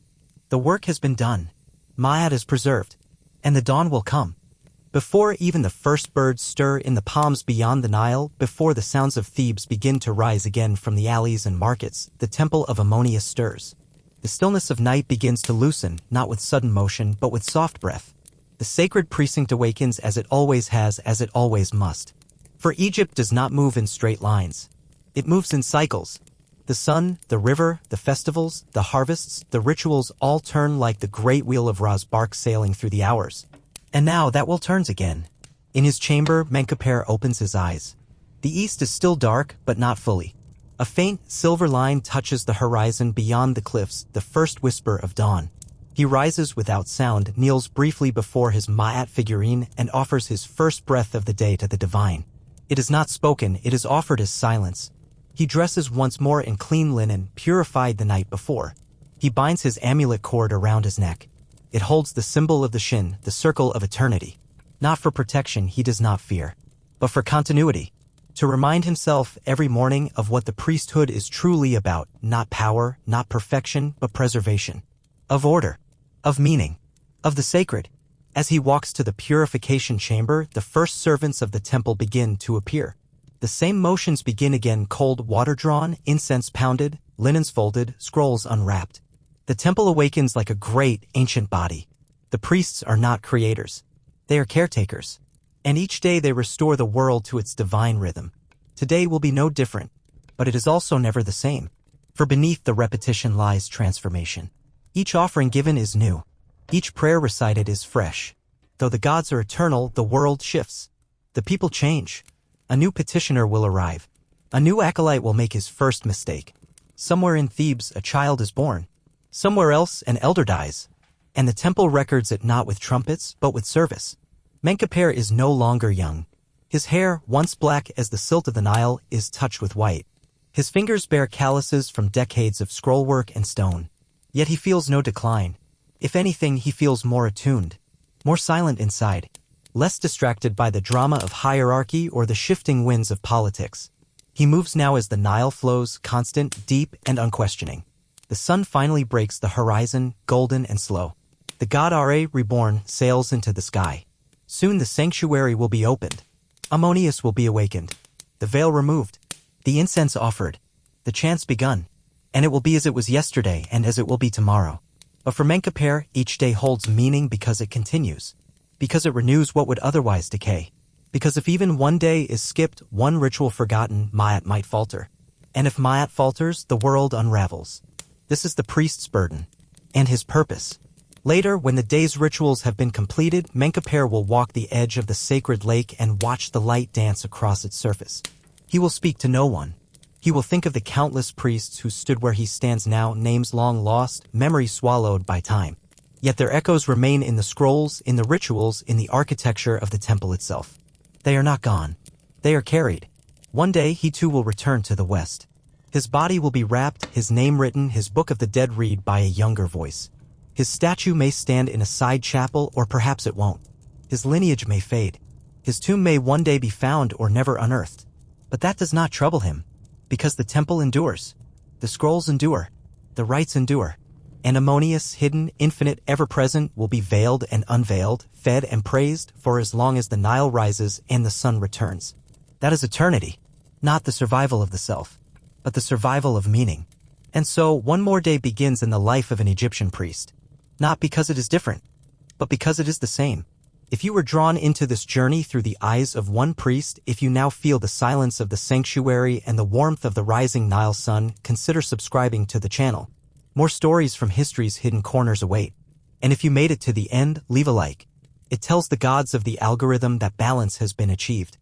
The work has been done. Ma'at is preserved. And the dawn will come. Before even the first birds stir in the palms beyond the Nile, before the sounds of Thebes begin to rise again from the alleys and markets, the Temple of Amun stirs. The stillness of night begins to loosen, not with sudden motion, but with soft breath. The sacred precinct awakens as it always has, as it always must. For Egypt does not move in straight lines. It moves in cycles. The sun, the river, the festivals, the harvests, the rituals all turn like the great wheel of Ra's bark sailing through the hours. And now that wheel turns again. In his chamber, Menkaper opens his eyes. The east is still dark, but not fully. A faint, silver line touches the horizon beyond the cliffs, the first whisper of dawn. He rises without sound, kneels briefly before his Ma'at figurine, and offers his first breath of the day to the divine. It is not spoken, it is offered as silence. He dresses once more in clean linen, purified the night before. He binds his amulet cord around his neck. It holds the symbol of the Shin, the circle of eternity. Not for protection he does not fear, but for continuity. To remind himself every morning of what the priesthood is truly about, not power, not perfection, but preservation. Of order. Of meaning. Of the sacred. As he walks to the purification chamber, the first servants of the temple begin to appear. The same motions begin again, cold water drawn, incense pounded, linens folded, scrolls unwrapped. The temple awakens like a great, ancient body. The priests are not creators. They are caretakers. And each day they restore the world to its divine rhythm. Today will be no different, but it is also never the same. For beneath the repetition lies transformation. Each offering given is new. Each prayer recited is fresh. Though the gods are eternal, the world shifts. The people change. A new petitioner will arrive. A new acolyte will make his first mistake. Somewhere in Thebes, a child is born. Somewhere else, an elder dies. And the temple records it not with trumpets, but with service. Menkaper is no longer young. His hair, once black as the silt of the Nile, is touched with white. His fingers bear calluses from decades of scrollwork and stone. Yet he feels no decline. If anything, he feels more attuned. More silent inside. Less distracted by the drama of hierarchy or the shifting winds of politics. He moves now as the Nile flows, constant, deep, and unquestioning. The sun finally breaks the horizon, golden and slow. The god Ra, reborn, sails into the sky. Soon the sanctuary will be opened. Ammonius will be awakened. The veil removed. The incense offered. The chants begun. And it will be as it was yesterday and as it will be tomorrow. But for Menkaper, each day holds meaning because it continues. Because it renews what would otherwise decay. Because if even one day is skipped, one ritual forgotten, Ma'at might falter. And if Ma'at falters, the world unravels. This is the priest's burden. And his purpose. Later, when the day's rituals have been completed, Menkaper will walk the edge of the sacred lake and watch the light dance across its surface. He will speak to no one. He will think of the countless priests who stood where he stands now, names long lost, memories swallowed by time. Yet their echoes remain in the scrolls, in the rituals, in the architecture of the temple itself. They are not gone. They are carried. One day he too will return to the west. His body will be wrapped, his name written, his book of the dead read by a younger voice. His statue may stand in a side chapel, or perhaps it won't. His lineage may fade. His tomb may one day be found or never unearthed. But that does not trouble him, because the temple endures. The scrolls endure. The rites endure. And Ammonius, hidden, infinite, ever-present, will be veiled and unveiled, fed and praised, for as long as the Nile rises and the sun returns. That is eternity, not the survival of the self, but the survival of meaning. And so, one more day begins in the life of an Egyptian priest. Not because it is different, but because it is the same. If you were drawn into this journey through the eyes of one priest, if you now feel the silence of the sanctuary and the warmth of the rising Nile sun, consider subscribing to the channel. More stories from history's hidden corners await. And if you made it to the end, leave a like. It tells the gods of the algorithm that balance has been achieved.